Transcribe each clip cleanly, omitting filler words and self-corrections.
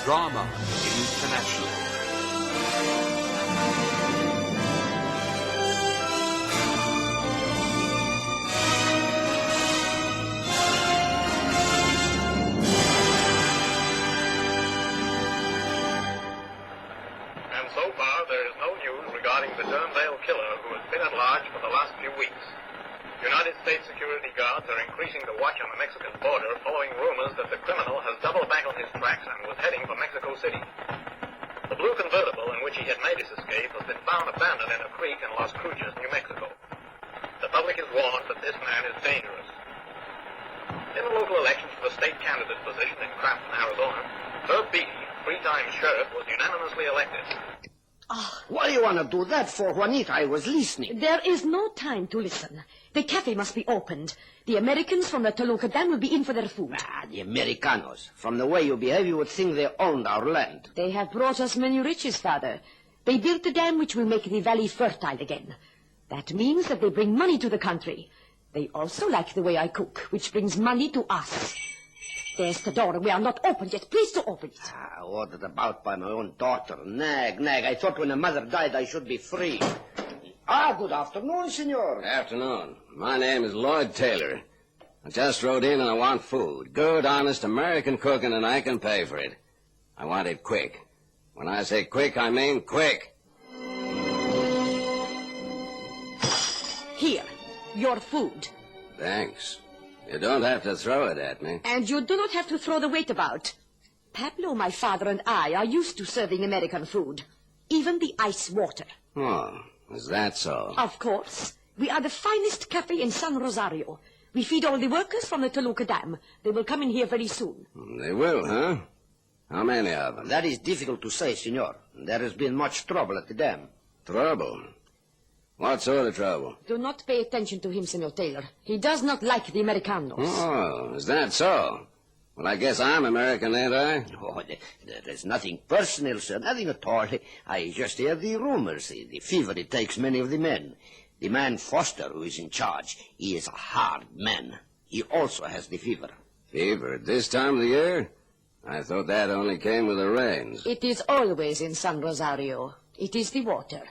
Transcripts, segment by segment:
Drama International. And so far, there is no news regarding the Durnvale killer who has been at large for the last few weeks. United States security guards are increasing the watch on the Mexican border following rumors that the criminal has doubled back on his tracks and was heading for Mexico City. The blue convertible in which he had made his escape has been found abandoned in a creek in Las Cruces, New Mexico. The public is warned that this man is dangerous. In the local elections for the state candidate position in Crafton, Arizona, Herb Beatty, three-time sheriff, was unanimously elected. What do you want to do that for, Juanita? I was listening. There is no time to listen. The cafe must be opened. The Americans from the Toluca Dam will be in for their food. The Americanos. From the way you behave, you would think they owned our land. They have brought us many riches, Father. They built a dam which will make the valley fertile again. That means that they bring money to the country. They also like the way I cook, which brings money to us. There's the door. We are not opened yet. Please to open it. Ordered about by my own daughter. Nag. I thought when a mother died, I should be free. Good afternoon, senor. Afternoon. My name is Lloyd Taylor. I just rode in and I want food. Good, honest American cooking, and I can pay for it. I want it quick. When I say quick, I mean quick. Here, your food. Thanks. You don't have to throw it at me. And you do not have to throw the weight about. Pablo, my father, and I are used to serving American food. Even the ice water. Oh, is that so? Of course. We are the finest cafe in San Rosario. We feed all the workers from the Toluca Dam. They will come in here very soon. They will, huh? How many of them? That is difficult to say, senor. There has been much trouble at the dam. Trouble? What sort of trouble? Do not pay attention to him, Senor Taylor. He does not like the Americanos. Oh, is that so? Well, I guess I'm American, ain't I? Oh, there's nothing personal, sir. Nothing at all. I just hear the rumors. The fever, it takes many of the men. The man Foster, who is in charge, he is a hard man. He also has the fever. Fever at this time of the year? I thought that only came with the rains. It is always in San Rosario. It is the water.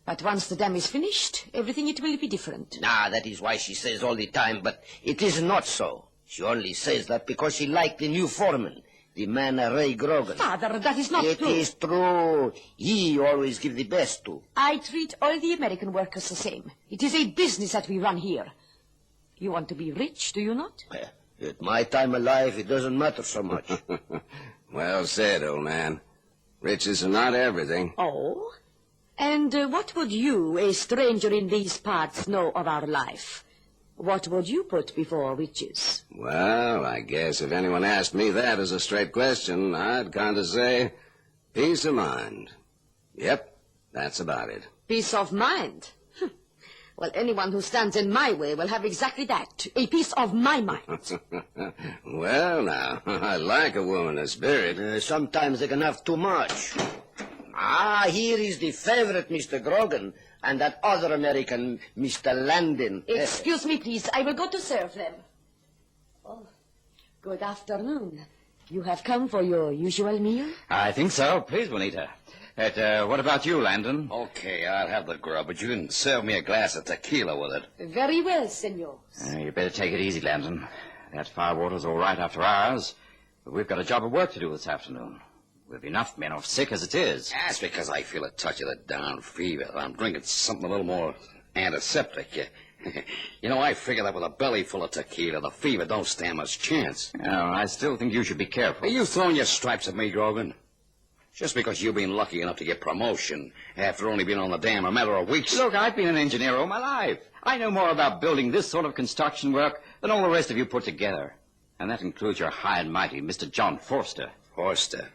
But once the dam is finished, everything it will be different. That is why she says all the time, but it is not so. She only says that because she liked the new foreman, the man Ray Grogan. Father, that is not true. It is true. He always give the best to. I treat all the American workers the same. It is a business that we run here. You want to be rich, do you not? At my time of life, it doesn't matter so much. Well said, old man. Riches are not everything. Oh? And what would you, a stranger in these parts, know of our life? What would you put before riches? Well, I guess if anyone asked me that as a straight question, I'd kind of say peace of mind. Yep, that's about it. Peace of mind? Well, anyone who stands in my way will have exactly that, a piece of my mind. Well, now, I like a woman of spirit. Sometimes they can have too much. Here is the favorite, Mr. Grogan, and that other American, Mr. Landon. Excuse me, please. I will go to serve them. Oh, good afternoon. You have come for your usual meal? I think so. Please, Juanita. What about you, Landon? Okay, I'll have the grub, but you can serve me a glass of tequila with it. Very well, senor. You better take it easy, Landon. That firewater's all right after hours, but we've got a job of work to do this afternoon. We've enough men off sick as it is. That's because I feel a touch of the down fever. I'm drinking something a little more antiseptic. You know, I figure that with a belly full of tequila, the fever don't stand much chance. No, I still think you should be careful. Are you throwing your stripes at me, Grogan? Just because you've been lucky enough to get promotion after only being on the dam a matter of weeks. Look, I've been an engineer all my life. I know more about building this sort of construction work than all the rest of you put together. And that includes your high and mighty Mr. John Forster. Forster?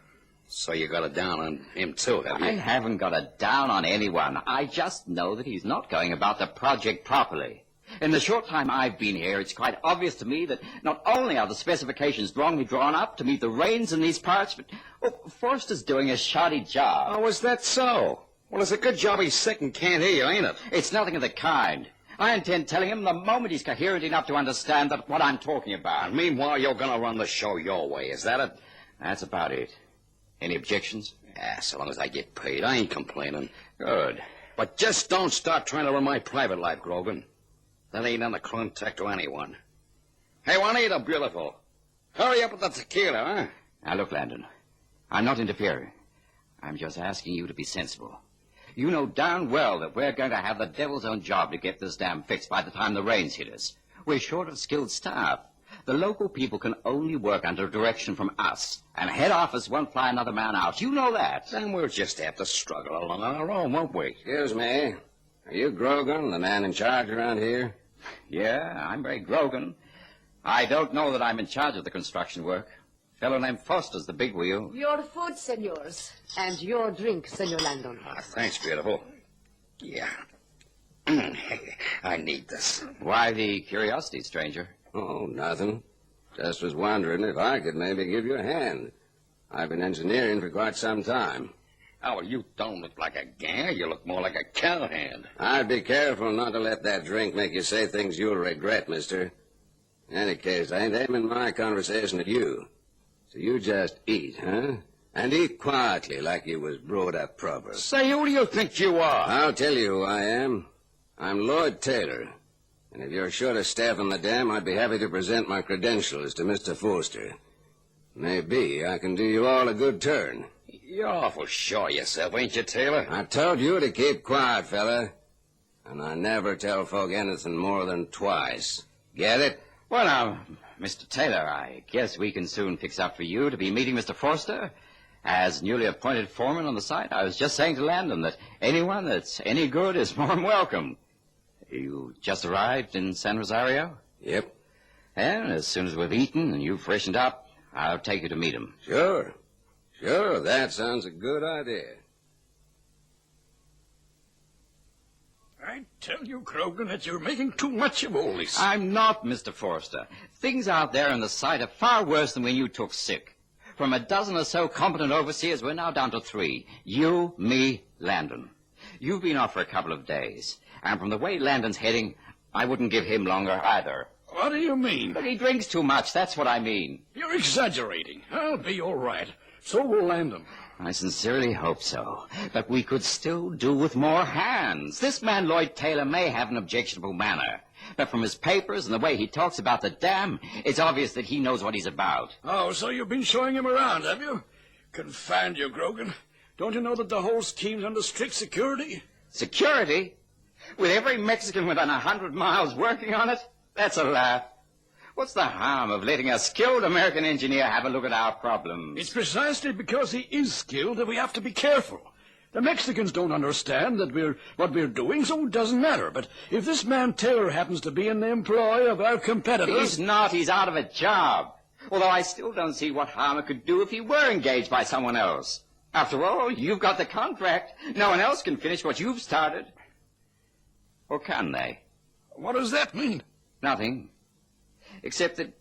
So you got it down on him, too, have you? I haven't got it down on anyone. I just know that he's not going about the project properly. In the short time I've been here, it's quite obvious to me that not only are the specifications wrongly drawn up to meet the rains in these parts, but Forster's doing a shoddy job. Oh, is that so? Well, it's a good job he's sick and can't hear you, ain't it? It's nothing of the kind. I intend telling him the moment he's coherent enough to understand that what I'm talking about. And meanwhile, you're going to run the show your way, is that it? That's about it. Any objections? Yeah, so long as I get paid, I ain't complaining. Good. But just don't start trying to run my private life, Grogan. That ain't on the contact to anyone. Hey, Juanita, beautiful. Hurry up with the tequila, huh? Now, look, Landon, I'm not interfering. I'm just asking you to be sensible. You know darn well that we're going to have the devil's own job to get this dam fixed by the time the rains hit us. We're short of skilled staff. The local people can only work under direction from us, and head office won't fly another man out. You know that. Then we'll just have to struggle along on our own, won't we? Excuse me. Are you Grogan, the man in charge around here? Yeah, I'm Ray Grogan. I don't know that I'm in charge of the construction work. A fellow named Foster's the big wheel. Your food, senors. And your drink, Senor Landon. Thanks, beautiful. Yeah. I need this. Why the curiosity, stranger? Oh, nothing. Just was wondering if I could maybe give you a hand. I've been engineering for quite some time. Oh, well, you don't look like a ganger. You look more like a cowhand. I'd be careful not to let that drink make you say things you'll regret, mister. In any case, I ain't aiming my conversation at you. So you just eat, huh? And eat quietly like you was brought up proper. Say, who do you think you are? I'll tell you who I am. I'm Lloyd Taylor. And if you're short of staff on the dam, I'd be happy to present my credentials to Mr. Foster. Maybe I can do you all a good turn. You're awful sure of yourself, ain't you, Taylor? I told you to keep quiet, fella. And I never tell folk anything more than twice. Get it? Well, now, Mr. Taylor, I guess we can soon fix up for you to be meeting Mr. Forster. As newly appointed foreman on the site, I was just saying to Landon that anyone that's any good is more than welcome. You just arrived in San Rosario? Yep. And as soon as we've eaten and you've freshened up, I'll take you to meet him. Sure. Sure, that sounds a good idea. I tell you, Grogan, that you're making too much of all this. I'm not, Mr. Forster. Things out there in the site are far worse than when you took sick. From a dozen or so competent overseers, we're now down to 3. You, me, Landon. You've been off for a couple of days. And from the way Landon's heading, I wouldn't give him longer either. What do you mean? But he drinks too much, that's what I mean. You're exaggerating. I'll be all right. So will Landon. I sincerely hope so. But we could still do with more hands. This man, Lloyd Taylor, may have an objectionable manner. But from his papers and the way he talks about the dam, it's obvious that he knows what he's about. Oh, so you've been showing him around, have you? Confound you, Grogan. Don't you know that the whole scheme's under strict security? Security? With every Mexican within 100 miles working on it? That's a laugh. What's the harm of letting a skilled American engineer have a look at our problems? It's precisely because he is skilled that we have to be careful. The Mexicans don't understand what we're doing, so it doesn't matter. But if this man Taylor happens to be in the employ of our competitors... He's not. He's out of a job. Although I still don't see what harm it could do if he were engaged by someone else. After all, you've got the contract. No one else can finish what you've started. Or can they? What does that mean? Nothing. Except that,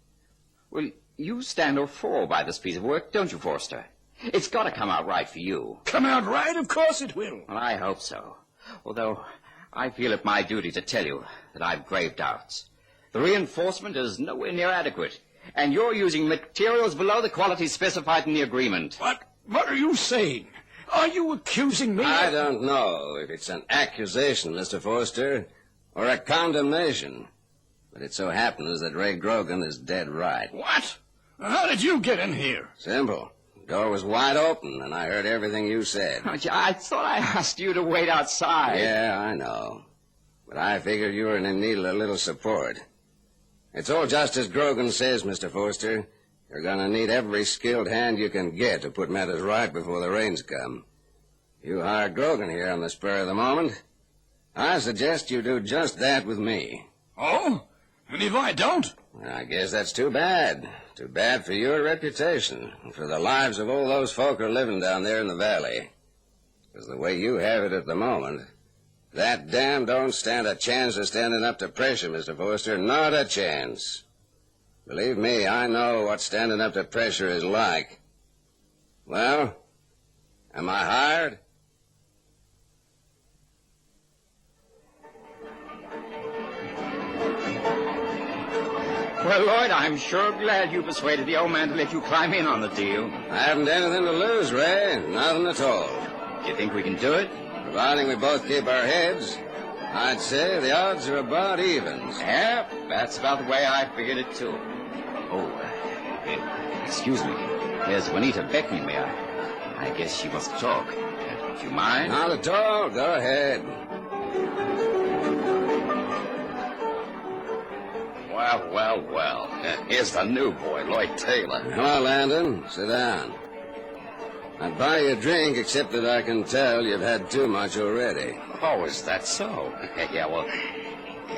well, you stand or fall by this piece of work, don't you, Forster? It's got to come out right for you. Come out right? Of course it will. Well, I hope so. Although, I feel it my duty to tell you that I've grave doubts. The reinforcement is nowhere near adequate, and you're using materials below the quality specified in the agreement. What are you saying? Are you accusing me? I don't know if it's an accusation, Mr. Forster, or a condemnation. But it so happens that Ray Grogan is dead right. What? How did you get in here? Simple. The door was wide open, and I heard everything you said. I thought I asked you to wait outside. Yeah, I know. But I figured you were in need of a little support. It's all just as Grogan says, Mr. Forster. You're going to need every skilled hand you can get to put matters right before the rains come. You hired Grogan here on the spur of the moment. I suggest you do just that with me. Oh? And if I don't? I guess that's too bad. Too bad for your reputation and for the lives of all those folk who are living down there in the valley. Because the way you have it at the moment, that dam don't stand a chance of standing up to pressure, Mr. Forster. Not a chance. Believe me, I know what standing up to pressure is like. Well, am I hired? Well, Lloyd, I'm sure glad you persuaded the old man to let you climb in on the deal. I haven't anything to lose, Ray. Nothing at all. Do you think we can do it? Providing we both keep our heads, I'd say the odds are about evens. Yeah, that's about the way I figured it, too. Oh, excuse me. There's Juanita beckoning me. I guess she wants to talk. Do you mind? Not at all. Go ahead. Well. Here's the new boy, Lloyd Taylor. Hello, Landon. Sit down. I'd buy you a drink, except that I can tell you've had too much already. Oh, is that so? Yeah, well,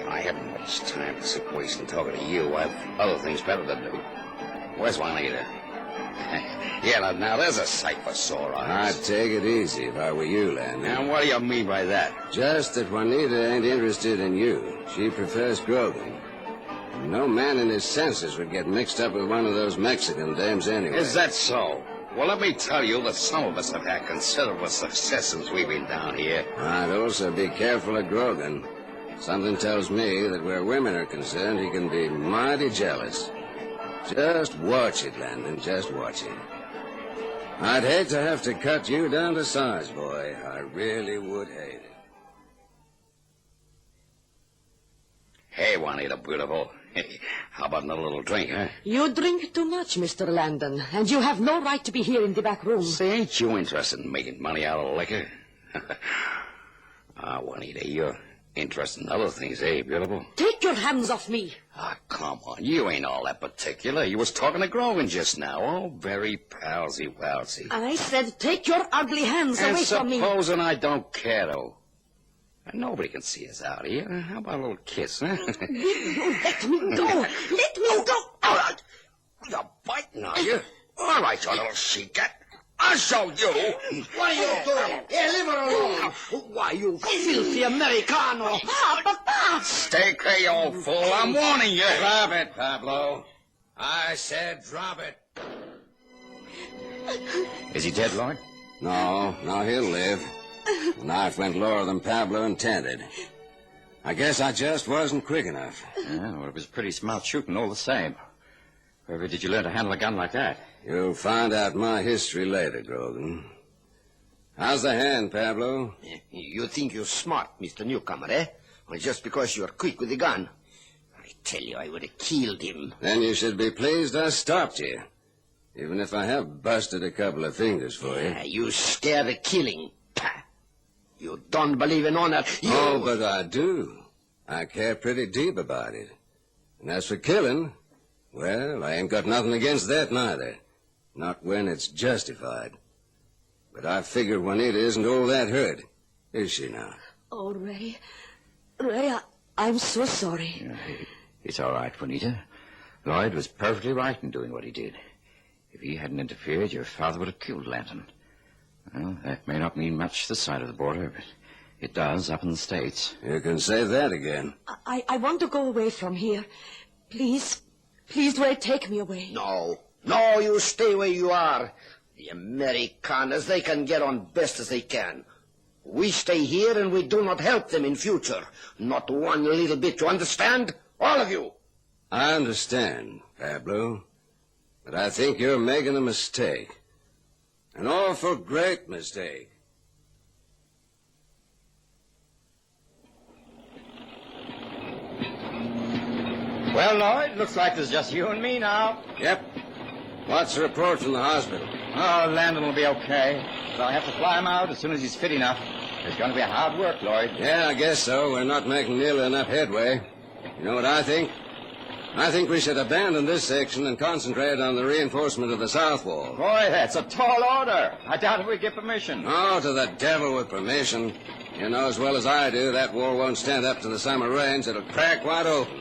I haven't much time to sit wasting talking to you. I've other things better to do. Where's Juanita? Yeah, now there's a sight for sore eyes. I'd take it easy if I were you, Landon. And what do you mean by that? Just that Juanita ain't interested in you. She prefers Grogan. No man in his senses would get mixed up with one of those Mexican dames anyway. Is that so? Well, let me tell you that some of us have had considerable success since we've been down here. I'd also be careful of Grogan. Something tells me that where women are concerned, he can be mighty jealous. Just watch it, Landon, just watch it. I'd hate to have to cut you down to size, boy. I really would hate it. Hey, Juanita, beautiful. How about another little drink, huh? You drink too much, Mr. Landon, and you have no right to be here in the back room. Say, ain't you interested in making money out of liquor? Juanita, you're interested in other things, eh, beautiful? Take your hands off me. Come on. You ain't all that particular. You was talking to Grogan just now. Oh, very palsy-walsy. I said take your ugly hands away from me. And supposing I don't care, though. Nobody can see us out here. How about a little kiss, huh? Let me go. Let me go. All right. You're biting, are you? All right, you little she-cat. I'll show you. What are you doing? Hey, leave her alone. Why, you filthy Americano. Papa. Stay clear, you old fool. I'm warning you. Drop it, Pablo. I said drop it. Is he dead, Lloyd? No, he'll live. The knife went lower than Pablo intended. I guess I just wasn't quick enough. Yeah, well, it was pretty smart shooting all the same. Where did you learn to handle a gun like that? You'll find out my history later, Grogan. How's the hand, Pablo? You think you're smart, Mr. Newcomer, eh? Well, just because you're quick with the gun. I tell you, I would have killed him. Then you should be pleased I stopped you. Even if I have busted a couple of fingers for you. You scared of killing. Pah. You don't believe in honor. Oh, but I do. I care pretty deep about it. And as for killing, well, I ain't got nothing against that neither. Not when it's justified. But I figure Juanita isn't all that hurt, is she now? Oh, Ray. Ray, I'm so sorry. Yeah, it's all right, Juanita. Lloyd was perfectly right in doing what he did. If he hadn't interfered, your father would have killed Lanton. Well, that may not mean much this side of the border, but it does up in the States. You can say that again. I want to go away from here. Please, Ray, take me away. No, you stay where you are. The Americaners, they can get on best as they can. We stay here and we do not help them in future. Not one little bit, you understand? All of you. I understand, Pablo. But I think you're making a mistake. An awful great mistake. Well, Lloyd, looks like there's just you and me now. Yep. What's the report from the hospital? Oh, Landon will be okay. But I'll have to fly him out as soon as he's fit enough. It's going to be hard work, Lloyd. Yeah, I guess so. We're not making nearly enough headway. You know what I think? I think we should abandon this section and concentrate on the reinforcement of the south wall. Boy, that's a tall order. I doubt if we get permission. Oh, to the devil with permission. You know as well as I do that wall won't stand up to the summer rains. It'll crack wide open.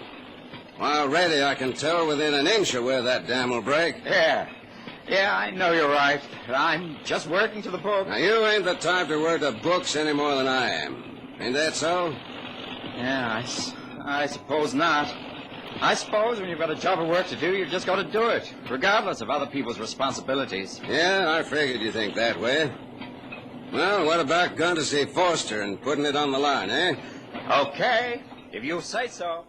While ready, I can tell within an inch of where that dam will break. Yeah, I know you're right. I'm just working to the book. Now, you ain't the type to work to books any more than I am. Ain't that so? Yeah, I suppose not. I suppose when you've got a job of work to do, you've just got to do it, regardless of other people's responsibilities. Yeah, I figured you think that way. Well, what about going to see Foster and putting it on the line, eh? Okay, if you say so.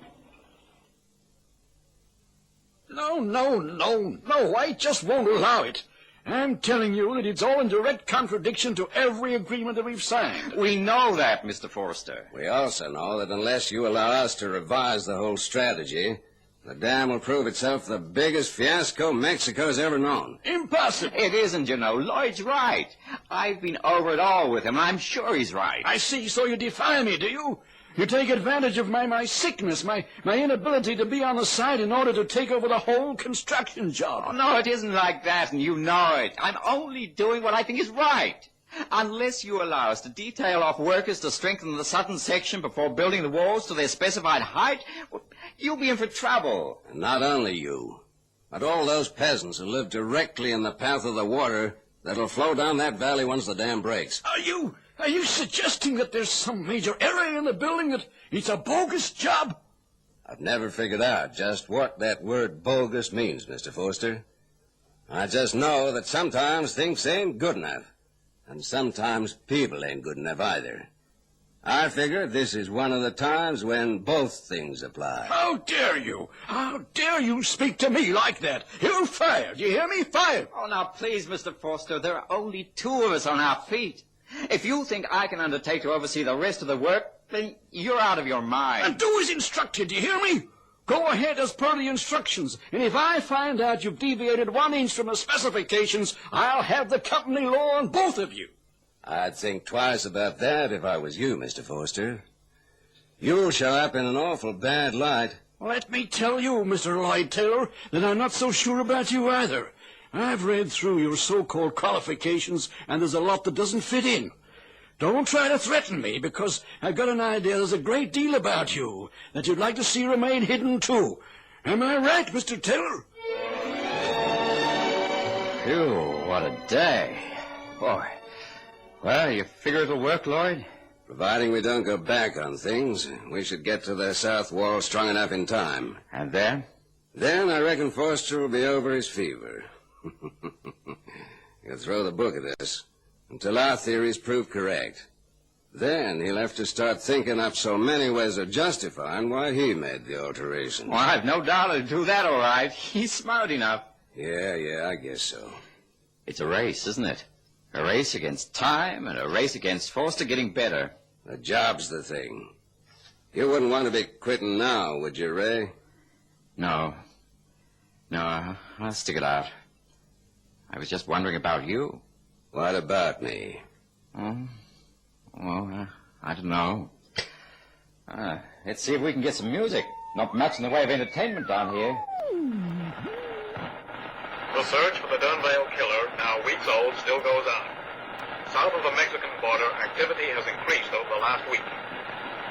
No, I just won't allow it. I'm telling you that it's all in direct contradiction to every agreement that we've signed. We know that, Mr. Forster. We also know that unless you allow us to revise the whole strategy, the dam will prove itself the biggest fiasco Mexico's ever known. Impossible. It isn't, you know. Lloyd's right. I've been over it all with him. I'm sure he's right. I see, so you defy me, do you? You take advantage of my sickness, my inability to be on the side in order to take over the whole construction job. Oh, no, it isn't like that, and you know it. I'm only doing what I think is right. Unless you allow us to detail off workers to strengthen the southern section before building the walls to their specified height, well, you'll be in for trouble. And not only you, but all those peasants who live directly in the path of the water that'll flow down that valley once the dam breaks. Are you suggesting that there's some major error in the building, that it's a bogus job? I've never figured out just what that word bogus means, Mr. Forster. I just know that sometimes things ain't good enough, and sometimes people ain't good enough either. I figure this is one of the times when both things apply. How dare you? How dare you speak to me like that? You're fired. You hear me? Fired. Oh, now, please, Mr. Forster, there are only two of us on our feet. If you think I can undertake to oversee the rest of the work, then you're out of your mind. And do as instructed, do you hear me? Go ahead as per the instructions, and if I find out you've deviated 1 inch from the specifications, I'll have the company law on both of you. I'd think twice about that if I was you, Mr. Forster. You'll show up in an awful bad light. Let me tell you, Mr. Lloyd Taylor, that I'm not so sure about you either. I've read through your so-called qualifications, and there's a lot that doesn't fit in. Don't try to threaten me, because I've got an idea there's a great deal about you that you'd like to see remain hidden, too. Am I right, Mr. Taylor? Phew, what a day. Boy. Well, you figure it'll work, Lloyd? Providing we don't go back on things, we should get to the south wall strong enough in time. And then? Then I reckon Forster will be over his fever. He'll throw the book at us until our theories prove correct. Then he'll have to start thinking up so many ways of justifying why he made the alteration. Well, I've no doubt he'll do that all right. He's smart enough. Yeah, I guess so. It's a race, isn't it? A race against time and a race against Forster getting better. The job's the thing. You wouldn't want to be quitting now, would you, Ray? No, I'll stick it out. I was just wondering about you. What about me? I don't know. Let's see if we can get some music. Not much in the way of entertainment down here. The search for the Durnvale killer, now weeks old, still goes on. South of the Mexican border, activity has increased over the last week.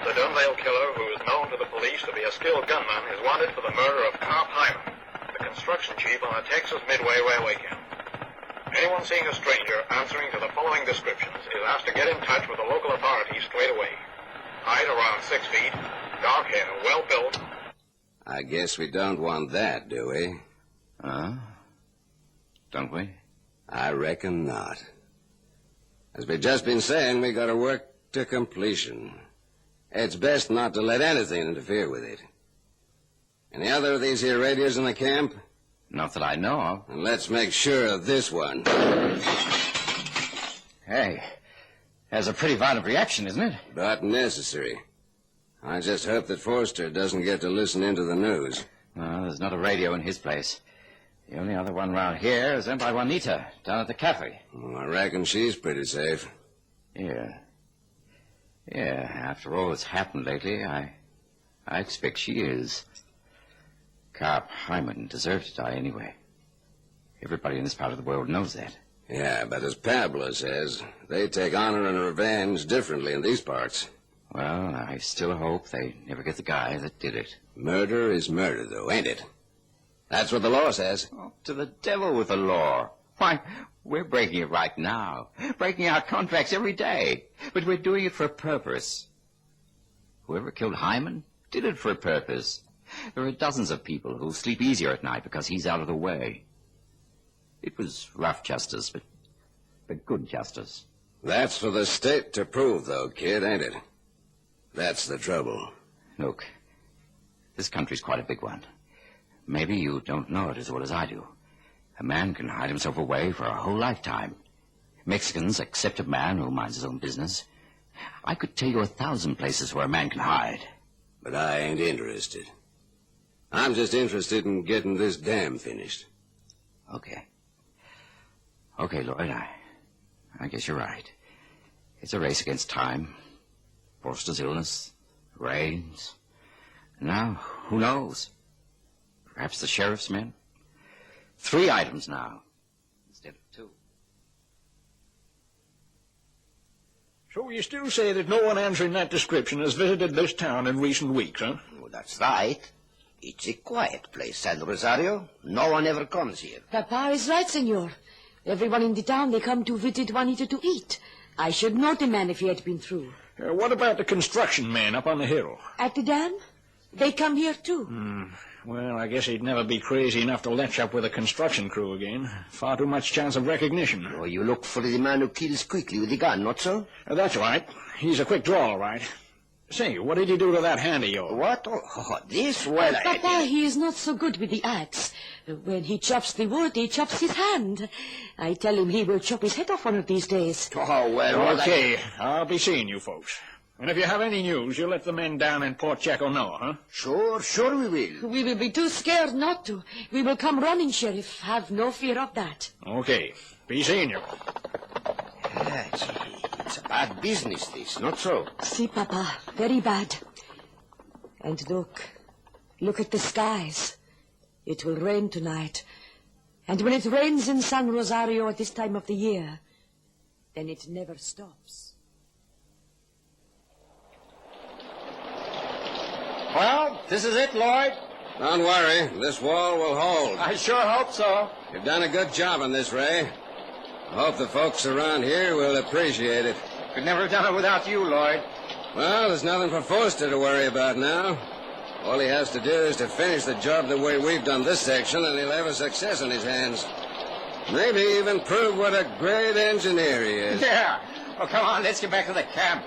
The Durnvale killer, who is known to the police to be a skilled gunman, is wanted for the murder of Carp Hyman, the construction chief on the Texas Midway Railway camp. Anyone seeing a stranger answering to the following descriptions is asked to get in touch with the local authorities straight away. Height around 6 feet, dark hair, well built. I guess we don't want that, do we? Don't we? I reckon not. As we've just been saying, we got to work to completion. It's best not to let anything interfere with it. Any other of these here radios in the camp? Not that I know of. And let's make sure of this one. Hey, that's a pretty violent reaction, isn't it? But necessary. I just hope that Forster doesn't get to listen into the news. No, there's not a radio in his place. The only other one around here is owned by Juanita, down at the cafe. Well, I reckon she's pretty safe. Yeah, after all that's happened lately, I expect she is. Carp Hyman deserved to die anyway. Everybody in this part of the world knows that. Yeah, but as Pablo says, they take honor and revenge differently in these parts. Well, I still hope they never get the guy that did it. Murder is murder, though, ain't it? That's what the law says. Oh, to the devil with the law. Why, we're breaking it right now. Breaking our contracts every day. But we're doing it for a purpose. Whoever killed Hyman did it for a purpose. There are dozens of people who'll sleep easier at night because he's out of the way. It was rough justice, but good justice. That's for the state to prove, though, kid, ain't it? That's the trouble. Look, this country's quite a big one. Maybe you don't know it as well as I do. A man can hide himself away for a whole lifetime. Mexicans accept a man who minds his own business. I could tell you 1,000 places where a man can hide. But I ain't interested. I'm just interested in getting this dam finished. Okay. Okay, Lloyd, I guess you're right. It's a race against time. Forster's illness, rains. Now, who knows? Perhaps the sheriff's men? 3 items now, instead of 2. So you still say that no one answering that description has visited this town in recent weeks, huh? Oh, that's right. It's a quiet place, San Rosario. No one ever comes here. Papa is right, senor. Everyone in the town, they come to visit Juanita to eat. I should know the man if he had been through. What about the construction men up on the hill? At the dam? They come here, too. Well, I guess he'd never be crazy enough to letch up with a construction crew again. Far too much chance of recognition. Oh, you look for the man who kills quickly with the gun, not so? That's right. He's a quick draw, all right. Say, what did he do to that hand of yours? What? Oh, this? Well, Papa, he is not so good with the axe. When he chops the wood, he chops his hand. I tell him he will chop his head off one of these days. Oh, well... Okay, I'll be seeing you folks. And if you have any news, you'll let the men down in Port Chaco know, huh? Sure we will. We will be too scared not to. We will come running, Sheriff. Have no fear of that. Okay, be seeing you. Yeah, it's a bad business, this, not so? See, Papa, very bad. And look at the skies. It will rain tonight. And when it rains in San Rosario at this time of the year, then it never stops. Well, this is it, Lloyd. Don't worry, this wall will hold. I sure hope so. You've done a good job on this, Ray. I hope the folks around here will appreciate it. Could never have done it without you, Lloyd. Well, there's nothing for Foster to worry about now. All he has to do is to finish the job the way we've done this section, and he'll have a success on his hands. Maybe even prove what a great engineer he is. Yeah. Well, come on, let's get back to the camp.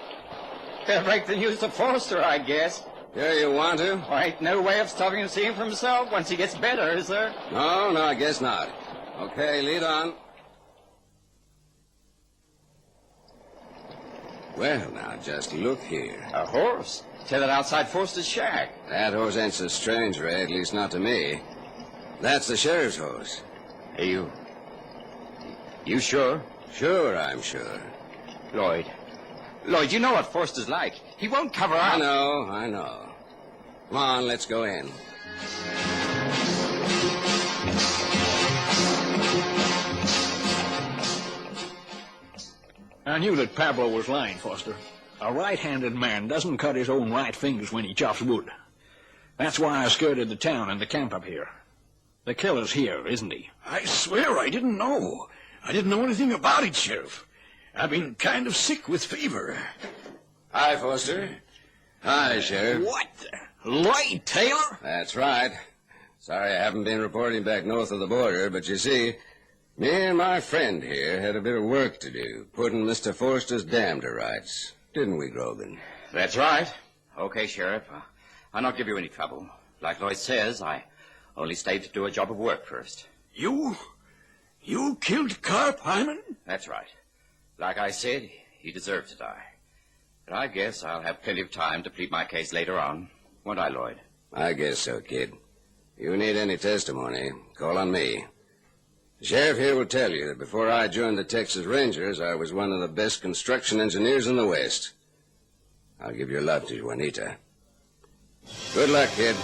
Better break the news to Foster, I guess. Here you want to? Well, ain't no way of stopping him seeing for himself once he gets better, is there? No, I guess not. Okay, lead on. Well, now, just look here. A horse. Tell it outside Foster's shack. That horse ain't so strange, Ray, at least not to me. That's the sheriff's horse. Hey, you sure? Sure, I'm sure. Lloyd, you know what Foster's like. He won't cover up. I know. Come on, let's go in. I knew that Pablo was lying, Foster. A right-handed man doesn't cut his own right fingers when he chops wood. That's why I skirted the town and the camp up here. The killer's here, isn't he? I swear I didn't know. I didn't know anything about it, Sheriff. I've been kind of sick with fever. Hi, Foster. Hi, Sheriff. What? Lloyd Taylor? That's right. Sorry I haven't been reporting back north of the border, but you see, me and my friend here had a bit of work to do, putting Mr. Forster's dam to rights. Didn't we, Grogan? That's right. Okay, Sheriff. I'll not give you any trouble. Like Lloyd says, I only stayed to do a job of work first. You killed Carp Hyman? That's right. Like I said, he deserved to die. But I guess I'll have plenty of time to plead my case later on. Won't I, Lloyd? I guess so, kid. If you need any testimony, call on me. The sheriff here will tell you that before I joined the Texas Rangers, I was one of the best construction engineers in the West. I'll give your love to Juanita. Good luck, kid.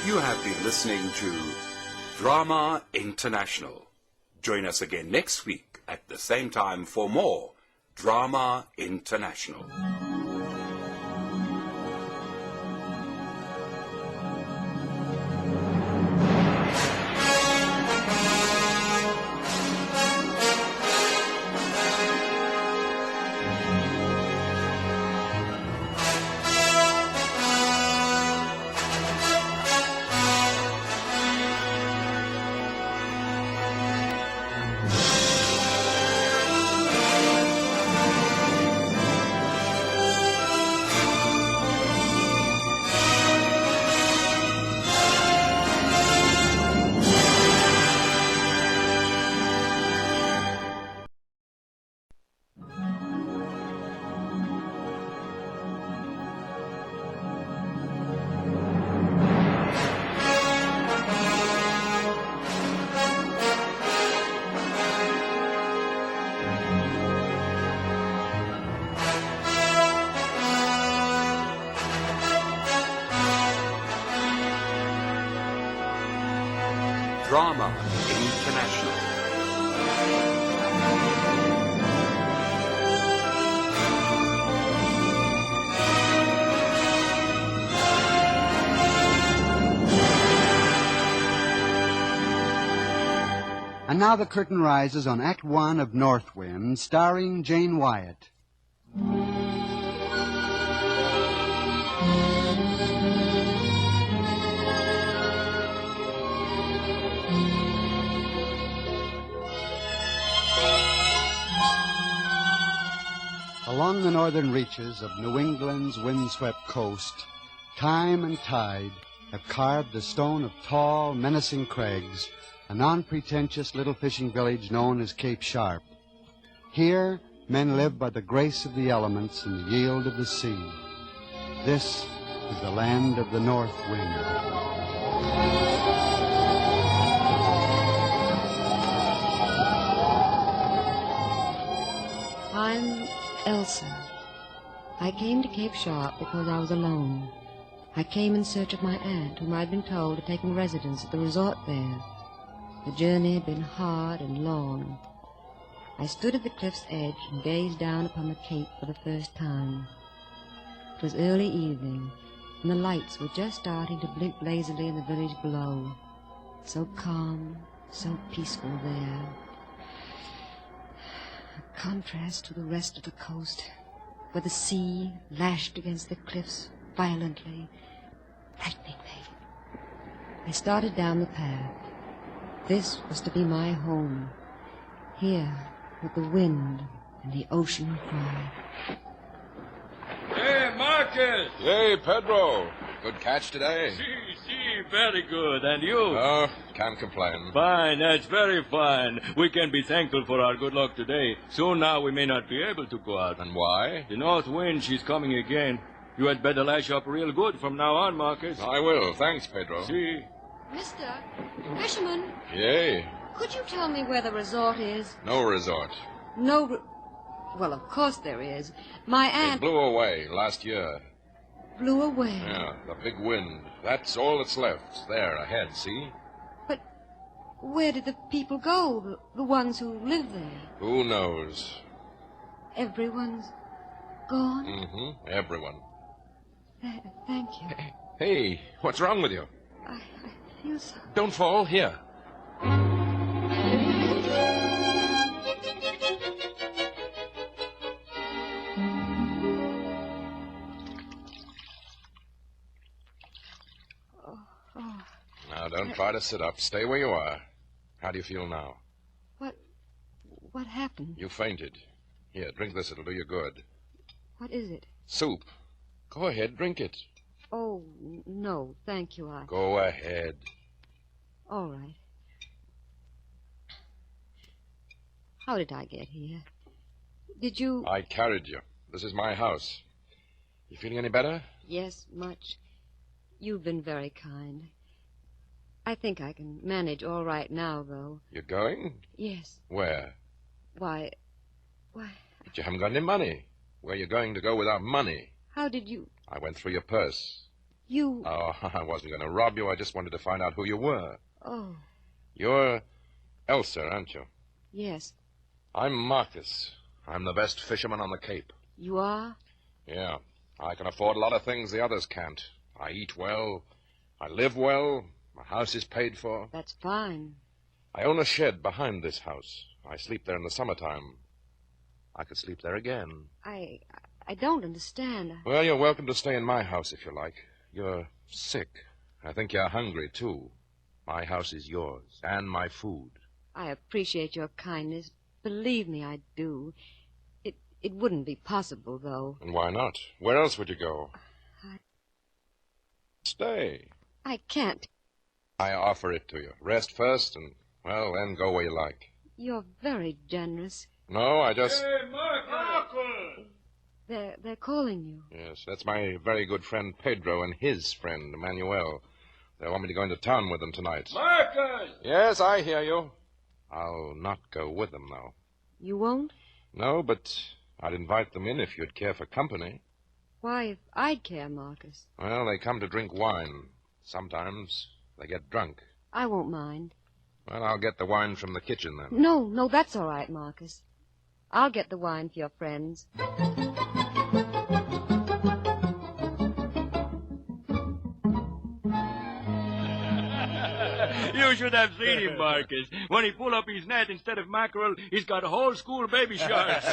You have been listening to Drama International. Join us again next week at the same time for more Drama International. Drama International. And now the curtain rises on Act One of North Wind, starring Jane Wyatt. Along the northern reaches of New England's windswept coast, time and tide have carved the stone of tall, menacing crags, a non-pretentious little fishing village known as Cape Sharp. Here, men live by the grace of the elements and the yield of the sea. This is the land of the North Wind. I'm Elsa. I came to Cape Sharp because I was alone. I came in search of my aunt, whom I'd been told had taken residence at the resort there. The journey had been hard and long. I stood at the cliff's edge and gazed down upon the cape for the first time. It was early evening, and the lights were just starting to blink lazily in the village below. So calm, so peaceful there. A contrast to the rest of the coast, where the sea lashed against the cliffs violently, frighteningly. I started down the path. This was to be my home, here with the wind and the ocean cry. Hey, Marcus! Hey, Pedro. Good catch today? Very good. And you? Oh, can't complain. Fine, that's very fine. We can be thankful for our good luck today. Soon now we may not be able to go out. And why? The north wind, she's coming again. You had better lash up real good from now on, Marcus. I will. Thanks, Pedro. See? Mister, fisherman, Yay. could you tell me where the resort is? No resort. Well, of course there is. My It aunt blew away last year. blew away. Yeah, the big wind. That's all that's left. There, ahead, see? But where did the people go, the ones who live there? Who knows? Everyone's gone? Mm-hmm. Everyone. Thank you. Hey, what's wrong with you? I feel so... Don't fall. Here. Now, don't try to sit up. Stay where you are. How do you feel now? What happened? You fainted. Here, drink this. It'll do you good. What is it? Soup. Go ahead, drink it. Oh, no, thank you. Go ahead. All right. How did I get here? Did you... I carried you. This is my house. You feeling any better? Yes, much. You've been very kind. I think I can manage all right now, though. You're going? Yes. Where? Why... But you haven't got any money. Where are you going to go without money? How did you... I went through your purse. You... Oh, I wasn't going to rob you. I just wanted to find out who you were. Oh. You're Elsa, aren't you? Yes. I'm Marcus. I'm the best fisherman on the Cape. You are? Yeah. I can afford a lot of things the others can't. I eat well. I live well. My house is paid for. That's fine. I own a shed behind this house. I sleep there in the summertime. I could sleep there again. I don't understand. Well, you're welcome to stay in my house if you like. You're sick. I think you're hungry, too. My house is yours, and my food. I appreciate your kindness. Believe me, I do. It wouldn't be possible, though. And why not? Where else would you go? Stay. I can't. I offer it to you. Rest first, and, well, then go where you like. You're very generous. No, I just... Hey, Marcus! They're calling you. Yes, that's my very good friend Pedro and his friend Emmanuel. They want me to go into town with them tonight. Marcus! Yes, I hear you. I'll not go with them, though. You won't? No, but I'd invite them in if you'd care for company. Why, if I'd care, Marcus. Well, they come to drink wine. Sometimes they get drunk. I won't mind. Well, I'll get the wine from the kitchen then. No, that's all right, Marcus. I'll get the wine for your friends. You should have seen him, Marcus. When he pulled up his net, instead of mackerel, he's got a whole school of baby sharks.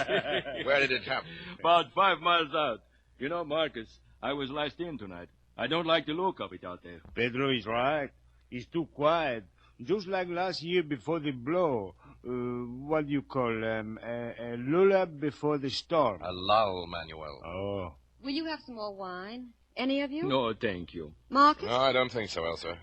Where did it happen? About 5 miles out. You know, Marcus, I was last in tonight. I don't like the look of it out there. Pedro is right. It's too quiet. Just like last year before the blow. What do you call a lullaby before the storm. A lull, Manuel. Oh. Will you have some more wine? Any of you? No, thank you. Marcus? No, I don't think so, Elsa.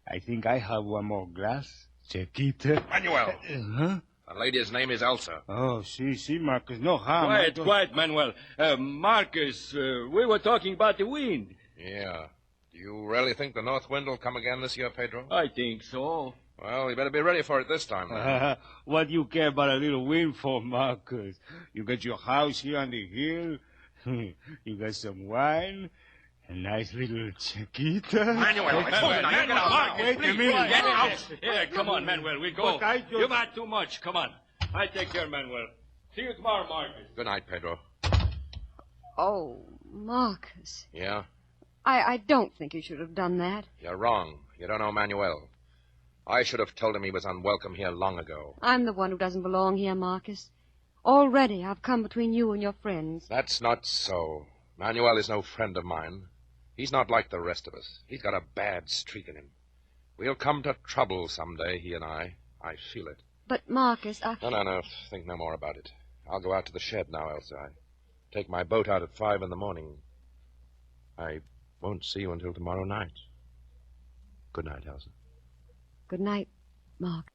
I think I have one more glass. Chiquita. Manuel. Huh? The lady's name is Elsa. Oh, see, Marcus. No harm. Quiet, Manuel. Marcus, we were talking about the wind. Yeah. Do you really think the north wind will come again this year, Pedro? I think so. Well, you better be ready for it this time, then. What do you care about a little wind for, Marcus? You got your house here on the hill. You got some wine. A nice little Chiquita. Manuel, Wait a minute. Get out. Here, come on, Manuel. We go. But You've had too much. Come on. I take care, Manuel. See you tomorrow, Marcus. Good night, Pedro. Oh, Marcus. Yeah? I don't think you should have done that. You're wrong. You don't know Manuel. I should have told him he was unwelcome here long ago. I'm the one who doesn't belong here, Marcus. Already I've come between you and your friends. That's not so. Manuel is no friend of mine. He's not like the rest of us. He's got a bad streak in him. We'll come to trouble someday, he and I. I feel it. But, Marcus, No. Think no more about it. I'll go out to the shed now, Elsa. I take my boat out at 5 in the morning. I won't see you until tomorrow night. Good night, Elsa. Good night, Mark.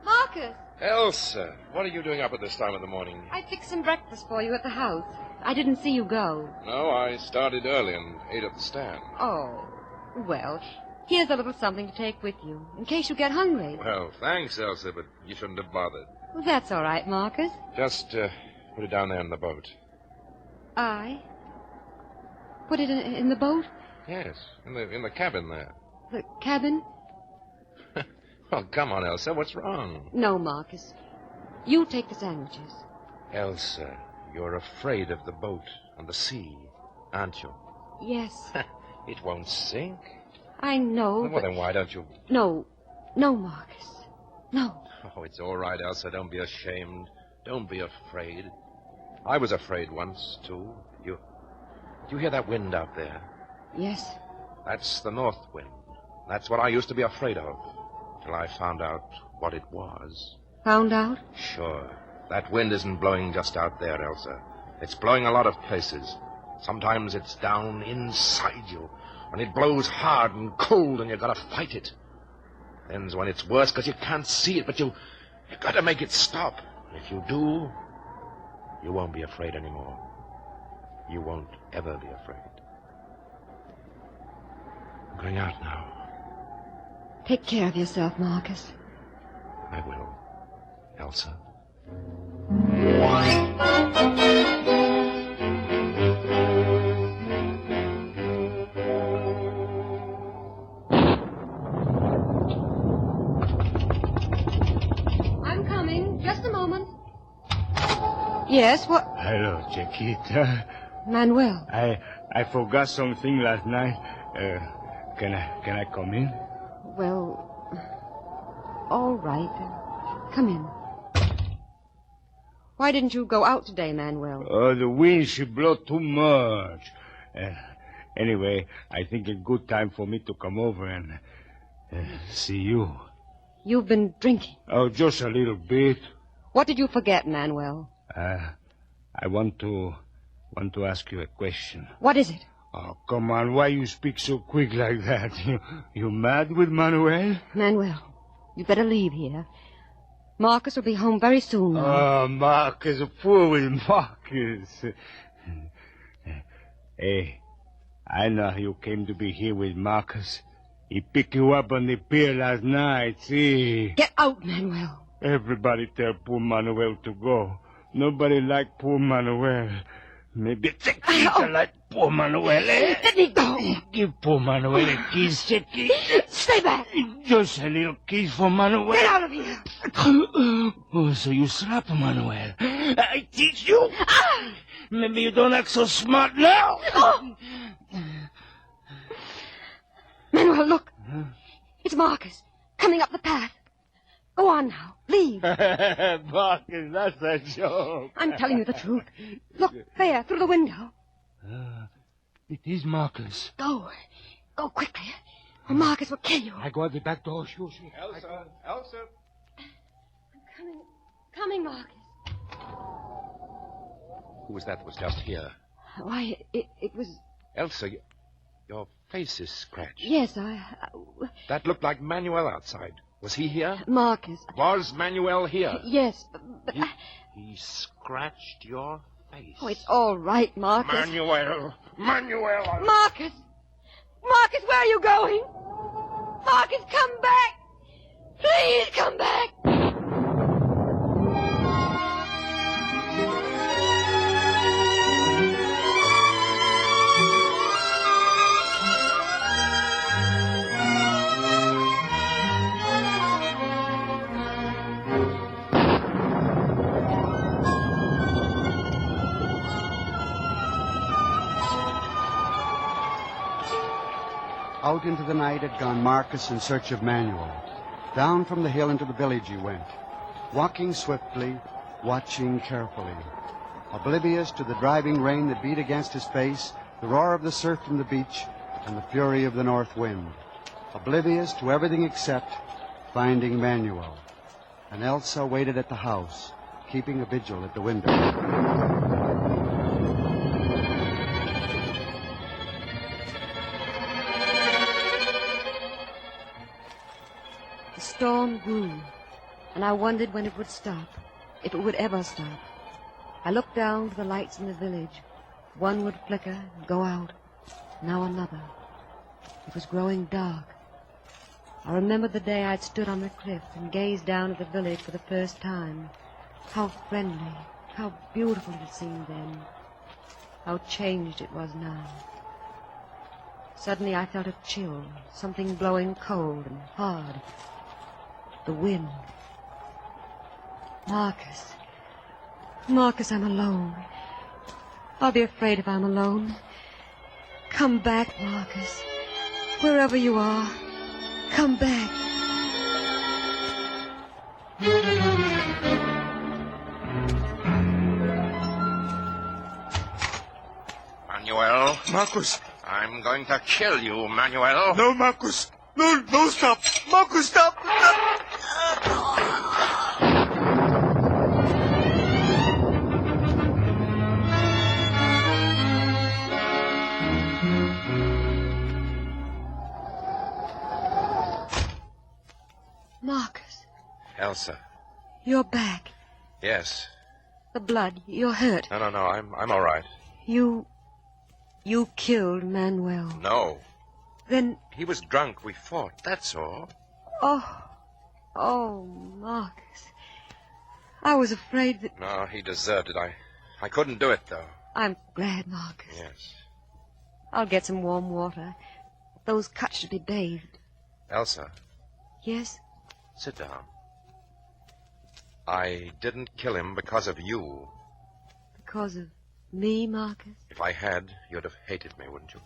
Marcus! Elsa, what are you doing up at this time of the morning? I fixed some breakfast for you at the house. I didn't see you go. No, I started early and ate at the stand. Oh, well, here's a little something to take with you, in case you get hungry. Well, thanks, Elsa, but you shouldn't have bothered. Well, that's all right, Marcus. Just put it down there in the boat. I? Put it in the boat? Yes, in the cabin there. The cabin? Oh, come on, Elsa, what's wrong? No, Marcus. You take the sandwiches. Elsa, you're afraid of the boat and the sea, aren't you? Yes. It won't sink. I know, Well, then why don't you... No, Marcus. No. Oh, it's all right, Elsa. Don't be ashamed. Don't be afraid. I was afraid once, too. Do you hear that wind out there? Yes. That's the north wind. That's what I used to be afraid of, till I found out what it was. Found out? Sure. That wind isn't blowing just out there, Elsa. It's blowing a lot of places. Sometimes it's down inside you, and it blows hard and cold, and you gotta fight it. Then's when it's worse, 'cause you can't see it, but you gotta make it stop. And if you do, you won't be afraid anymore. You won't ever be afraid. I'm going out now. Take care of yourself, Marcus. I will, Elsa. I'm coming. Just a moment. Yes, what? Hello, Chiquita. Manuel. I forgot something last night. Can I come in? Well, all right. Come in. Why didn't you go out today, Manuel? Oh, the wind, she blow too much. Anyway, I think it's good time for me to come over and see you. You've been drinking. Oh, just a little bit. What did you forget, Manuel? I want to ask you a question. What is it? Oh, come on. Why you speak so quick like that? You mad with Manuel? Manuel, you better leave here. Marcus will be home very soon now. Oh, Marcus, a fool with Marcus. Hey, I know you came to be here with Marcus. He picked you up on the pier last night, see? Get out, Manuel. Everybody tell poor Manuel to go. Nobody like poor Manuel. Maybe Chiquita like poor Manuel, eh? Let me go. Give poor Manuel a kiss, Chiquita. Stay back. Just a little kiss for Manuel. Get out of here. Oh, so you slap Manuel. I teach you. Maybe you don't act so smart now. Manuel, look. It's Marcus, coming up the path. Go on now. Leave. Marcus, that's a joke. I'm telling you the truth. Look, there, through the window. It is Marcus. Go. Go quickly, or Marcus will kill you. I go out the back door. Shoo. Elsa. I'm coming, Marcus. Who was that was just here? Why, it was... Elsa, your face is scratched. Yes, That looked like Manuel outside. Was he here? Marcus. Was Manuel here? Yes, but... He scratched your face. Oh, it's all right, Marcus. Manuel! Marcus! Marcus, where are you going? Marcus, come back! Please come back! Out into the night had gone Marcus in search of Manuel. Down from the hill into the village he went, walking swiftly, watching carefully, oblivious to the driving rain that beat against his face, the roar of the surf from the beach, and the fury of the north wind, oblivious to everything except finding Manuel. And Elsa waited at the house, keeping a vigil at the window. The storm grew, and I wondered when it would stop, if it would ever stop. I looked down to the lights in the village. One would flicker and go out, now another. It was growing dark. I remembered the day I'd stood on the cliff and gazed down at the village for the first time. How friendly, how beautiful it seemed then. How changed it was now. Suddenly I felt a chill, something blowing cold and hard. The wind. Marcus. Marcus, I'm alone. I'll be afraid if I'm alone. Come back, Marcus. Wherever you are, come back. Manuel? Marcus. I'm going to kill you, Manuel. No, Marcus. No, stop. Marcus, stop. Marcus, Elsa. you're back. Yes. The blood, you're hurt. No. I'm all right. You killed Manuel. No. Then, He was drunk. We fought. That's all. oh, Marcus. I was afraid that... No, he deserved it. I couldn't do it, though. I'm glad, Marcus. Yes. I'll get some warm water. Those cuts should be bathed. Elsa, Yes? sit down. I didn't kill him because of you. Because of me, Marcus? If I had, you'd have hated me, wouldn't you?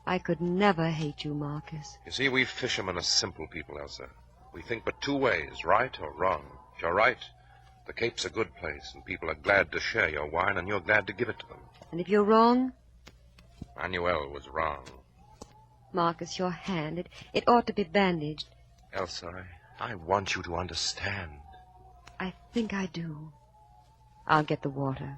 I could never hate you, Marcus. You see, we fishermen are simple people, Elsa. We think but two ways, right or wrong. If you're right, the Cape's a good place, and people are glad to share your wine, and you're glad to give it to them. And if you're wrong, Manuel was wrong. Marcus, your hand, it ought to be bandaged. Elsa, I want you to understand. I think I do. I'll get the water.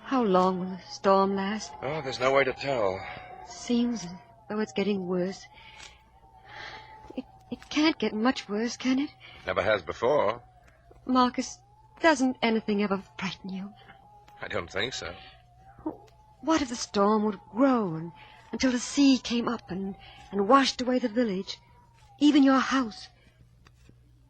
How long will the storm last? Oh, there's no way to tell. Seems as though it's getting worse. It can't get much worse, can it? Never has before. Marcus, doesn't anything ever frighten you? I don't think so. What if the storm would grow until the sea came up and washed away the village, even your house?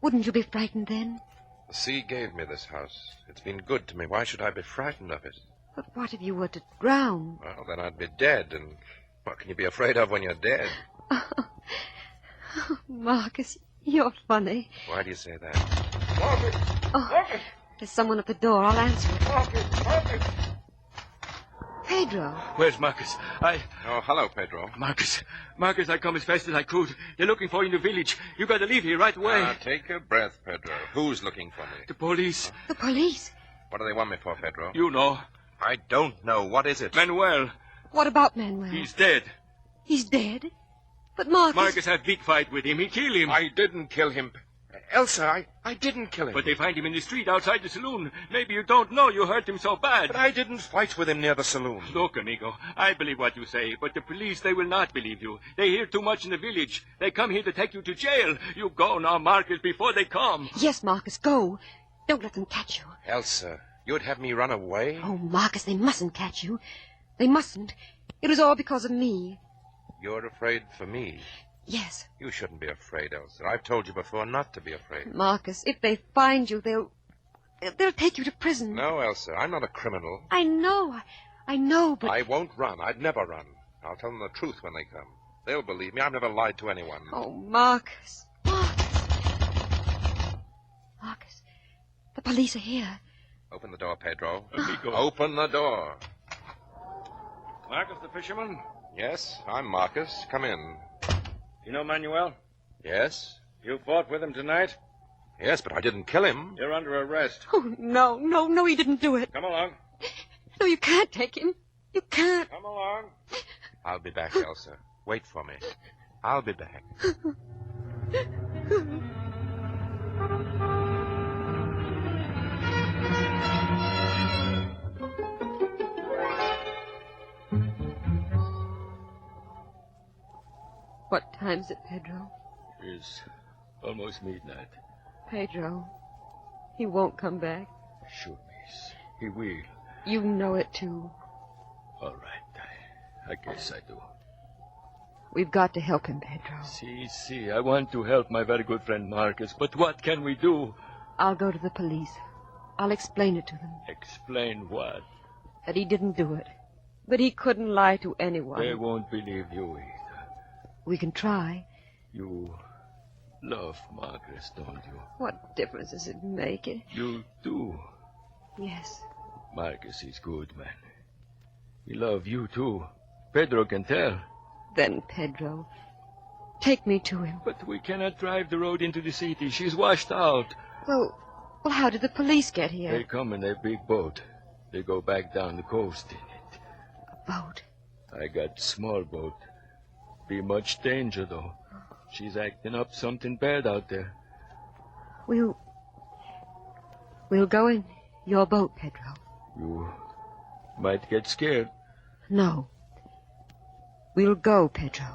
Wouldn't you be frightened then? The sea gave me this house. It's been good to me. Why should I be frightened of it? But what if you were to drown? Well, then I'd be dead, and what can you be afraid of when you're dead? Oh, Marcus, you're funny. Why do you say that? Oh, there's someone at the door. I'll answer it. Pedro. Where's Marcus? Oh, hello, Pedro. Marcus, I come as fast as I could. They're looking for you in the village. You got to leave here right away. Take a breath, Pedro. Who's looking for me? The police. The police? What do they want me for, Pedro? You know. I don't know. What is it? Manuel. What about Manuel? He's dead. He's dead? But Marcus... Marcus had a big fight with him. He killed him. I didn't kill him. Elsa, I didn't kill him. But they find him in the street outside the saloon. Maybe you don't know you hurt him so bad. But I didn't fight with him near the saloon. Look, amigo, I believe what you say, but the police, they will not believe you. They hear too much in the village. They come here to take you to jail. You go now, Marcus, before they come. Yes, Marcus, go. Don't let them catch you. Elsa, you'd have me run away? Oh, Marcus, they mustn't catch you. They mustn't. It was all because of me. You're afraid for me? Yes. You shouldn't be afraid, Elsa. I've told you before not to be afraid. Marcus, if they find you, they'll take you to prison. No, Elsa, I'm not a criminal. I know, but... I won't run. I'd never run. I'll tell them the truth when they come. They'll believe me. I've never lied to anyone. Oh, Marcus. Marcus, the police are here. Open the door, Pedro. Amigo. Open the door. Marcus the fisherman? Yes, I'm Marcus. Come in. You know Manuel? Yes? You fought with him tonight? Yes, but I didn't kill him. You're under arrest. Oh, no, he didn't do it. Come along. No, you can't take him. You can't. Come along. I'll be back, Elsa. Wait for me. I'll be back. What time's it, Pedro? It's almost midnight. Pedro, he won't come back. Sure, miss. He will. You know it, too. All right. I guess I do. We've got to help him, Pedro. See, I want to help my very good friend Marcus, but what can we do? I'll go to the police. I'll explain it to them. Explain what? That he didn't do it. But he couldn't lie to anyone. They won't believe you either. We can try. You love Marcus, don't you? What difference does it make? You do. Yes. Marcus is good, man. He loves you, too. Pedro can tell. Then, Pedro, take me to him. But we cannot drive the road into the city. She's washed out. Well, how did the police get here? They come in their big boat. They go back down the coast in it. A boat? I got small boat. Be much danger, though. She's acting up something bad out there. We'll go in your boat, Pedro. You might get scared. No. We'll go, Pedro.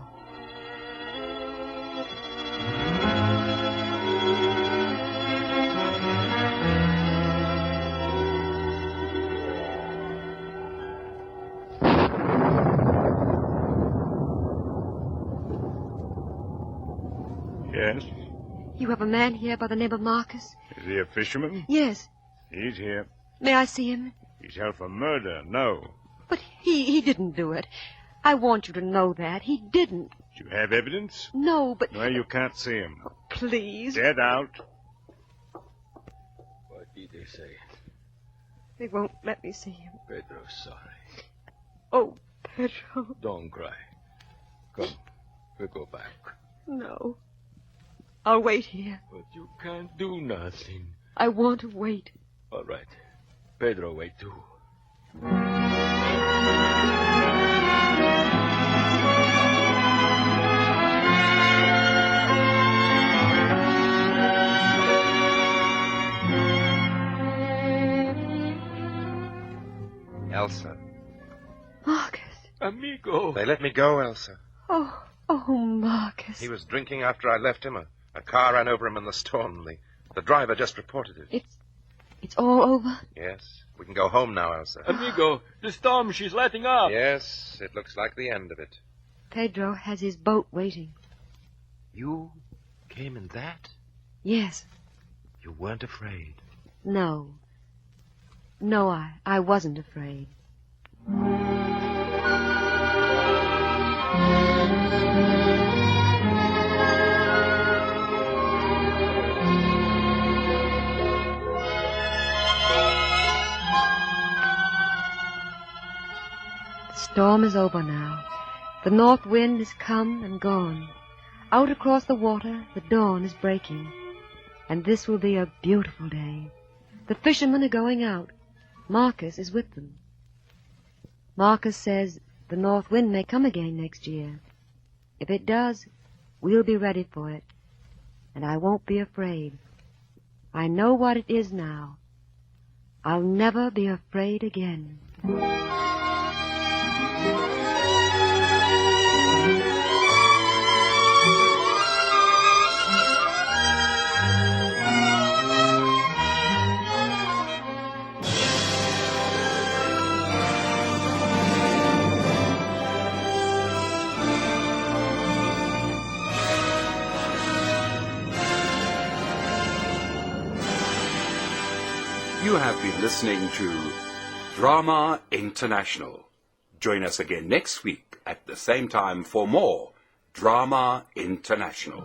Yes? You have a man here by the name of Marcus? Is he a fisherman? Yes. He's here. May I see him? He's held for murder. No. But he didn't do it. I want you to know that. He didn't. Do you have evidence? No, but... Well, you can't see him. Oh, please. Get out. What did they say? They won't let me see him. Pedro's sorry. Oh, Pedro. Don't cry. Come, we'll go back. No. I'll wait here. But you can't do nothing. I want to wait. All right. Pedro, wait too. Elsa. Marcus. Amigo. They let me go, Elsa. Oh, Marcus. He was drinking after I left him. A car ran over him in the storm. The driver just reported it. It's all over? Yes. We can go home now, Elsa. Amigo, the storm, she's letting up. Yes, it looks like the end of it. Pedro has his boat waiting. You came in that? Yes. You weren't afraid? No. No, I wasn't afraid. The storm is over now. The north wind has come and gone. Out across the water, the dawn is breaking. And this will be a beautiful day. The fishermen are going out. Marcus is with them. Marcus says the north wind may come again next year. If it does, we'll be ready for it. And I won't be afraid. I know what it is now. I'll never be afraid again. You have been listening to Drama International. Join us again next week at the same time for more Drama International.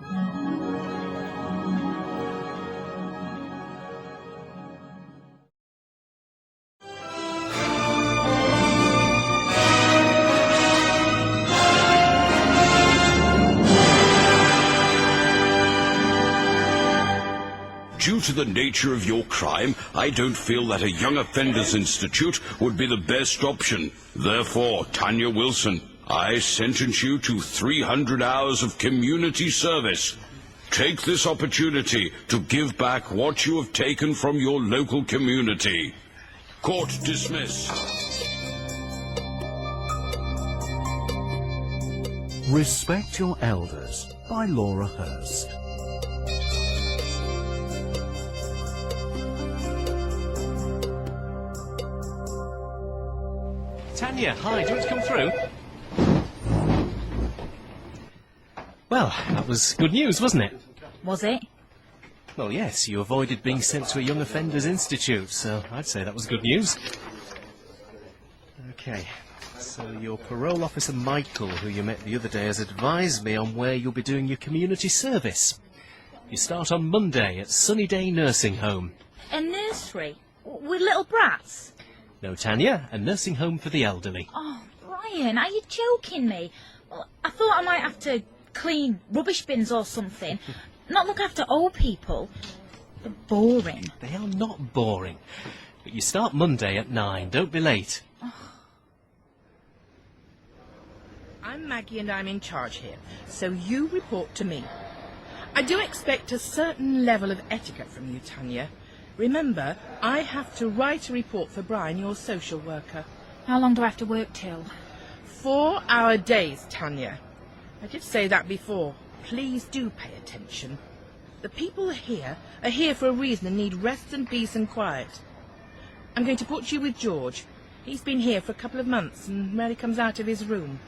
Due to the nature of your crime, I don't feel that a Young Offenders Institute would be the best option. Therefore, Tanya Wilson, I sentence you to 300 hours of community service. Take this opportunity to give back what you have taken from your local community. Court dismissed. Respect Your Elders by Laura Hurst. Tanya, hi, do you want to come through? Well, that was good news, wasn't it? Was it? Well, yes, you avoided being sent to a Young Offenders Institute, so I'd say that was good news. Okay, so your parole officer Michael, who you met the other day, has advised me on where you'll be doing your community service. You start on Monday at Sunnyday Nursing Home. A nursery? With little brats? No, Tanya, a nursing home for the elderly. Oh, Brian, are you joking me? Well, I thought I might have to clean rubbish bins or something. Not look after old people. They're boring. They are not boring. But you start Monday at 9. Don't be late. I'm Maggie and I'm in charge here, so you report to me. I do expect a certain level of etiquette from you, Tanya. Remember, I have to write a report for Brian, your social worker. How long do I have to work till? 4-hour days, Tanya. I did say that before. Please do pay attention. The people here are here for a reason and need rest and peace and quiet. I'm going to put you with George. He's been here for a couple of months and rarely comes out of his room.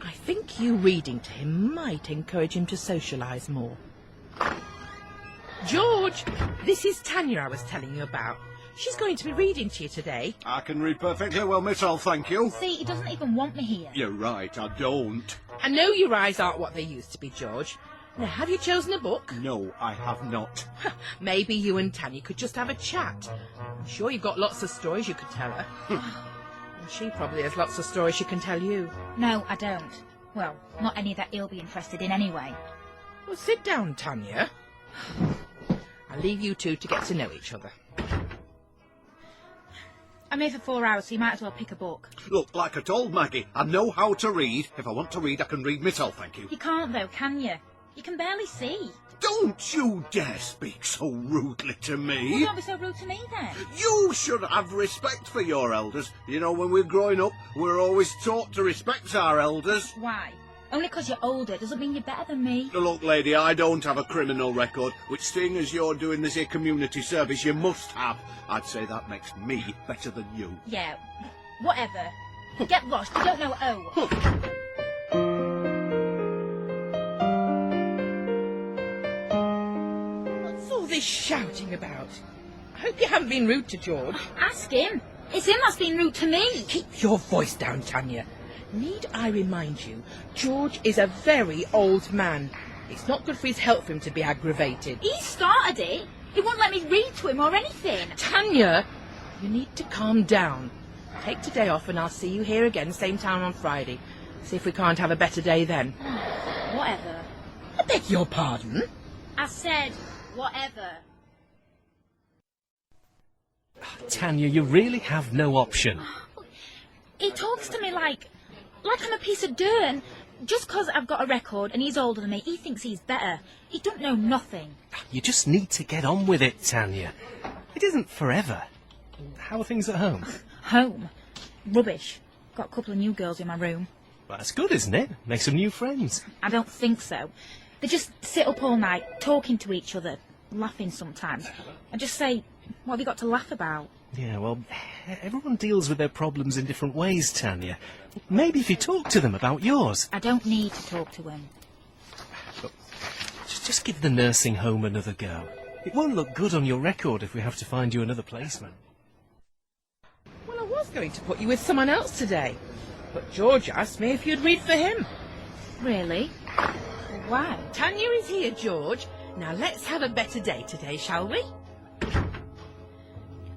I think you reading to him might encourage him to socialise more. George, this is Tanya I was telling you about. She's going to be reading to you today. I can read perfectly well myself, thank you. See, he doesn't even want me here. You're right, I don't. I know your eyes aren't what they used to be, George. Now, have you chosen a book? No, I have not. Maybe you and Tanya could just have a chat. I'm sure you've got lots of stories you could tell her. And she probably has lots of stories she can tell you. No, I don't. Well, not any that he'll be interested in anyway. Well, sit down, Tanya. I'll leave you two to get to know each other. I'm here for 4 hours, so you might as well pick a book. Look, like I told Maggie, I know how to read. If I want to read, I can read myself, thank you. You can't, though, can you? You can barely see. Don't you dare speak so rudely to me. Well, don't be so rude to me, then. You should have respect for your elders. You know, when we're growing up, we're always taught to respect our elders. Why? Only 'cause you're older doesn't mean you're better than me. Look, lady, I don't have a criminal record, which, seeing as you're doing this here community service, you must have. I'd say that makes me better than you. Yeah, whatever. Get lost, you don't know What's all this shouting about? I hope you haven't been rude to George. Ask him. It's him that's been rude to me. Keep your voice down, Tanya. Need I remind you, George is a very old man. It's not good for his health for him to be aggravated. He started it. He won't let me read to him or anything. Tanya, you need to calm down. Take today off and I'll see you here again, same time on Friday. See if we can't have a better day then. Whatever. I beg your pardon? I said whatever. Tanya, you really have no option. He talks to me like I'm a piece of dirt, and just 'cause I've got a record and he's older than me, he thinks he's better. He don't know nothing. You just need to get on with it, Tanya. It isn't forever. How are things at home? Home? Rubbish. Got a couple of new girls in my room. Well, that's good, isn't it? Make some new friends. I don't think so. They just sit up all night, talking to each other, laughing sometimes. I just say, what have you got to laugh about? Yeah, well, everyone deals with their problems in different ways, Tanya. Maybe if you talk to them about yours. I don't need to talk to him. Just give the nursing home another go. It won't look good on your record if we have to find you another placement. Well, I was going to put you with someone else today, but George asked me if you'd read for him. Really? Why? Tanya is here, George. Now let's have a better day today, shall we?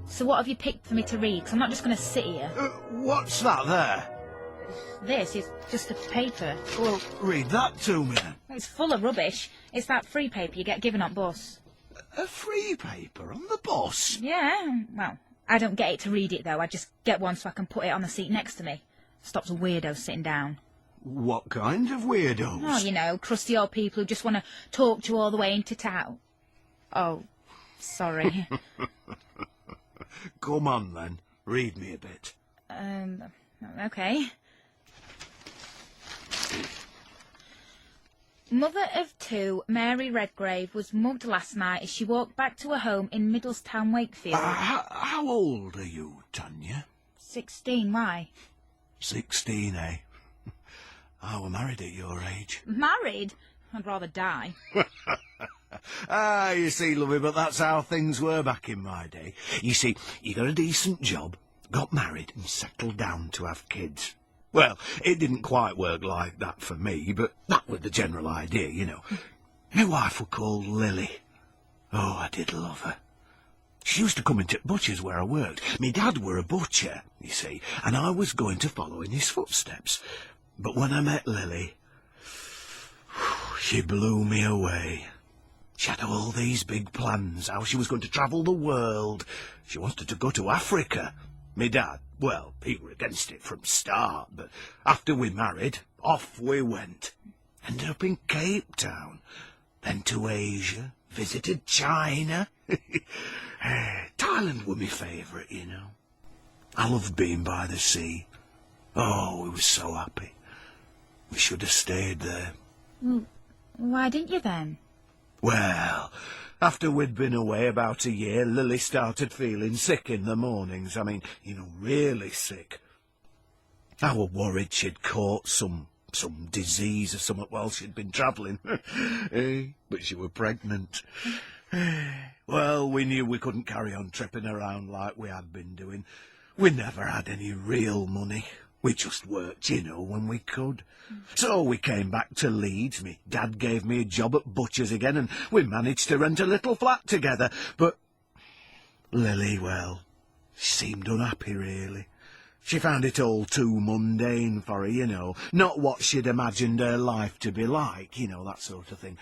So what have you picked for me to read? 'Cause I'm not just going to sit here. What's that there? This is just a paper. Well, read that to me then. It's full of rubbish. It's that free paper you get given on bus. A free paper on the bus? Yeah, well, I don't get it to read it, though. I just get one so I can put it on the seat next to me. Stops weirdos sitting down. What kind of weirdos? Oh, you know, crusty old people who just want to talk to you all the way into town. Oh, sorry. Come on, then. Read me a bit. Okay. Mother of two, Mary Redgrave, was mugged last night as she walked back to her home in Middlestown, Wakefield. How old are you, Tanya? 16, why? 16, eh? I were married at your age. Married? I'd rather die. You see, lovey, but that's how things were back in my day. You see, you got a decent job, got married and settled down to have kids. Well, it didn't quite work like that for me, but that was the general idea, you know. My wife was called Lily. Oh, I did love her. She used to come into butcher's where I worked. Me dad were a butcher, you see, and I was going to follow in his footsteps. But when I met Lily, she blew me away. She had all these big plans, how she was going to travel the world. She wanted to go to Africa. Me dad, well, he were against it from start, but after we married, off we went. Ended up in Cape Town, then to Asia, visited China. Thailand were my favourite, you know. I loved being by the sea. Oh, we were so happy. We should have stayed there. Well, why didn't you then? Well, after we'd been away about a year, Lily started feeling sick in the mornings. I mean, you know, really sick. I were worried she'd caught some disease or something while she'd been travelling. But she were pregnant. Well, we knew we couldn't carry on tripping around like we had been doing. We never had any real money. We just worked, you know, when we could. So we came back to Leeds. Me dad gave me a job at butcher's again, and we managed to rent a little flat together. But Lily, well, she seemed unhappy, really. She found it all too mundane for her, you know. Not what she'd imagined her life to be like, you know, that sort of thing.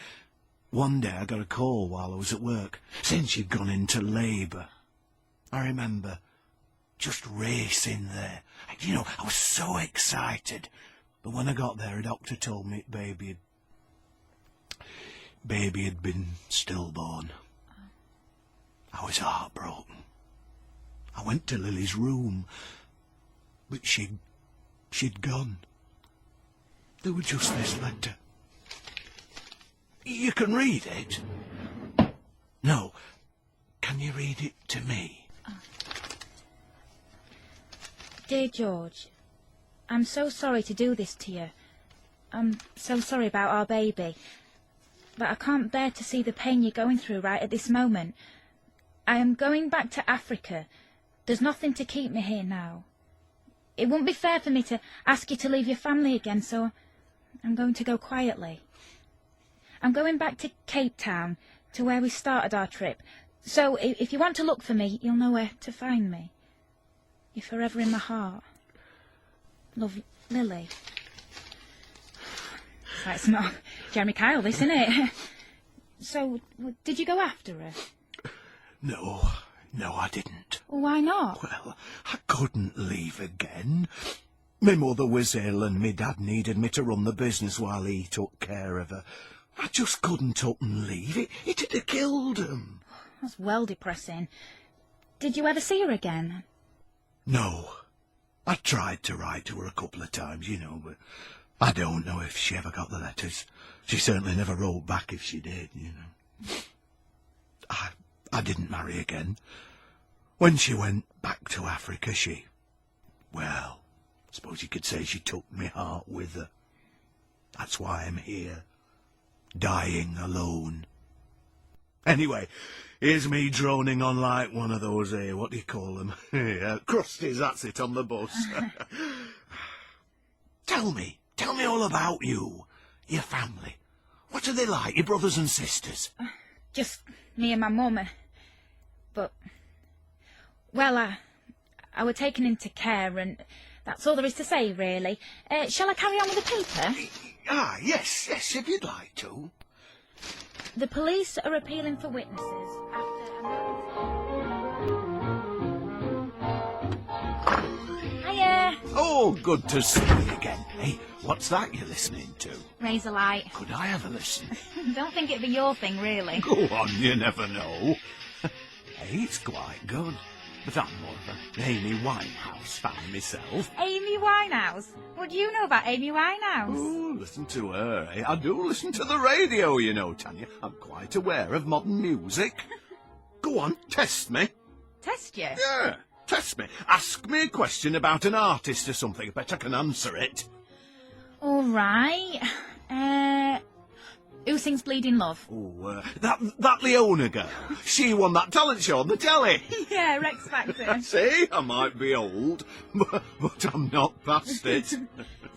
One day I got a call while I was at work, saying she'd gone into labour. I remember just racing there. You know, I was so excited. But when I got there, a doctor told me baby had been stillborn. I was heartbroken. I went to Lily's room, but she'd gone. There were just this letter. You can read it. No. Can you read it to me? Dear George, I'm so sorry to do this to you. I'm so sorry about our baby. But I can't bear to see the pain you're going through right at this moment. I am going back to Africa. There's nothing to keep me here now. It wouldn't be fair for me to ask you to leave your family again, so I'm going to go quietly. I'm going back to Cape Town, to where we started our trip. So if you want to look for me, you'll know where to find me. You're forever in my heart. Love, Lily. That's not Jeremy Kyle, this, isn't it? So, did you go after her? No, I didn't. Well, why not? Well, I couldn't leave again. My mother was ill and my dad needed me to run the business while he took care of her. I just couldn't up and leave. It'd have killed him. That's well depressing. Did you ever see her again? No. I tried to write to her a couple of times, but I don't know if she ever got the letters. She certainly never wrote back if she did, I didn't marry again. When she went back to Africa, well, I suppose you could say she took my heart with her. That's why I'm here, dying alone. Anyway, here's me droning on like one of those, what do you call them? Crusties, that's it, on the bus. Tell me all about you, your family. What are they like, your brothers and sisters? Just me and my mum. I were taken into care, and that's all there is to say, really. Shall I carry on with the paper? Yes, if you'd like to. The police are appealing for witnesses after a... Hiya! Oh, good to see you again. Hey, what's that you're listening to? Razor Light. Could I have a listen? Don't think it'd be your thing, really. Go on, you never know. Hey, it's quite good. But I'm more of an Amy Winehouse fan myself. Amy Winehouse? What do you know about Amy Winehouse? Oh, listen to her. I do listen to the radio, Tanya. I'm quite aware of modern music. Go on, test me. Test you? Yeah, test me. Ask me a question about an artist or something. I bet I can answer it. All right. Who sings Bleeding Love? Oh, that Leona girl. She won that talent show on the telly. Yeah, Rex Factor. See, I might be old, but I'm not past it.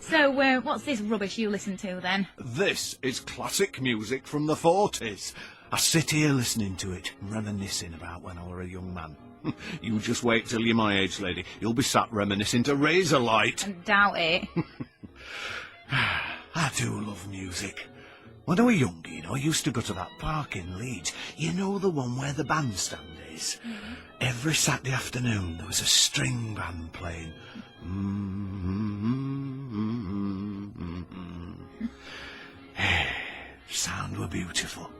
So, what's this rubbish you listen to, then? This is classic music from the 40s. I sit here listening to it, reminiscing about when I were a young man. You just wait till you're my age, lady. You'll be sat reminiscing to Razor Light. I doubt it. I do love music. When I was young, I used to go to that park in Leeds. You know, the one where the bandstand is? Mm-hmm. Every Saturday afternoon there was a string band playing. Sound were beautiful.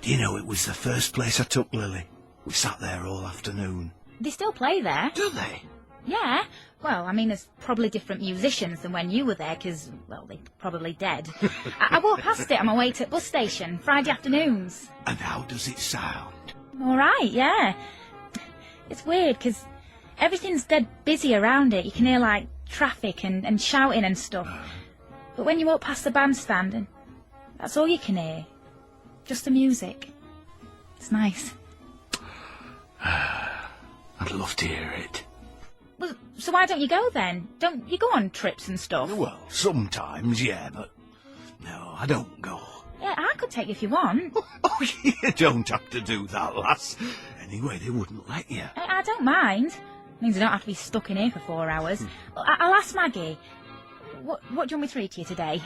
Do you know, it was the first place I took Lily. We sat there all afternoon. They still play there. Do they? Yeah. Well, I mean, there's probably different musicians than when you were there, because, well, they're probably dead. I walk past it on my way to the bus station, Friday afternoons. And how does it sound? All right, yeah. It's weird, because everything's dead busy around it. You can hear, like, traffic and shouting and stuff. But when you walk past the bandstand, and that's all you can hear. Just the music. It's nice. I'd love to hear it. Well, so why don't you go then? Don't you go on trips and stuff? Well, sometimes, yeah, but no, I don't go. Yeah, I could take you if you want. Oh, you don't have to do that, lass. Anyway, they wouldn't let you. I don't mind. Means I don't have to be stuck in here for 4 hours. I'll ask Maggie. What do you want me to read to you today?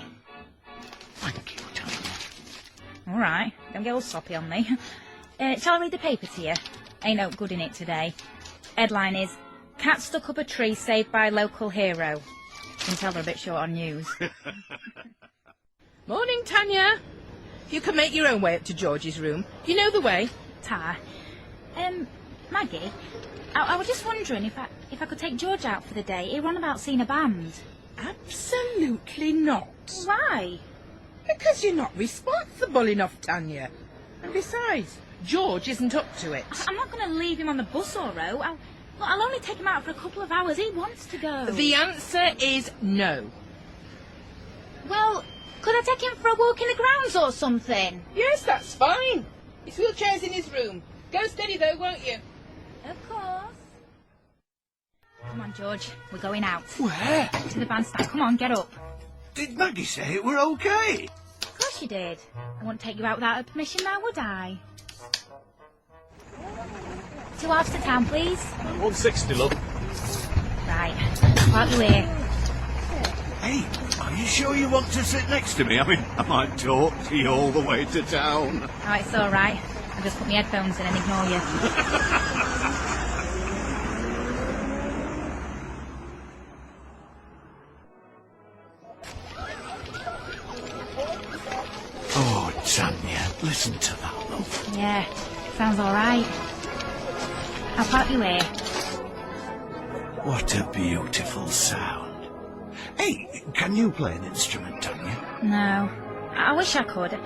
Thank you, Tanya. All right, don't get all soppy on me. Shall I read the paper to you? Ain't no good in it today. Headline is, Cat Stuck Up a Tree Saved by Local Hero. You can tell they're a bit short on news. Morning, Tanya. You can make your own way up to George's room. Do you know the way? Maggie, I was just wondering if I could take George out for the day. He ran about seeing a band. Absolutely not. out. Why? Because you're not responsible enough, Tanya. And besides, George isn't up to it. I'm not going to leave him on the bus or row. I'll only take him out for a couple of hours. He wants to go. The answer is no. Well, could I take him for a walk in the grounds or something? Yes, that's fine. His wheelchair's in his room. Go steady, though, won't you? Of course. Come on, George. We're going out. Where? To the bandstand. Come on, get up. Did Maggie say it were okay? Of course you did. I wouldn't take you out without her permission now, would I? 2 halves to town, please. 160, love. Right. Park you here. Hey, are you sure you want to sit next to me? I mean, I might talk to you all the way to town. Oh, it's all right. I'll just put my headphones in and ignore you. Oh, Tanya, listen to that, love. Yeah, sounds all right. I'll park you here. What a beautiful sound. Hey, can you play an instrument, Tanya? No, I wish I could.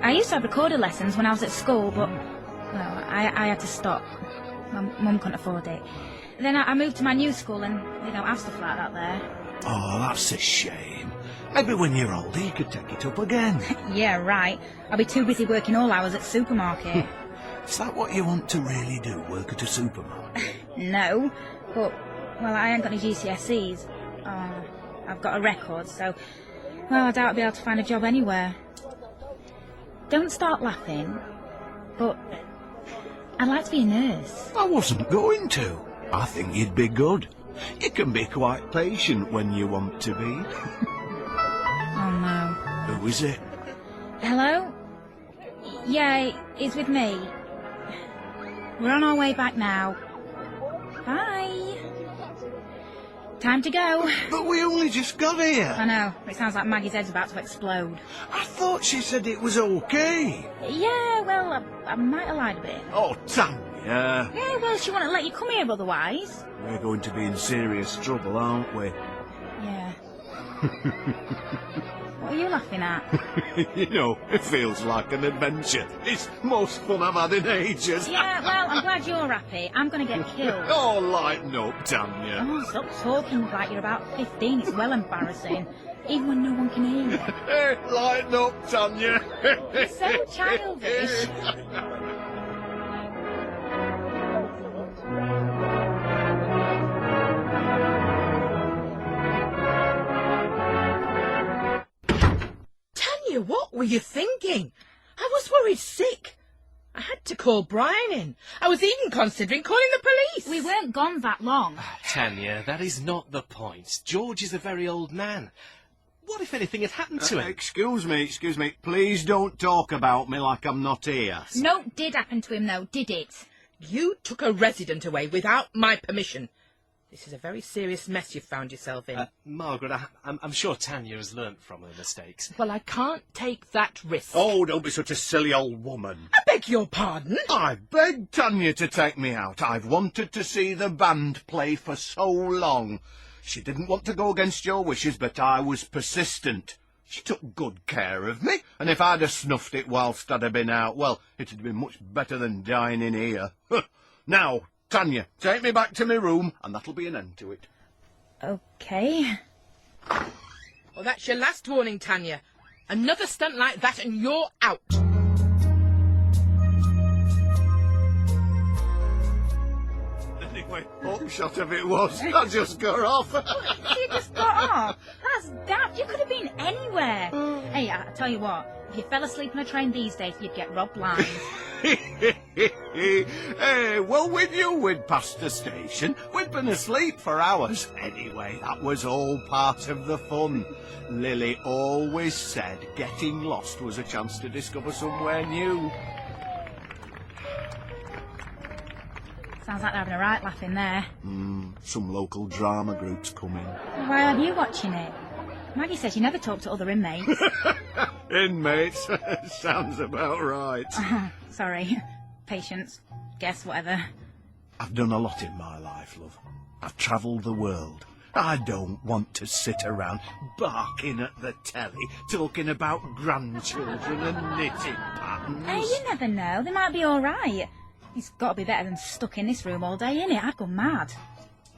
I used to have recorder lessons when I was at school, but, well, I had to stop. My mum couldn't afford it. Then I moved to my new school and they don't have stuff like that there. Oh, that's a shame. Maybe when you're older you could take it up again. Yeah, right. I'll be too busy working all hours at supermarket. Is that what you want to really do, work at a supermarket? No, but, well, I ain't got any GCSEs. Oh, I've got a record, so, well, I doubt I'll be able to find a job anywhere. Don't start laughing, but I'd like to be a nurse. I wasn't going to. I think you'd be good. You can be quite patient when you want to be. Oh, no. Who is it? Hello? Yeah, it's with me. We're on our way back now. Bye. Time to go. But we only just got here. I know. It sounds like Maggie's head's about to explode. I thought she said it was okay. Yeah, well, I might have lied a bit. Oh, Tanya. Yeah, well, she wouldn't let you come here otherwise. We're going to be in serious trouble, aren't we? Yeah. What are you laughing at? You know, it feels like an adventure. It's the most fun I've had in ages. Yeah, well, I'm glad you're happy. I'm going to get killed. Oh, lighten up, Tanya. Oh, stop talking like you're about 15. It's well embarrassing. Even when no one can hear you. Hey, lighten up, Tanya. You're so childish. Tanya, what were you thinking? I was worried sick. I had to call Brian in. I was even considering calling the police. We weren't gone that long. Tanya, that is not the point. George is a very old man. What if anything had happened to him? Excuse me. Please don't talk about me like I'm not here. No, did happen to him, though, did it? You took a resident away without my permission. This is a very serious mess you've found yourself in. Margaret, I'm sure Tanya has learnt from her mistakes. Well, I can't take that risk. Oh, don't be such a silly old woman. I beg your pardon? I begged Tanya to take me out. I've wanted to see the band play for so long. She didn't want to go against your wishes, but I was persistent. She took good care of me, and if I'd have snuffed it whilst I'd have been out, well, it'd have been much better than dying in here. Now, Tanya, take me back to my room, and that'll be an end to it. Okay. Well, that's your last warning, Tanya. Another stunt like that and you're out. Anyway, upshot of it was, I just got off. You just got off? That's daft. You could have been anywhere. Hey, I tell you what, if you fell asleep on a train these days, you'd get robbed blind. Hey, well, we knew we'd passed the station. We'd been asleep for hours. Anyway, that was all part of the fun. Lily always said getting lost was a chance to discover somewhere new. Sounds like they're having a right laugh in there. Some local drama groups coming. Why aren't you watching it? Maggie says you never talk to other inmates. Inmates? Sounds about right. Sorry. Patience. Guess, whatever. I've done a lot in my life, love. I've travelled the world. I don't want to sit around barking at the telly, talking about grandchildren and knitting patterns. Hey, you never know. They might be all right. It's got to be better than stuck in this room all day, innit? I'd go mad.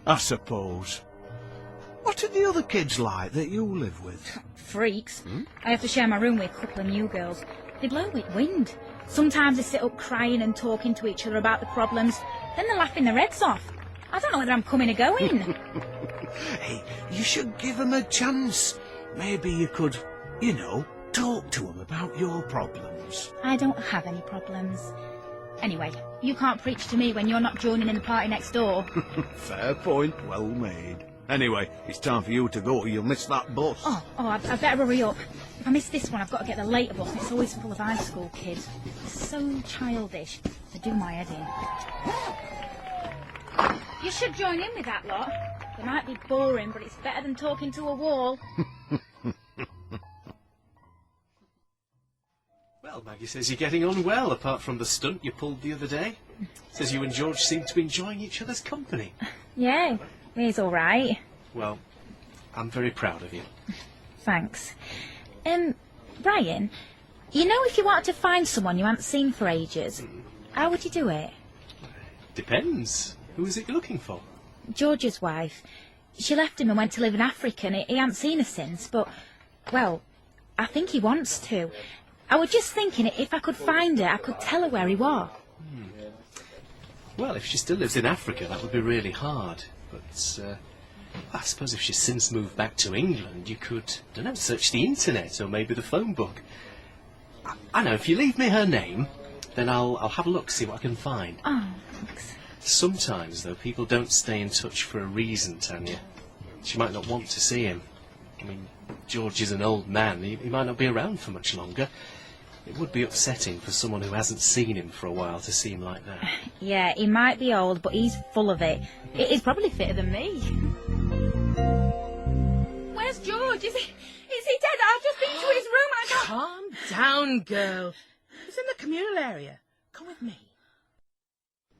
I suppose. What are the other kids like that you live with? Freaks. I have to share my room with a couple of new girls. They blow with wind. Sometimes they sit up crying and talking to each other about the problems. Then they're laughing their heads off. I don't know whether I'm coming or going. Hey, you should give them a chance. Maybe you could, talk to them about your problems. I don't have any problems. Anyway, you can't preach to me when you're not joining in the party next door. Fair point, well made. Anyway, it's time for you to go or you'll miss that bus. I better hurry up. If I miss this one, I've got to get the later bus, and it's always full of high school kids. It's so childish. They do my head in. You should join in with that lot. They might be boring, but it's better than talking to a wall. Well, Maggie says you're getting on well, apart from the stunt you pulled the other day. Says you and George seem to be enjoying each other's company. Yeah, he's all right. Well, I'm very proud of you. Thanks. Brian, if you wanted to find someone you hadn't seen for ages, how would you do it? Depends. Who is it you're looking for? George's wife. She left him and went to live in Africa, and he hasn't seen her since, but, well, I think he wants to. I was just thinking, if I could find her, I could tell her where he was. Well, if she still lives in Africa, that would be really hard. But, I suppose if she's since moved back to England, you could, search the internet or maybe the phone book. I know, if you leave me her name, then I'll have a look, see what I can find. Oh, thanks. Sometimes, though, people don't stay in touch for a reason, Tanya. She might not want to see him. I mean, George is an old man. He might not be around for much longer. It would be upsetting for someone who hasn't seen him for a while to see him like that. Yeah, he might be old, but he's full of it. He's probably fitter than me. Where's George? Is he dead? I've just been to his room. Calm down, girl. He's in the communal area. Come with me.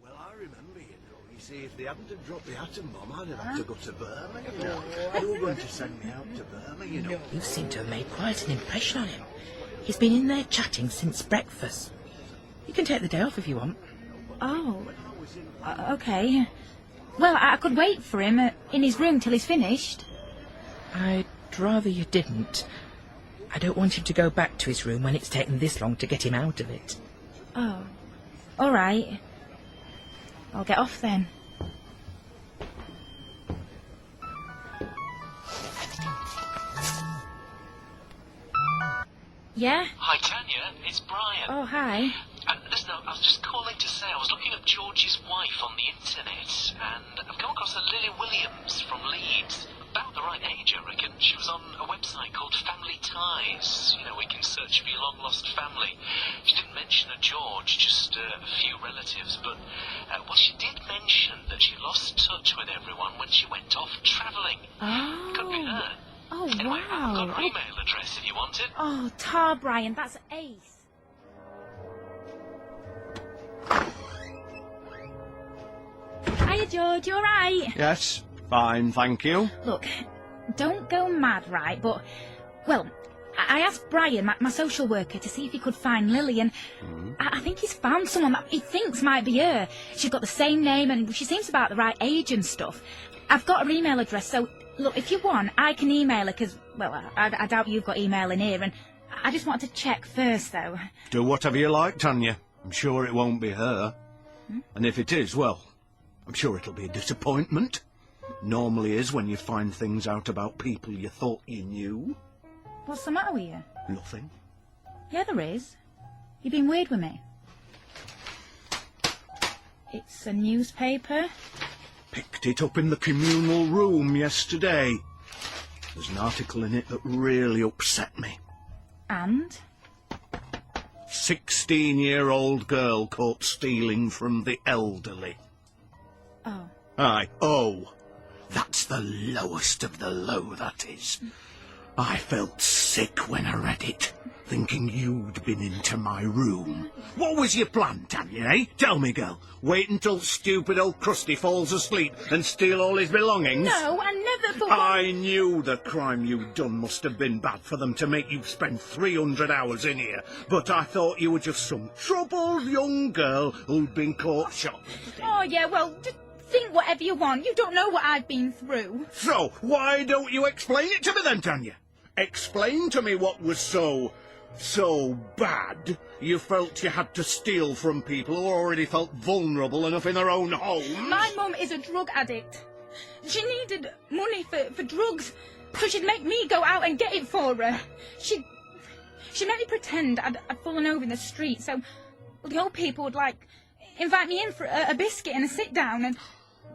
Well, I remember, you see, if they hadn't have dropped the atom bomb, I'd have had to go to Burma, They were going to send me out to Burma, You seem to have made quite an impression on him. He's been in there chatting since breakfast. You can take the day off if you want. Oh, okay. Well, I could wait for him in his room till he's finished. I'd rather you didn't. I don't want him to go back to his room when it's taken this long to get him out of it. Oh, all right. I'll get off then. Yeah? Hi, Tanya. It's Brian. Oh, hi. Listen, I was just calling to say I was looking up George's wife on the internet, and I've come across a Lily Williams from Leeds. About the right age, I reckon. She was on a website called Family Ties. We can search for your long-lost family. She didn't mention a George, just a few relatives, but, she did mention that she lost touch with everyone when she went off travelling. Oh. Could be her. Oh, Anyway, wow. I've got her email address if you want it. Oh, tar, Brian, that's ace. Hiya, George, you all right? Yes, fine, thank you. Look, don't go mad, right, but, well, I asked Brian, my social worker, to see if he could find Lily, and I think he's found someone that he thinks might be her. She's got the same name, and she seems about the right age and stuff. I've got her email address, so, look, if you want, I can email her, because, well, I doubt you've got email in here, and I just wanted to check first, though. Do whatever you like, Tanya. I'm sure it won't be her. And if it is, well, I'm sure it'll be a disappointment. Normally is when you find things out about people you thought you knew. What's the matter with you? Nothing. Yeah, there is. You've been weird with me. It's a newspaper. Picked it up in the communal room yesterday. There's an article in it that really upset me. And? 16-year-old girl caught stealing from the elderly. Oh. Aye, oh. That's the lowest of the low, that is. I felt sick when I read it. thinking you'd been into my room. What was your plan, Tanya, eh? Tell me, girl. Wait until stupid old Krusty falls asleep and steal all his belongings? No, I never thought... I knew the crime you'd done must have been bad for them to make you spend 300 hours in here. But I thought you were just some troubled young girl who'd been caught shopping. Oh, yeah, well, just think whatever you want. You don't know what I've been through. So, why don't you explain it to me then, Tanya? Explain to me what was so bad you felt you had to steal from people who already felt vulnerable enough in their own homes. My mum is a drug addict. She needed money for drugs, so she'd make me go out and get it for her. She made me pretend I'd fallen over in the street, so the old people would, like, invite me in for a biscuit and a sit-down, and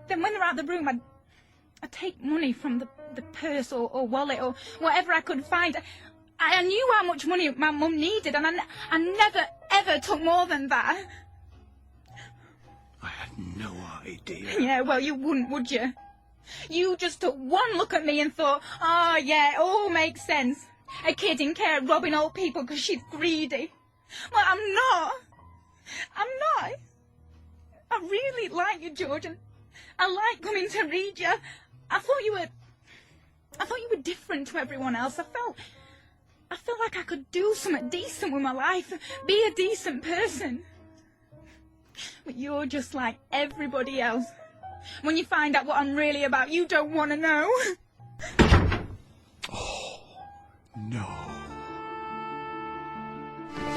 then when they're out of the room, I'd take money from the purse or wallet or whatever I could find. I knew how much money my mum needed, and I never, ever took more than that. I had no idea. Yeah, well, you wouldn't, would you? You just took one look at me and thought, oh, yeah, it all makes sense. A kid in care robbing old people because she's greedy. Well, I'm not. I really like you, George, and I like coming to read you. I thought you were different to everyone else. I felt like I could do something decent with my life, be a decent person. But you're just like everybody else. When you find out what I'm really about, you don't want to know. Oh, no.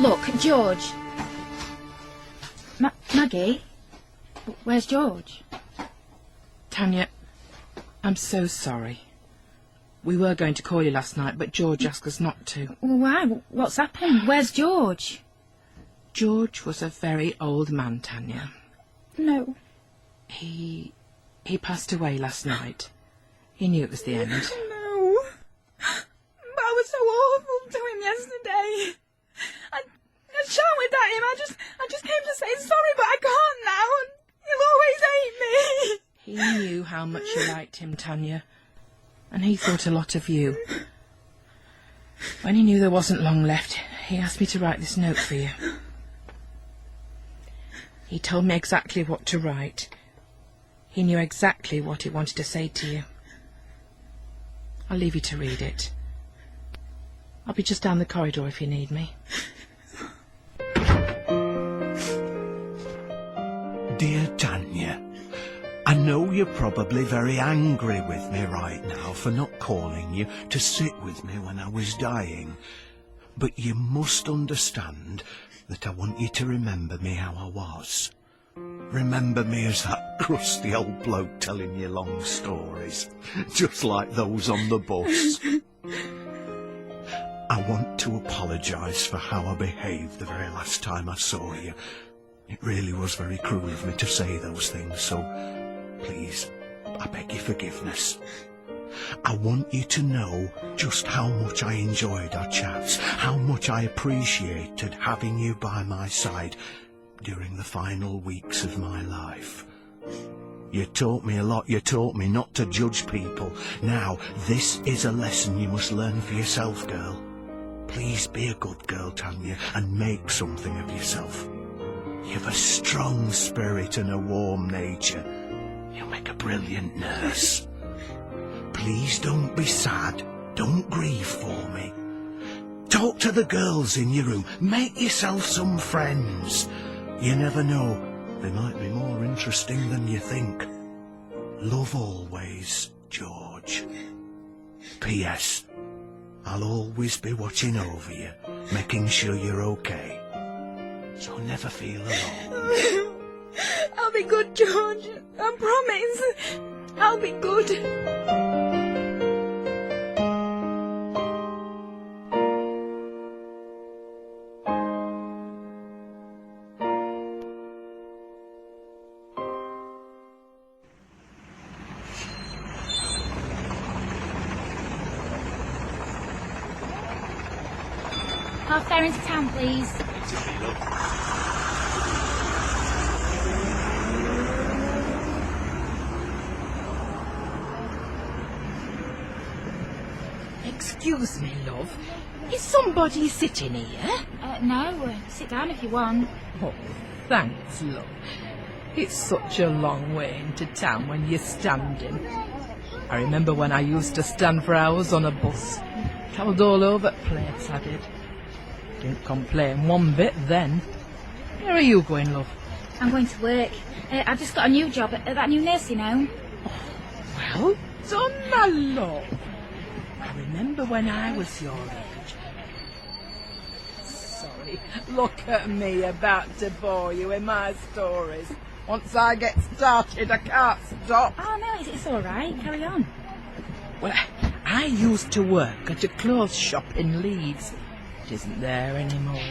Look, George. Maggie? Where's George? Tanya, I'm so sorry. We were going to call you last night, but George asked us not to. Why? What's happened? Where's George? George was a very old man, Tanya. No. He passed away last night. He knew it was the end. No. But I was so awful to him yesterday. I shouted at him. I just came to say sorry, but I can't now, and he'll always hate me. He knew how much you liked him, Tanya, and he thought a lot of you. When he knew there wasn't long left, he asked me to write this note for you. He told me exactly what to write. He knew exactly what he wanted to say to you. I'll leave you to read it. I'll be just down the corridor if you need me. Dear Tanya, I know you're probably very angry with me right now for not calling you to sit with me when I was dying. But you must understand that I want you to remember me how I was. Remember me as that crusty old bloke telling you long stories, just like those on the bus. I want to apologise for how I behaved the very last time I saw you. It really was very cruel of me to say those things, so please, I beg your forgiveness. I want you to know just how much I enjoyed our chats, how much I appreciated having you by my side during the final weeks of my life. You taught me a lot. You taught me not to judge people. Now, this is a lesson you must learn for yourself, girl. Please be a good girl, Tanya, and make something of yourself. You've a strong spirit and a warm nature. You'll make a brilliant nurse. Please don't be sad. Don't grieve for me. Talk to the girls in your room. Make yourself some friends. You never know. They might be more interesting than you think. Love always, George. P.S. I'll always be watching over you, making sure you're okay. So never feel alone. I'll be good, George. I promise. I'll be good. Half fare into town, please. Excuse me, love. Is somebody sitting here? No, sit down if you want. Oh, thanks, love. It's such a long way into town when you're standing. I remember when I used to stand for hours on a bus. Travelled all over the place, I did. Didn't complain one bit then. Where are you going, love? I'm going to work. I've just got a new job at that new nursing home. Well done, my love. I remember when I was your age. Sorry, look at me about to bore you in my stories. Once I get started, I can't stop. Oh, no, it's all right. Carry on. Well, I used to work at a clothes shop in Leeds. It isn't there anymore.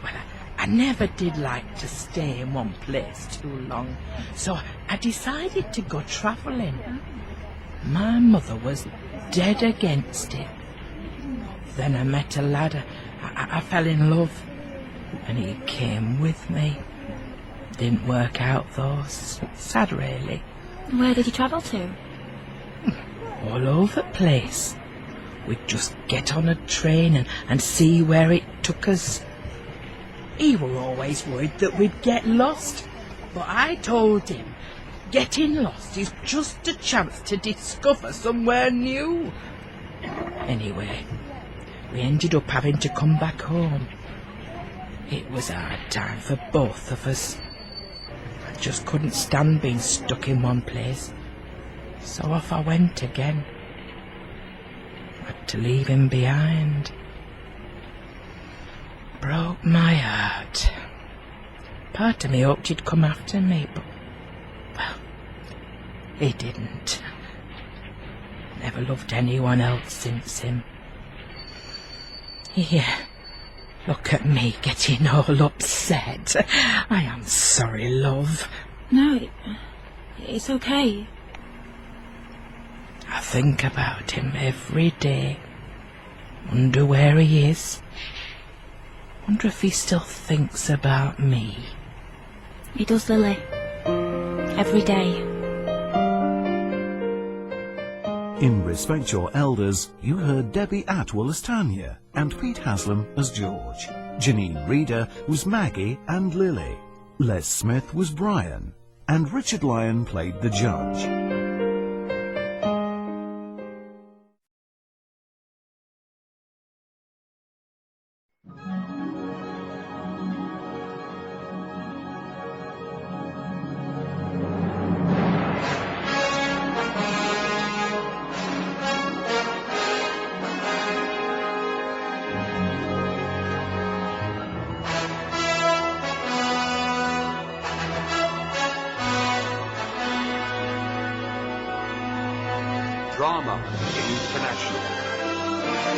Well, I never did like to stay in one place too long, so I decided to go travelling. My mother was dead against it. Then I met a lad. I fell in love, and he came with me. Didn't work out though. Sad, really. Where did you travel to? All over the place. We'd just get on a train and see where it took us. He were always worried that we'd get lost, but I told him getting lost is just a chance to discover somewhere new. Anyway, we ended up having to come back home. It was a hard time for both of us. I just couldn't stand being stuck in one place, so off I went again. Had to leave him behind. Broke my heart. Part of me hoped he'd come after me, but, well, he didn't. Never loved anyone else since him. Here, look at me getting all upset. I am sorry, love. No, it's okay. I think about him every day. Wonder where he is. Wonder if he still thinks about me. He does, Lily. Every day. In Respect Your Elders, you heard Debbie Atwell as Tanya and Pete Haslam as George. Janine Reeder was Maggie and Lily. Les Smith was Brian. And Richard Lyon played the judge. Drama International.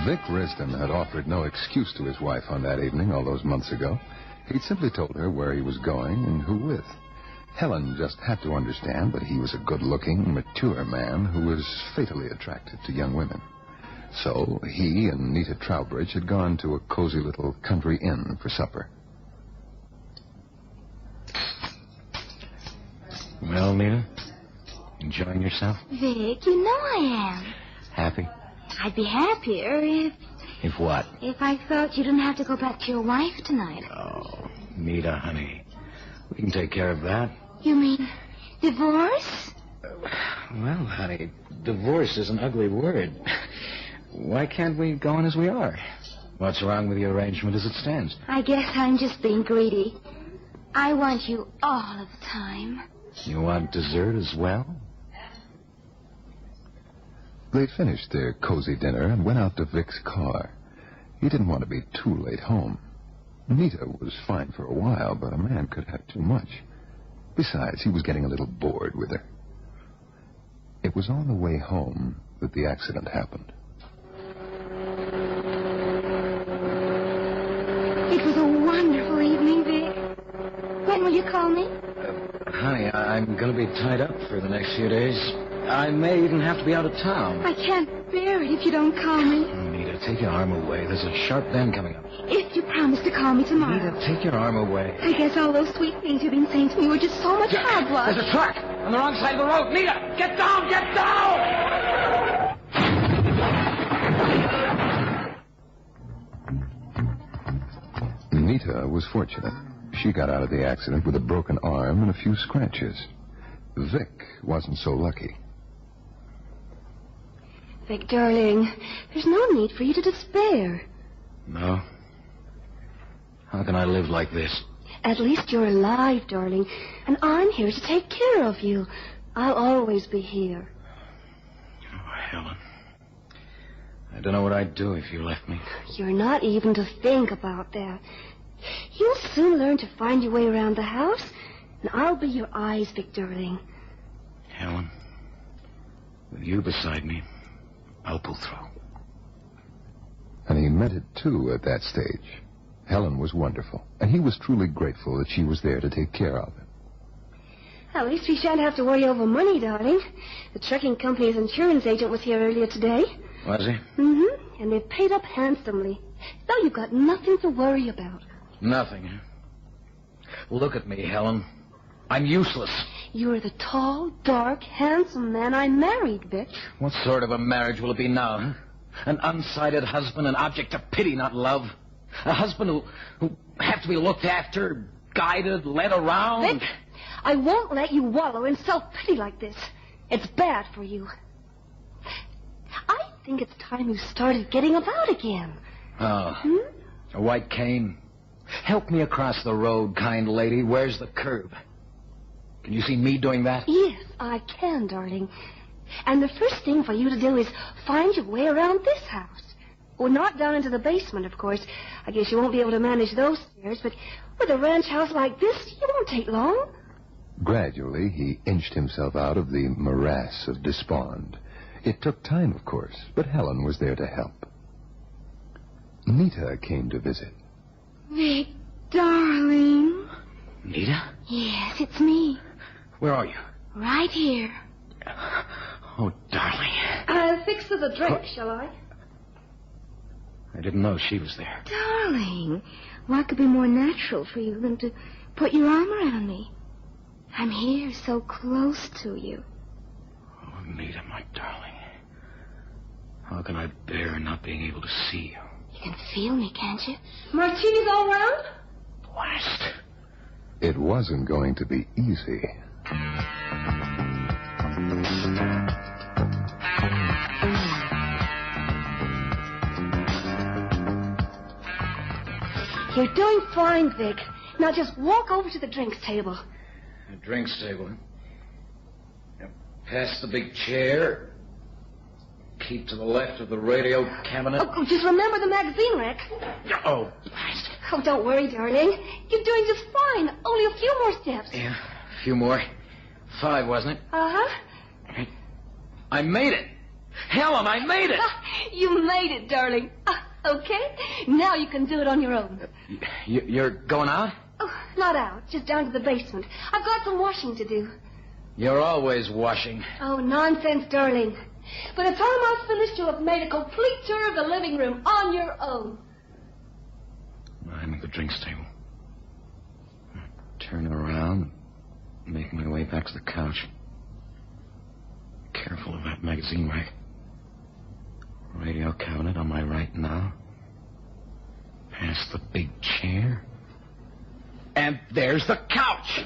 Vic Risdon had offered no excuse to his wife on that evening all those months ago. He'd simply told her where he was going and who with. Helen just had to understand that he was a good-looking, mature man who was fatally attracted to young women. So he and Nita Trowbridge had gone to a cozy little country inn for supper. Well, Nita, enjoying yourself? Vic, you know I am. Happy? I'd be happier If what? if I thought you didn't have to go back to your wife tonight. Oh, Nita, honey, we can take care of that. You mean divorce? Well, honey, divorce is an ugly word. Why can't we go on as we are? What's wrong with the arrangement as it stands? I guess I'm just being greedy. I want you all of the time. You want dessert as well? They'd finished their cozy dinner and went out to Vic's car. He didn't want to be too late home. Nita was fine for a while, but a man could have too much. Besides, he was getting a little bored with her. It was on the way home that the accident happened. It was a wonderful evening, Vic. When will you call me? Honey, I'm going to be tied up for the next few days. I may even have to be out of town. I can't bear it if you don't call me. Nita, take your arm away. There's a sharp bend coming up. If you promise to call me tomorrow. Nita, take your arm away. I guess all those sweet things you've been saying to me were just so much hogwash. There's a truck on the wrong side of the road. Nita, get down, get down! Nita was fortunate. She got out of the accident with a broken arm and a few scratches. Vic wasn't so lucky. Vic, darling, there's no need for you to despair. No? How can I live like this? At least you're alive, darling, and I'm here to take care of you. I'll always be here. Oh, Helen. I don't know what I'd do if you left me. You're not even to think about that. You'll soon learn to find your way around the house, and I'll be your eyes, Vic, darling. Helen, with you beside me, I'll pull through. And he meant it, too, at that stage. Helen was wonderful, and he was truly grateful that she was there to take care of him. At least we shan't have to worry over money, darling. The trucking company's insurance agent was here earlier today. Was he? Mm-hmm. And they paid up handsomely. Now you've got nothing to worry about. Nothing. Look at me, Helen. I'm useless. You're the tall, dark, handsome man I married, Vic. What sort of a marriage will it be now, huh? An unsighted husband, an object of pity, not love. A husband who have to be looked after, guided, led around. Vic, I won't let you wallow in self-pity like this. It's bad for you. I think it's time you started getting about again. Oh, a white cane. Help me across the road, kind lady. Where's the curb? Can you see me doing that? Yes, I can, darling. And the first thing for you to do is find your way around this house. Well, not down into the basement, of course. I guess you won't be able to manage those stairs, but with a ranch house like this, it won't take long. Gradually, he inched himself out of the morass of despond. It took time, of course, but Helen was there to help. Nita came to visit. Vic, darling. Nita? Yes, it's me. Where are you? Right here. Oh, darling. I'll fix her the drink, shall I? I didn't know she was there. Darling, what could be more natural for you than to put your arm around me? I'm here so close to you. Oh, Nita, my darling. How can I bear not being able to see you? You can feel me, can't you? Martini's all round? Blast. It wasn't going to be easy. You're doing fine, Vic. Now just walk over to the drinks table. A drinks table. Now, past the big chair. Keep to the left of the radio cabinet. Oh, just remember the magazine rack. Oh, blast. Oh, don't worry, darling. You're doing just fine. Only a few more steps. Yeah, a few more. 5, wasn't it? Uh-huh. I made it. Helen, I made it. You made it, darling. Okay. Now you can do it on your own. You're going out? Oh, not out. Just down to the basement. I've got some washing to do. You're always washing. Oh, nonsense, darling. By the time I've finished, you'll have made a complete tour of the living room on your own. I'm at the drinks table. Turn around, make my way back to the couch. Careful of that magazine rack. Radio cabinet on my right now. Past the big chair. And there's the couch!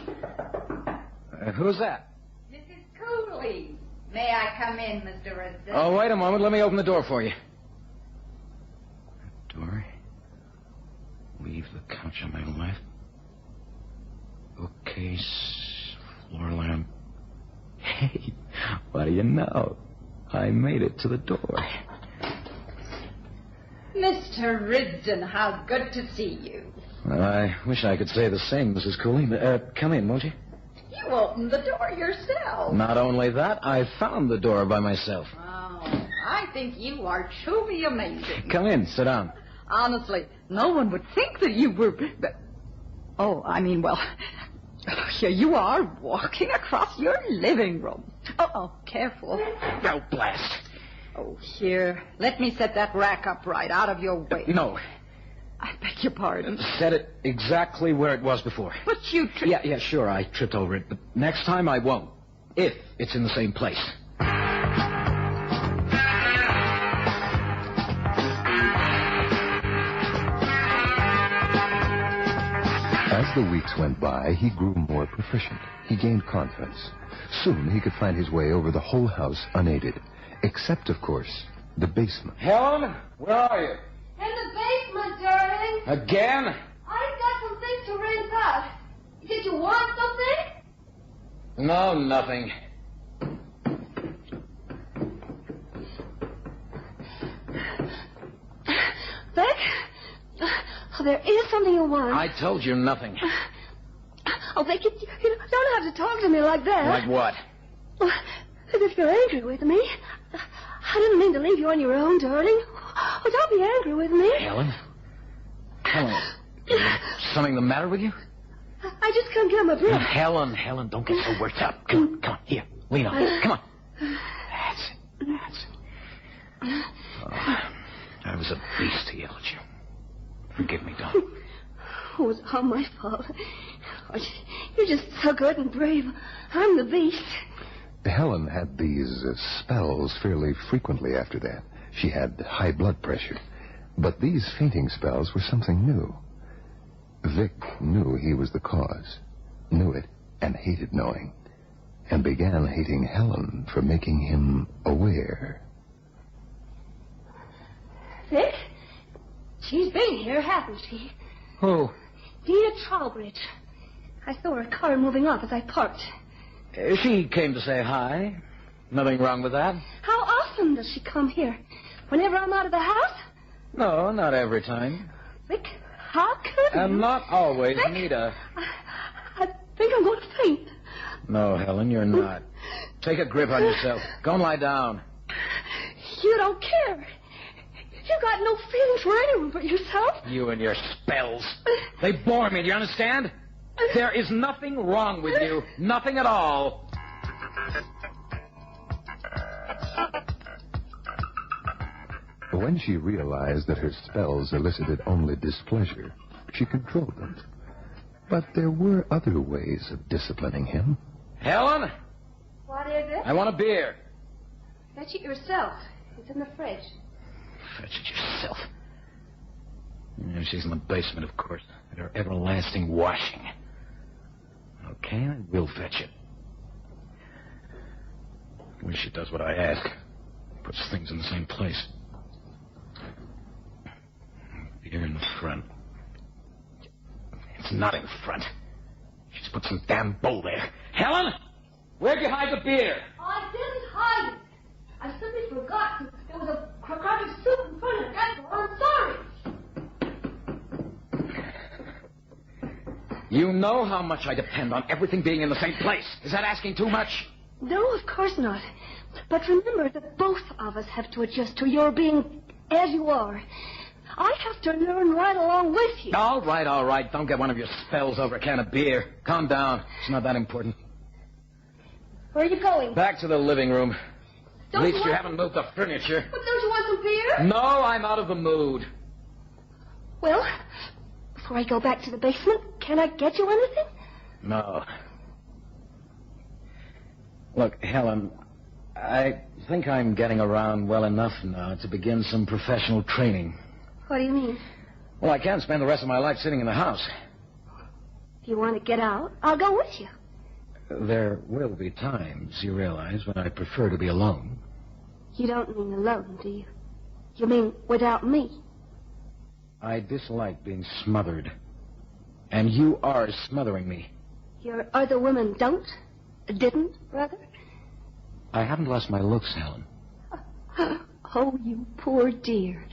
Who's that? Mrs. Cooley. May I come in, Mr. Risden? Oh, wait a moment. Let me open the door for you. Door. Leave the couch on my left. Bookcase. Floor lamp. Hey, what do you know? I made it to the door. Mr. Risden, how good to see you. Well, I wish I could say the same, Mrs. Cooley. Come in, won't you? You opened the door yourself. Not only that, I found the door by myself. Oh, I think you are truly amazing. Come in, sit down. Honestly, no one would think that you were... here you are walking across your living room. Oh, careful. Oh, blast. Oh, here. Let me set that rack up right out of your way. No. I beg your pardon. Set it exactly where it was before. But you tripped. Yeah, sure, I tripped over it. But next time I won't. If it's in the same place. As the weeks went by, he grew more proficient. He gained confidence. Soon he could find his way over the whole house unaided. Except, of course, the basement. Helen, where are you? In the basement, darling. Again? I've got some things to rinse out. Did you want something? No, nothing. Vic? Oh, there is something you want. I told you nothing. Oh, Vic, you don't have to talk to me like that. Like what? Well, as if you're angry with me. I didn't mean to leave you on your own, darling. Oh, don't be angry with me. Helen? Helen, is something the matter with you? I just couldn't get my breath. Helen, don't get so worked up. Come on, here, lean on me. Come on. That's it. Oh, I was a beast to yell at you. Forgive me, darling. Oh, it's all my fault. Oh, you're just so good and brave. I'm the beast. Helen had these spells fairly frequently after that. She had high blood pressure. But these fainting spells were something new. Vic knew he was the cause, knew it, and hated knowing, and began hating Helen for making him aware. Vic? She's been here, hasn't she? Who? Dina Trowbridge. I saw her car moving off as I parked. She came to say hi. Nothing wrong with that. How often does she come here? Whenever I'm out of the house? No, not every time. Vic, how could you? And not always, Vic, Nita. I think I'm going to faint. No, Helen, you're not. Take a grip on yourself. Go and lie down. You don't care. You've got no feelings for anyone but yourself. You and your spells. They bore me, do you understand? There is nothing wrong with you. Nothing at all. When she realized that her spells elicited only displeasure, she controlled them. But there were other ways of disciplining him. Helen? What is it? I want a beer. Fetch it yourself. It's in the fridge. Fetch it yourself. Yeah, she's in the basement, of course, at her everlasting washing. Okay, I will fetch it. Wish she does what I ask. Puts things in the same place. Beer in the front. It's not in front. She's put some damn bowl there. Helen! Where'd you hide the beer? I didn't hide it. I simply forgot. There was a crock of soup in front of it. That's all. I'm sorry. You know how much I depend on everything being in the same place. Is that asking too much? No, of course not. But remember that both of us have to adjust to your being as you are. I have to learn right along with you. All right. Don't get one of your spells over a can of beer. Calm down. It's not that important. Where are you going? Back to the living room. Don't At least you you haven't moved the furniture. But don't you want some beer? No, I'm out of the mood. Well, before I go back to the basement, can I get you anything? No. Look, Helen, I think I'm getting around well enough now to begin some professional training. What do you mean? Well, I can't spend the rest of my life sitting in the house. If you want to get out, I'll go with you. There will be times, you realize, when I prefer to be alone. You don't mean alone, do you? You mean without me? I dislike being smothered. And you are smothering me. Your other women don't? Didn't, rather? I haven't lost my looks, Helen. Oh, you poor dear.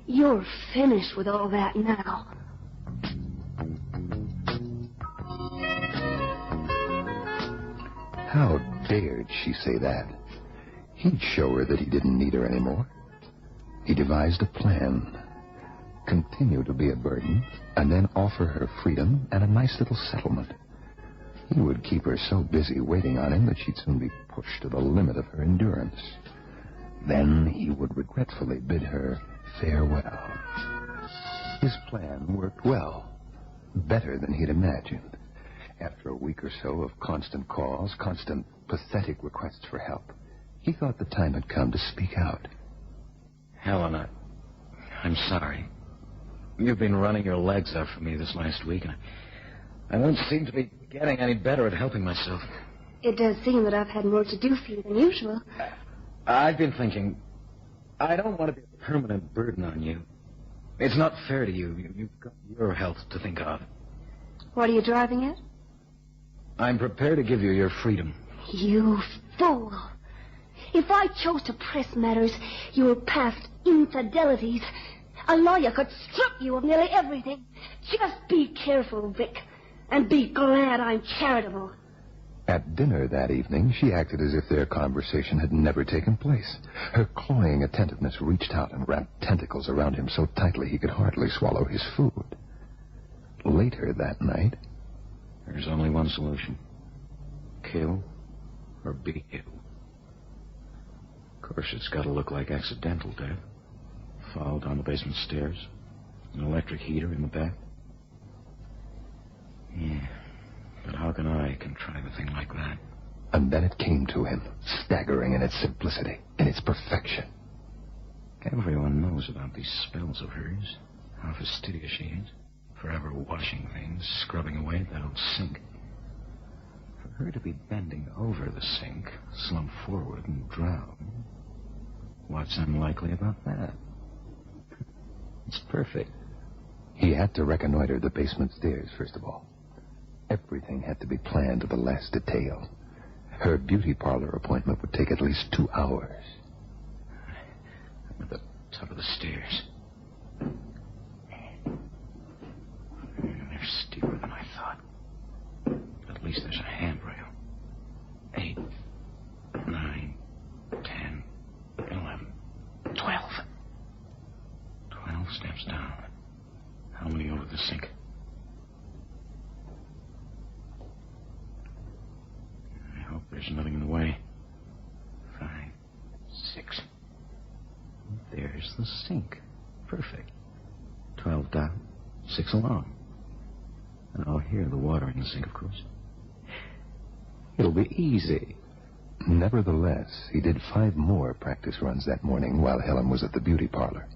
You're finished with all that now. How dared she say that? He'd show her that he didn't need her anymore. He devised a plan. Continue to be a burden, and then offer her freedom and a nice little settlement. He would keep her so busy waiting on him that she'd soon be pushed to the limit of her endurance. Then he would regretfully bid her farewell. His plan worked well, better than he'd imagined. After a week or so of constant calls, constant pathetic requests for help, he thought the time had come to speak out. Helen, I'm sorry. You've been running your legs out for me this last week, and I don't seem to be getting any better at helping myself. It does seem that I've had more to do for you than usual. I've been thinking, I don't want to be a permanent burden on you. It's not fair to you. You've got your health to think of. What are you driving at? I'm prepared to give you your freedom. You fool. If I chose to press matters, your past infidelities, a lawyer could strip you of nearly everything. Just be careful, Vic, and be glad I'm charitable. At dinner that evening, she acted as if their conversation had never taken place. Her cloying attentiveness reached out and wrapped tentacles around him so tightly he could hardly swallow his food. Later that night... There's only one solution. Kill or be killed. Of course, it's got to look like accidental death. Fall down the basement stairs. An electric heater in the back. Yeah, but how can I contrive a thing like that? And then it came to him, staggering in its simplicity, in its perfection. Everyone knows about these spells of hers. How fastidious she is. Forever washing things, scrubbing away that old sink. For her to be bending over the sink, slump forward and drown. What's unlikely about that? It's perfect. He had to reconnoiter the basement stairs, first of all. Everything had to be planned to the last detail. Her beauty parlor appointment would take at least 2 hours. I'm at the top of the stairs. They're steeper than I thought. At least there's a handrail. 8, 9, 10, 11, 12. 12 steps down. How many over the sink? I hope there's nothing in the way. 5, 6. There's the sink. Perfect. 12 down, 6 along. And I'll hear the water in the sink, of course. It'll be easy. Nevertheless, he did 5 more practice runs that morning while Helen was at the beauty parlor.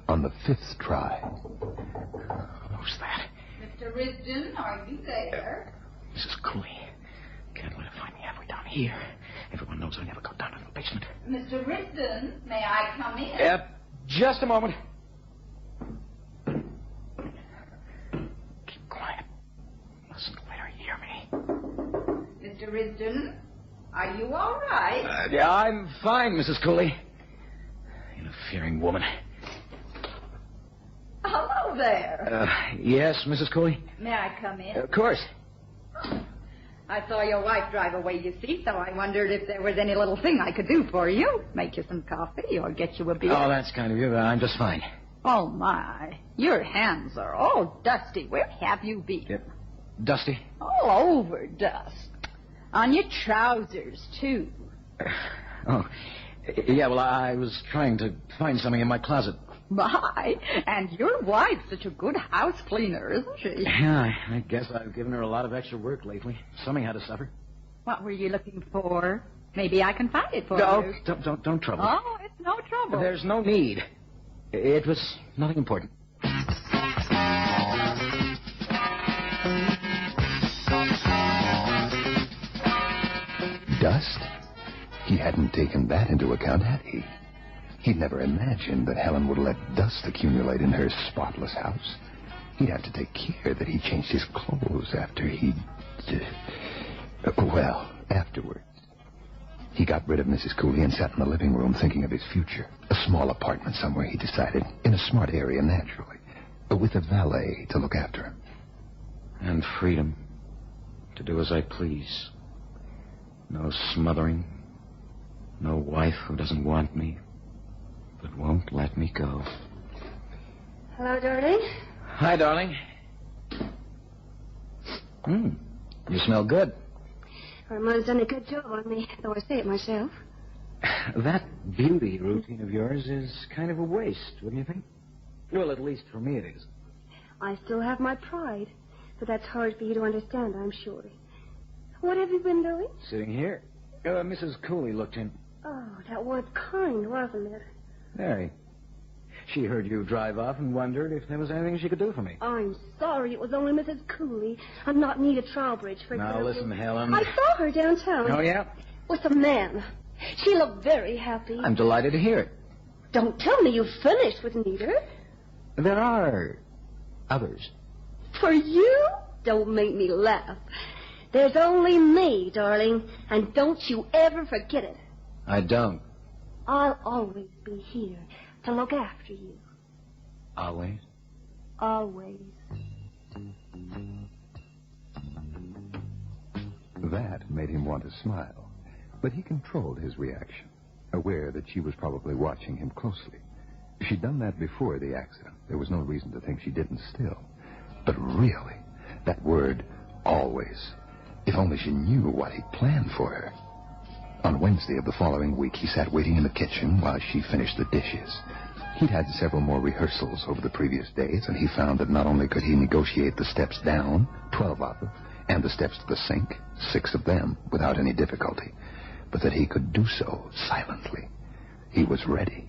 On the 5th try... Who's that? Mr. Risden, are you there? Mrs. Cooley. Can't let her find me halfway down here. Everyone knows I never go down to the basement. Mr. Risden, may I come in? Just a moment. Keep quiet. Mustn't let her hear me. Mr. Risden, are you all right? Yeah, I'm fine, Mrs. Cooley. Interfering woman. Hello there. Yes, Mrs. Cooley? May I come in? Of course. I saw your wife drive away, you see, so I wondered if there was any little thing I could do for you. Make you some coffee or get you a beer. Oh, that's kind of you. I'm just fine. Oh, my. Your hands are all dusty. Where have you been? Yep. Dusty? All over dust. On your trousers, too. Oh. Yeah, well, I was trying to find something in my closet. My, and your wife's such a good house cleaner, isn't she? Yeah, I guess I've given her a lot of extra work lately. Something had to suffer. What were you looking for? Maybe I can find it for you. Don't trouble. Oh, it's no trouble. There's no need. It was nothing important. Dust? He hadn't taken that into account, had he? He'd never imagined that Helen would let dust accumulate in her spotless house. He'd have to take care that he changed his clothes after afterwards. He got rid of Mrs. Cooley and sat in the living room thinking of his future. A small apartment somewhere, he decided, in a smart area, naturally, with a valet to look after him. And freedom to do as I please. No smothering. No wife who doesn't want me, but won't let me go. Hello, darling. Hi, darling. You smell good. Armand's done a good job on me, though I say it myself. That beauty routine of yours is kind of a waste, wouldn't you think? Well, at least for me it is. I still have my pride, but that's hard for you to understand, I'm sure. What have you been doing? Sitting here. Mrs. Cooley looked in. Oh, that was kind, wasn't it? Very. She heard you drive off and wondered if there was anything she could do for me. I'm sorry it was only Mrs. Cooley. I'm not Nita Trowbridge, for Now, example. listen, Helen. I saw her downtown. Oh, yeah? With a man. She looked very happy. I'm delighted to hear it. Don't tell me you've finished with Nita. There are others. For you? Don't make me laugh. There's only me, darling, and don't you ever forget it. I don't. I'll always be here to look after you. Always? Always. That made him want to smile, but he controlled his reaction, aware that she was probably watching him closely. She'd done that before the accident. There was no reason to think she didn't still. But really, that word, always, if only she knew what he'd planned for her. On Wednesday of the following week, he sat waiting in the kitchen while she finished the dishes. He'd had several more rehearsals over the previous days, and he found that not only could he negotiate the steps down, 12 of them, and the steps to the sink, 6 of them, without any difficulty, but that he could do so silently. He was ready.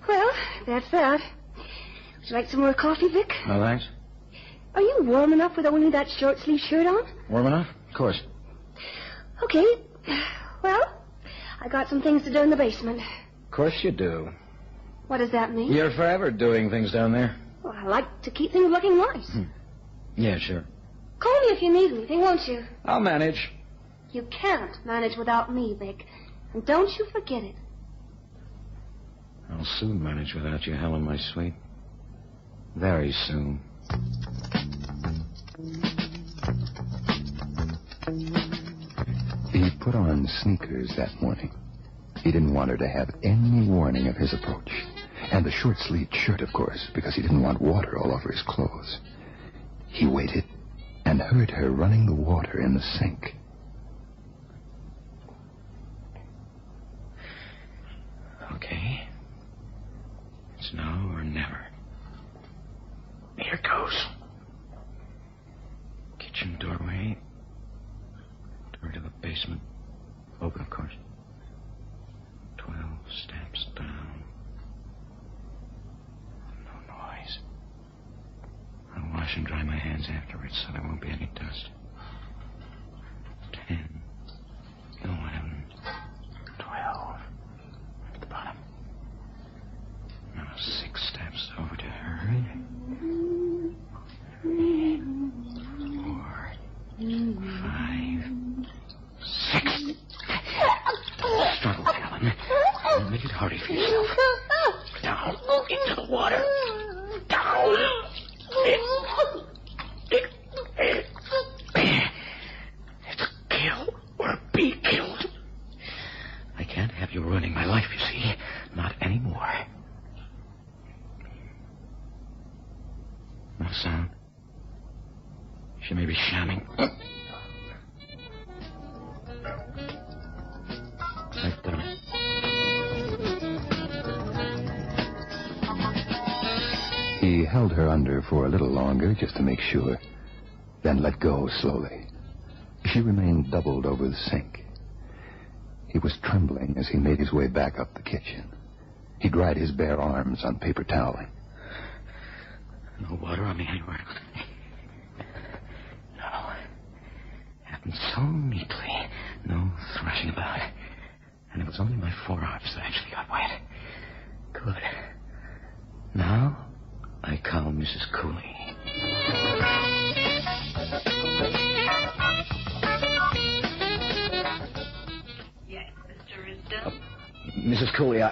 Well, that's that. Would you like some more coffee, Vic? No, thanks. Are you warm enough with only that short-sleeve shirt on? Warm enough? Of course. Okay. Well, I got some things to do in the basement. Of course you do. What does that mean? You're forever doing things down there. Well, I like to keep things looking nice. Yeah, sure. Call me if you need anything, won't you? I'll manage. You can't manage without me, Vic. And don't you forget it. I'll soon manage without you, Helen, my sweet. Very soon. He put on sneakers that morning. He didn't want her to have any warning of his approach. And the short-sleeved shirt, of course, because he didn't want water all over his clothes. He waited and heard her running the water in the sink. Okay. It's now or never. Here goes. Kitchen doorway. Door to the basement. Open, of course. 12 steps down. No noise. I'll wash and dry my hands afterwards so there won't be any dust. 10, 11, 12. At the bottom. Now 6 steps over to her. 3, 4, 5, 6. Struggle, Helen. Make it harder for yourself. Down into the water. Down. It's kill or be killed. I can't have you ruining my life, you see. Not anymore. Not a sound. She may be shamming. I've done it. He held her under for a little longer just to make sure, then let go slowly. She remained doubled over the sink. He was trembling as he made his way back up the kitchen. He dried his bare arms on paper toweling. No water on me anywhere. No. Happened so neatly. No thrashing about. And it was only my forearms that actually got wet. Good. Now, I call Mrs. Cooley. Yes, Mr. Risdon. Mrs. Cooley,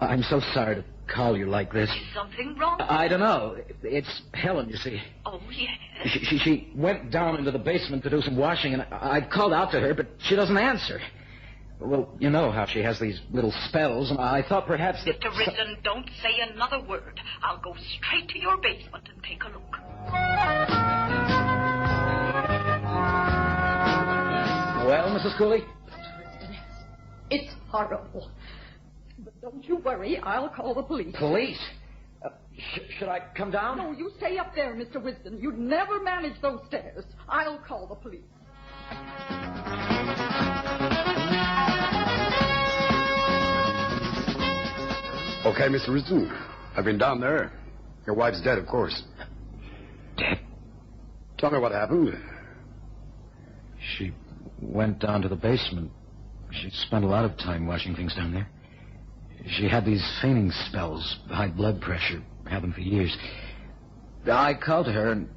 I'm so sorry to call you like this. Is something wrong? I don't know. It's Helen, you see. Oh, yes. She went down into the basement to do some washing, and I called out to her, but she doesn't answer. Well, you know how she has these little spells, and I thought perhaps that... Mr. Risdon, don't say another word. I'll go straight to your basement and take a look. Well, Mrs. Cooley? It's horrible. But don't you worry, I'll call the police. Police? Should I come down? No, you stay up there, Mr. Wisdom. You'd never manage those stairs. I'll call the police. Okay, Mr. Wisdom. I've been down there. Your wife's dead, of course. Dead? Tell me what happened. She went down to the basement. She spent a lot of time washing things down there. She had these fainting spells, high blood pressure, had them for years. I called to her, and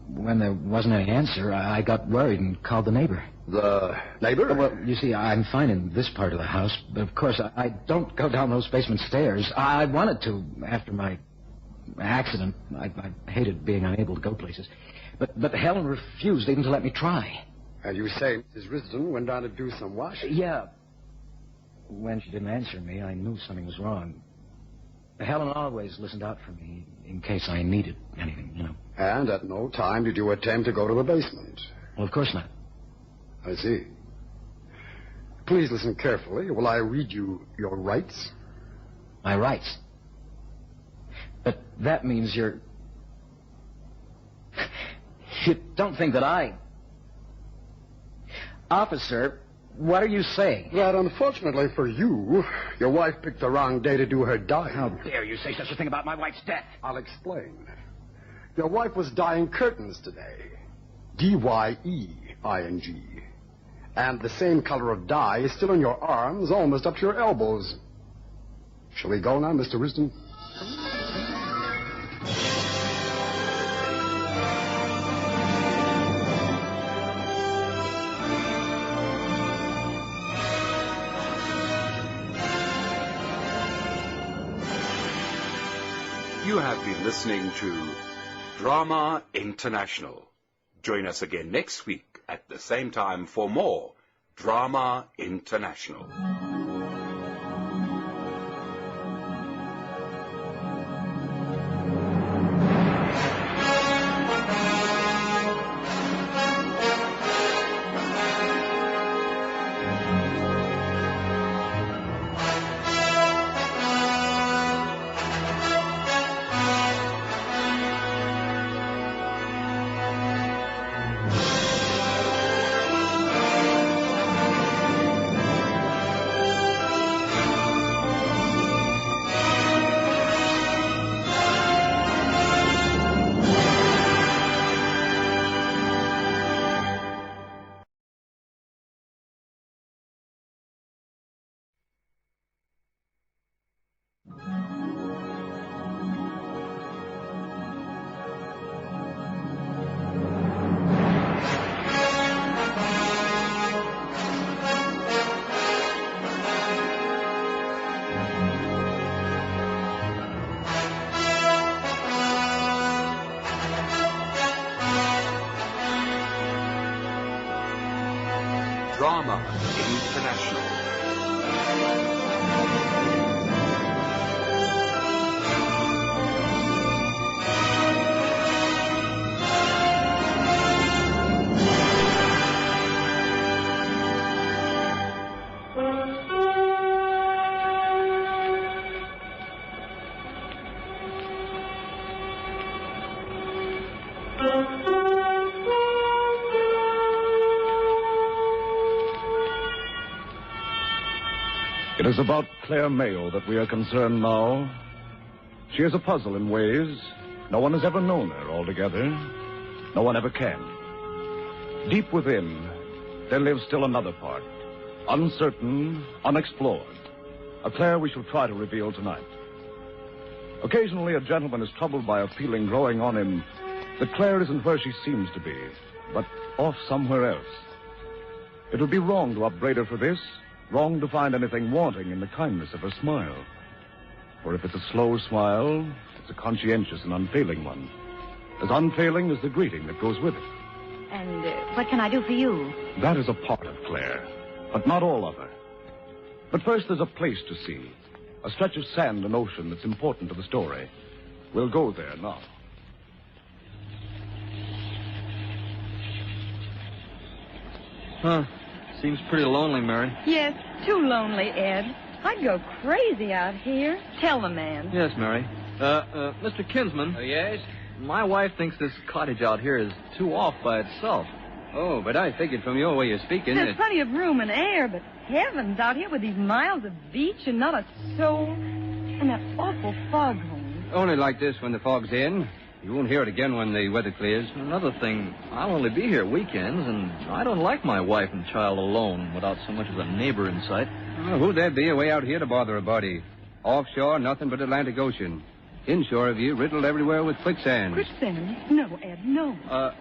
when there wasn't any answer, I got worried and called the neighbor. The neighbor? Well, you see, I'm fine in this part of the house, but of course I don't go down those basement stairs. I wanted to after my accident. I hated being unable to go places. But Helen refused even to let me try. And you say Mrs. Risden went down to do some washing? Yeah. When she didn't answer me, I knew something was wrong. Helen always listened out for me in case I needed anything, you know. And at no time did you attempt to go to the basement? Well, of course not. I see. Please listen carefully. Will I read you your rights? My rights? But that means you're... You don't think that I... Officer, what are you saying? That unfortunately for you, your wife picked the wrong day to do her dying. How dare you say such a thing about my wife's death? I'll explain. Your wife was dyeing curtains today. D-Y-E-I-N-G. And the same color of dye is still in your arms, almost up to your elbows. Shall we go now, Mr. Risden? You have been listening to Drama International. Join us again next week at the same time for more Drama International. Drama International. It is about Claire Mayo that we are concerned now. She is a puzzle in ways. No one has ever known her altogether. No one ever can. Deep within, there lives still another part, uncertain, unexplored. A Claire we shall try to reveal tonight. Occasionally, a gentleman is troubled by a feeling growing on him that Claire isn't where she seems to be, but off somewhere else. It would be wrong to upbraid her for this, wrong to find anything wanting in the kindness of her smile. For if it's a slow smile, it's a conscientious and unfailing one. As unfailing as the greeting that goes with it. And what can I do for you? That is a part of Claire, but not all of her. But first there's a place to see. A stretch of sand and ocean that's important to the story. We'll go there now. Huh. Seems pretty lonely, Mary. Yes, too lonely, Ed. I'd go crazy out here. Tell the man. Yes, Mary. Mr. Kinsman. Oh, yes? My wife thinks this cottage out here is too off by itself. Oh, but I figured from your way of speaking There's that... plenty of room and air, but heavens, out here with these miles of beach and not a soul, and that awful foghorn. Only like this when the fog's in. You won't hear it again when the weather clears. Another thing, I'll only be here weekends, and I don't like my wife and child alone without so much as a neighbor in sight. Well, who'd there be away out here to bother a body? Offshore, nothing but Atlantic Ocean. Inshore of you, riddled everywhere with quicksand. Quicksand? No, Ed, no.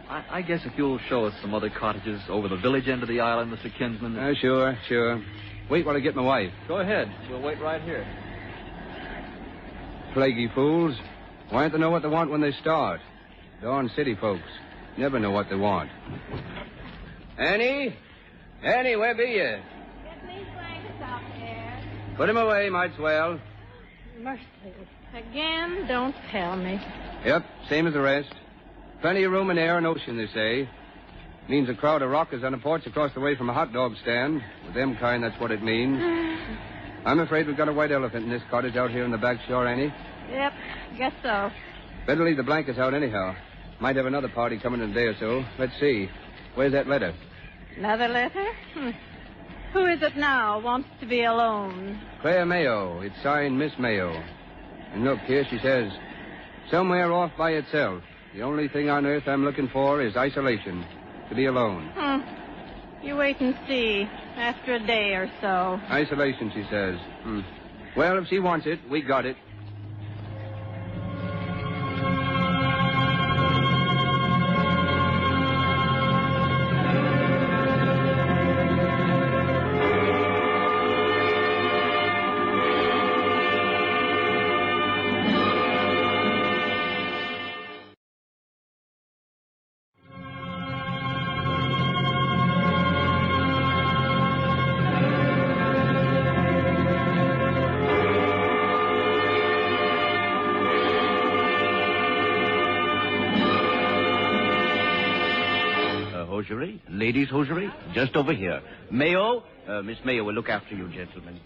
I guess if you'll show us some other cottages over the village end of the island, Mr. Kinsman. Sure. Wait while I get my wife. Go ahead. We'll wait right here. Plaguey fools. Why don't they know what they want when they start? Darn city folks. Never know what they want. Annie? Annie, where be you? Get me blankets out there. Put him away, might's well. Mercy. Again, don't tell me. Yep, same as the rest. Plenty of room and air and ocean, they say. Means a crowd of rockers on a porch across the way from a hot dog stand. With them kind, that's what it means. I'm afraid we've got a white elephant in this cottage out here in the back shore, Annie. Yep, guess so. Better leave the blankets out anyhow. Might have another party coming in a day or so. Let's see. Where's that letter? Another letter? Who is it now? Wants to be alone? Claire Mayo. It's signed Miss Mayo. And look, here she says, somewhere off by itself. The only thing on earth I'm looking for is isolation. To be alone. You wait and see. After a day or so. Isolation, she says. Well, if she wants it, we got it. Hosiery, ladies' hosiery, just over here. Mayo, Miss Mayo will look after you, gentlemen.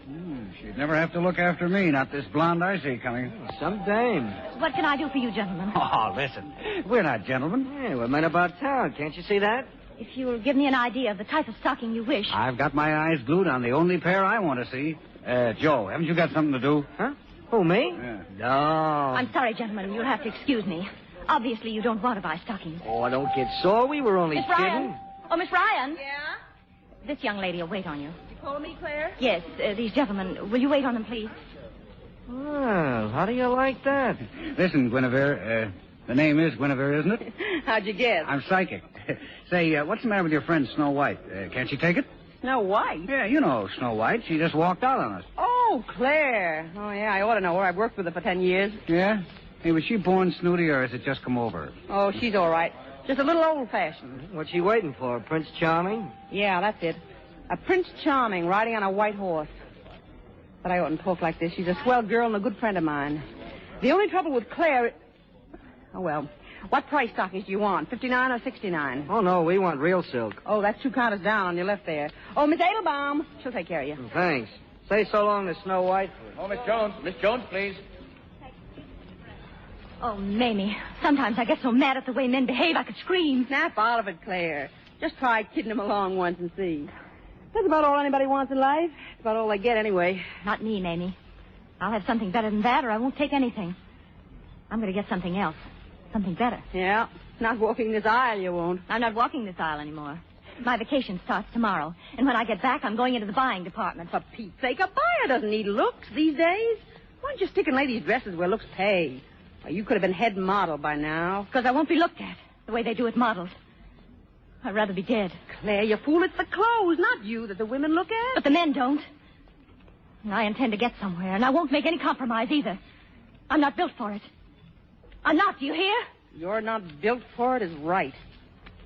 She'd never have to look after me, not this blonde I see coming. Some dame. What can I do for you, gentlemen? Oh, listen, we're not gentlemen. Hey, we're men about town. Can't you see that? If you'll give me an idea of the type of stocking you wish. I've got my eyes glued on the only pair I want to see. Joe, haven't you got something to do? Huh? Who, me? Yeah. No. I'm sorry, gentlemen. You'll have to excuse me. Obviously, you don't want to buy stockings. Oh, don't get sore. We were only Miss kidding. Ryan. Oh, Miss Ryan. Yeah? This young lady will wait on you. You call me, Claire? Yes, these gentlemen. Will you wait on them, please? Well, how do you like that? Listen, Guinevere, the name is Guinevere, isn't it? How'd you guess? I'm psychic. Say, what's the matter with your friend Snow White? Can't she take it? Snow White? Yeah, you know Snow White. She just walked out on us. Oh, Claire. Oh, yeah, I ought to know her. I've worked with her for 10 years. Yeah? Hey, was she born snooty or has it just come over? Oh, she's all right. Just a little old-fashioned. What's she waiting for, Prince Charming? Yeah, that's it. A Prince Charming riding on a white horse. But I oughtn't talk like this. She's a swell girl and a good friend of mine. The only trouble with Claire... Oh, well. What price stockings do you want, 59 or 69? Oh, no, we want real silk. Oh, that's 2 counters down on your left there. Oh, Miss Edelbaum. She'll take care of you. Thanks. Say so long to Snow White. Oh, Miss Jones. Miss Jones, please. Oh, Mamie. Sometimes I get so mad at the way men behave I could scream. Snap out of it, Claire. Just try kidding them along once and see. That's about all anybody wants in life. It's about all they get anyway. Not me, Mamie. I'll have something better than that or I won't take anything. I'm going to get something else. Something better. Yeah. Not walking this aisle, you won't. I'm not walking this aisle anymore. My vacation starts tomorrow. And when I get back, I'm going into the buying department. For Pete's sake, a buyer doesn't need looks these days. Why don't you stick in ladies' dresses where looks pay? Well, you could have been head model by now. Because I won't be looked at the way they do at models. I'd rather be dead. Claire, you fool, it's the clothes, not you, that the women look at. But the men don't. And I intend to get somewhere, and I won't make any compromise either. I'm not built for it. I'm not, do you hear? You're not built for it is right.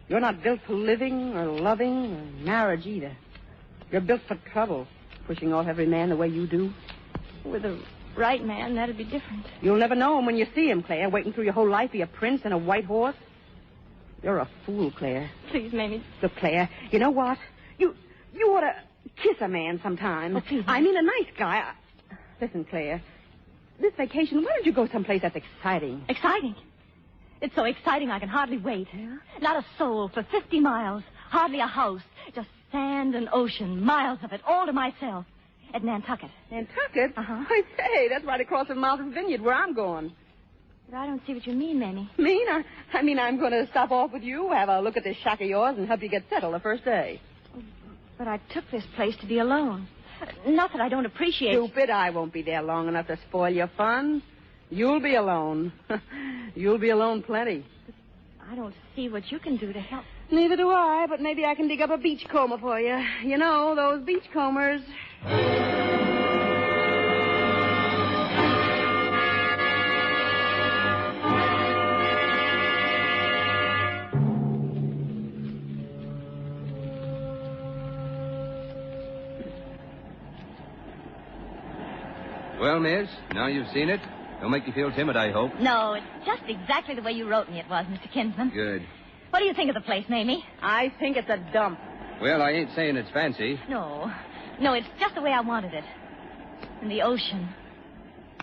You're not built for living or loving or marriage either. You're built for trouble, pushing off every man the way you do. With the right man, that'd be different. You'll never know him when you see him, Claire, waiting through your whole life be a prince and a white horse. You're a fool, Claire. Please, Mamie. Look, Claire, you know what? You ought to kiss a man sometime. Oh, please. I mean, a nice guy. Listen, Claire. This vacation, why don't you go someplace that's exciting? Exciting. It's so exciting I can hardly wait. Yeah? Not a soul for 50 miles. Hardly a house. Just sand and ocean. Miles of it. All to myself. At Nantucket. Nantucket? Uh-huh. I say, that's right across from Martha's Vineyard where I'm going. But I don't see what you mean, Mamie. Mean? I mean, I'm going to stop off with you, have a look at this shack of yours, and help you get settled the first day. But I took this place to be alone. Not that I don't appreciate... Stupid, I won't be there long enough to spoil your fun. You'll be alone. You'll be alone plenty. I don't see what you can do to help. Neither do I, but maybe I can dig up a beachcomber for you. You know, those beachcombers. Well, miss, now you've seen it. Don't make you feel timid, I hope. No, it's just exactly the way you wrote me it was, Mr. Kinsman. Good. What do you think of the place, Mamie? I think it's a dump. Well, I ain't saying it's fancy. No, it's just the way I wanted it. And the ocean.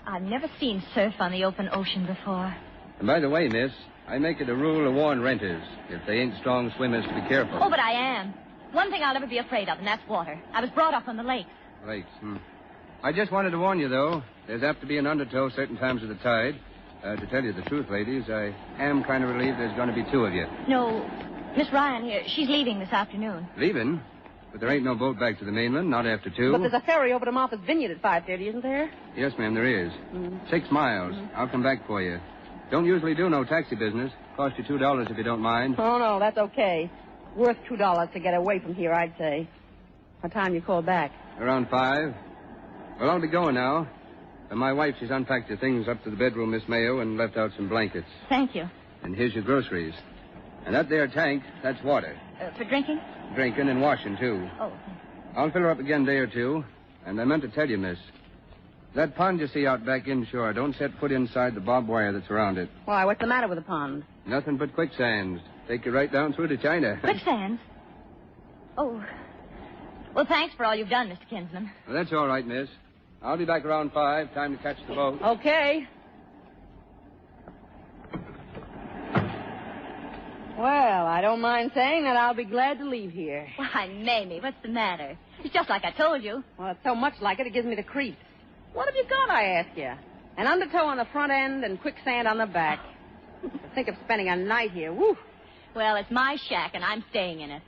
I've never seen surf on the open ocean before. And by the way, miss, I make it a rule to warn renters. If they ain't strong swimmers, to be careful. Oh, but I am. One thing I'll never be afraid of, and that's water. I was brought up on the lakes. Lakes, I just wanted to warn you, though. There's apt to be an undertow certain times of the tide. To tell you the truth, ladies, I am kind of relieved there's going to be two of you. No, Miss Ryan here, she's leaving this afternoon. Leaving? But there ain't no boat back to the mainland, not after 2. But there's a ferry over to Martha's Vineyard at 5:30, isn't there? Yes, ma'am, there is. 6 miles. I'll come back for you. Don't usually do no taxi business. Cost you $2 if you don't mind. Oh, no, that's okay. Worth $2 to get away from here, I'd say. What time you call back? Around 5. Well, I'll be going now. And my wife, she's unpacked your things up to the bedroom, Miss Mayo, and left out some blankets. Thank you. And here's your groceries. And that there tank, that's water. For drinking? Drinking and washing, too. Oh. I'll fill her up again a day or two. And I meant to tell you, miss. That pond you see out back inshore, don't set foot inside the barbed wire that's around it. Why, what's the matter with the pond? Nothing but quicksands. Take you right down through to China. Quicksands? Oh. Well, thanks for all you've done, Mr. Kinsman. Well, that's all right, miss. I'll be back around 5. Time to catch the boat. Okay. Well, I don't mind saying that I'll be glad to leave here. Why, Mamie, what's the matter? It's just like I told you. Well, it's so much like it gives me the creeps. What have you got, I ask you? An undertow on the front end and quicksand on the back. To think of spending a night here. Woo. Well, it's my shack, and I'm staying in it.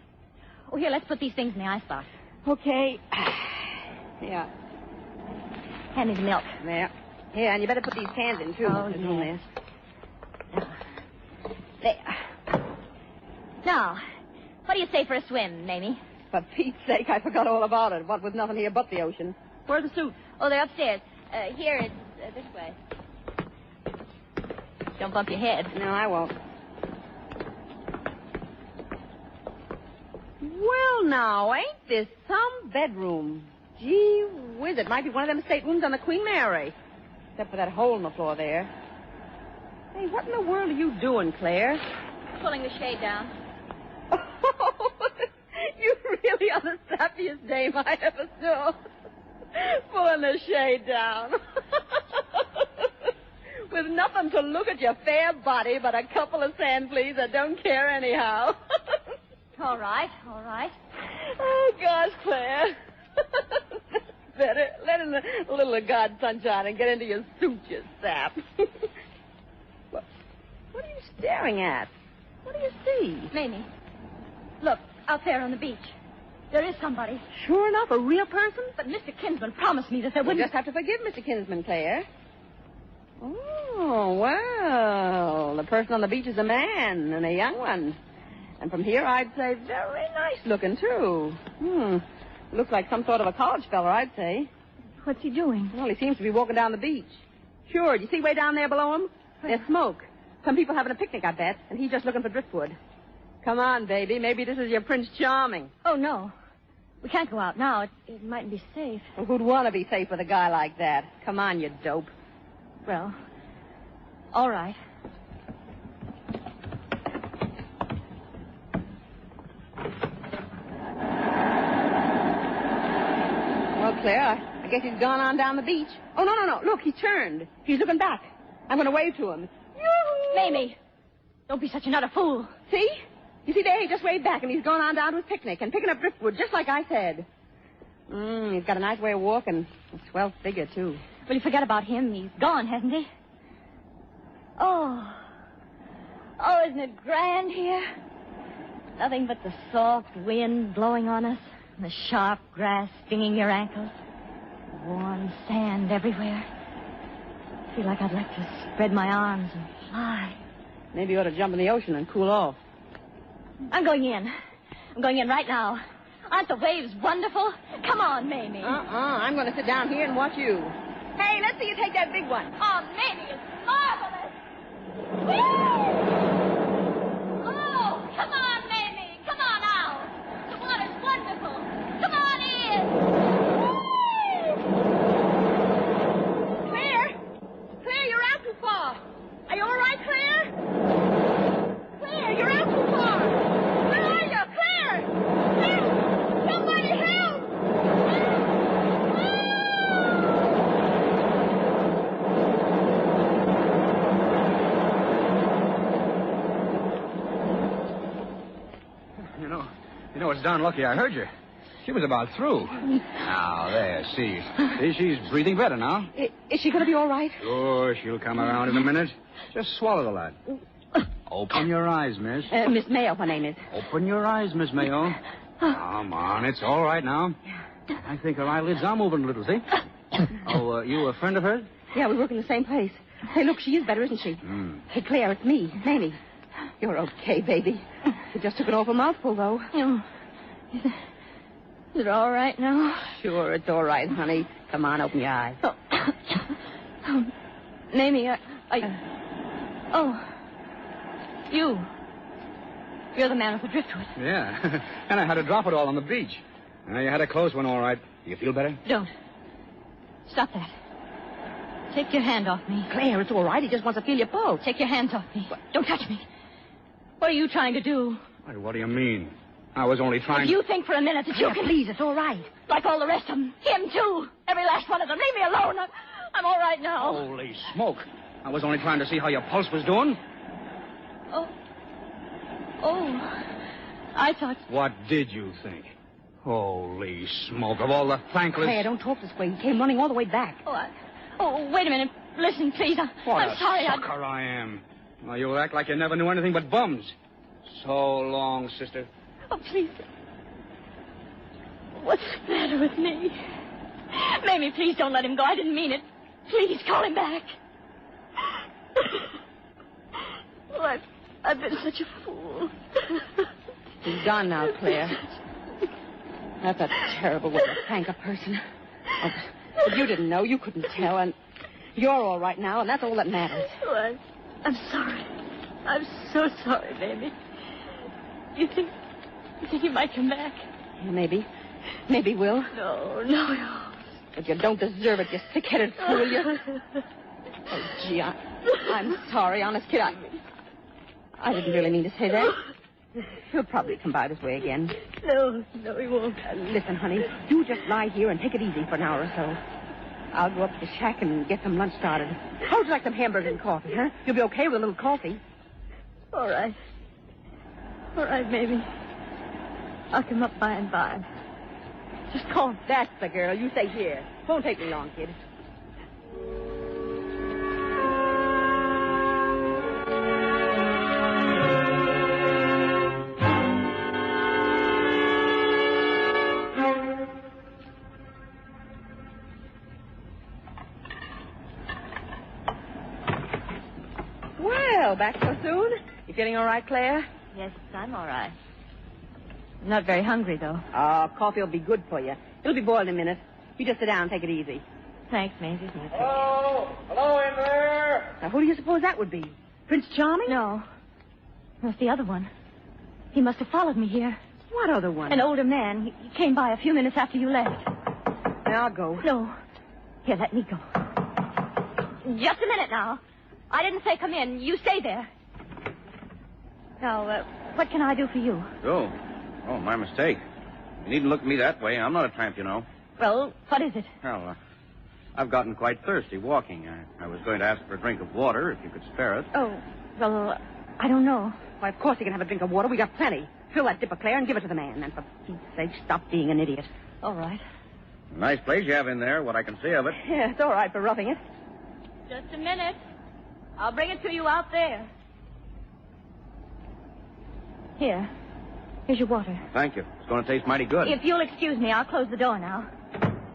Oh, here, let's put these things in the icebox. Okay. Yeah. Hand me the milk. There. Here, and you better put these cans in, too. Oh, There's room yes. there. There. Now, what do you say for a swim, Mamie? For Pete's sake, I forgot all about it. What with nothing here but the ocean. Where's the suit? Oh, they're upstairs. Here, it's this way. Don't bump your head. No, I won't. Well, now, ain't this some bedroom? Gee whiz, it might be one of them staterooms on the Queen Mary. Except for that hole in the floor there. Hey, what in the world are you doing, Claire? Pulling the shade down. You really are the sappiest dame I ever saw. Pulling the shade down. With nothing to look at your fair body but a couple of sand fleas that don't care anyhow. All right, all right. Oh, gosh, Claire. Better let in a little of God's sunshine and get into your suit, you sap. What are you staring at? What do you see? Mamie, look, out there on the beach. There is somebody. Sure enough, a real person? But Mr. Kinsman promised me that there We'll wouldn't... just have to forgive Mr. Kinsman, Claire. Oh, well, the person on the beach is a man, and a young one. And from here, I'd say very nice looking, too. Looks like some sort of a college fella, I'd say. What's he doing? Well, he seems to be walking down the beach. Sure, you see way down there below him? There's smoke. Some people having a picnic, I bet, and he's just looking for driftwood. Come on, baby. Maybe this is your Prince Charming. Oh, no. We can't go out now. It mightn't be safe. Well, who'd want to be safe with a guy like that? Come on, you dope. Well, all right. Claire. I guess he's gone on down the beach. Oh, no. Look, he turned. He's looking back. I'm going to wave to him. Yoo-hoo! Mamie, don't be such another fool. See? You see there, he just waved back, and he's gone on down to his picnic and picking up driftwood, just like I said. He's got a nice way of walking. A swell figure, too. Well, you forget about him. He's gone, hasn't he? Oh, isn't it grand here? Nothing but the soft wind blowing on us, and the sharp grass stinging your ankles, warm sand everywhere. I feel like I'd like to spread my arms and fly. Maybe you ought to jump in the ocean and cool off. I'm going in. I'm going in right now. Aren't the waves wonderful? Come on, Mamie. I'm going to sit down here and watch you. Hey, let's see you take that big one. Oh, Mamie, it's marvelous. Woo! Oh, come on, Mamie. Come on out. The water's wonderful. Come on in. Woo! Claire, you're out too far. Are you all right, Claire? Claire, you're out too far. Where are you? Claire! Help! Somebody help! You know, it's darn lucky I heard you. She was about through. Now, there, see. See, she's breathing better now. Is she going to be all right? Sure, she'll come around in a minute. Just swallow the lad. Open your eyes, miss. Miss Mayo, her name is. Open your eyes, Miss Mayo. Come on, it's all right now. I think her eyelids are moving a little, see? Oh, you a friend of hers? Yeah, we work in the same place. Hey, look, she is better, isn't she? Hey, Claire, it's me, Mamie. You're okay, baby. You just took an awful mouthful, though. Is it all right now? Sure, it's all right, honey. Come on, open your eyes. Mamie, You're the man with the driftwood. Yeah, and I had to drop it all on the beach. Now, you had a close one, all right. Do you feel better? Don't. Stop that. Take your hand off me. Claire, it's all right. He just wants to feel your pulse. Take your hands off me. Don't touch me. What are you trying to do? Why, what do you mean? I was only trying... If you think for a minute that you can... Please, it's all right. Like all the rest of them. Him, too. Every last one of them. Leave me alone. I'm all right now. Holy smoke. I was only trying to see how your pulse was doing. I thought... What did you think? Holy smoke, of all the thankless... Claire, don't talk this way. He came running all the way back. Wait a minute. Listen, please. I'm sorry. What a sucker I am. Well, you act like you never knew anything but bums. So long, sister. Oh, please. What's the matter with me? Mamie, please don't let him go. I didn't mean it. Please call him back. Oh, I've been such a fool. He's gone now, Claire. That's a terrible way to thank a person. Oh, but you didn't know. You couldn't tell. And you're all right now, and that's all that matters. Oh, I'm sorry. I'm so sorry, baby. You think he might come back? Maybe. Maybe will. No. But you don't deserve it, you sick-headed fool, you. Oh, gee, I'm sorry, honest kid. I didn't really mean to say that. He'll probably come by this way again. No, he won't. Listen, honey, you just lie here and take it easy for an hour or so. I'll go up to the shack and get some lunch started. How would you like some hamburgers and coffee, huh? You'll be okay with a little coffee. All right. All right, maybe. I'll come up by and by. Just call me. That's the girl. You stay here. Won't take me long, kid. Well, back so soon? You feeling all right, Claire? Yes, I'm all right. I'm not very hungry, though. Oh, coffee will be good for you. It'll be boiled in a minute. You just sit down and take it easy. Thanks, Maisie. Hello in there. Now, who do you suppose that would be? Prince Charming? No. That's the other one. He must have followed me here. What other one? An older man. He came by a few minutes after you left. Now, I'll go. No. Here, let me go. Just a minute now. I didn't say come in. You stay there. Now, what can I do for you? Oh, my mistake. You needn't look at me that way. I'm not a tramp, you know. Well, what is it? Well, I've gotten quite thirsty walking. I was going to ask for a drink of water, if you could spare it. Oh, well, I don't know. Why, of course you can have a drink of water. We got plenty. Fill that dipper, Claire, and give it to the man. And for Pete's sake, stop being an idiot. All right. Nice place you have in there, what I can see of it. Yeah, it's all right for roughing it. Just a minute. I'll bring it to you out there. Here. Here's your water. Thank you. It's going to taste mighty good. If you'll excuse me, I'll close the door now.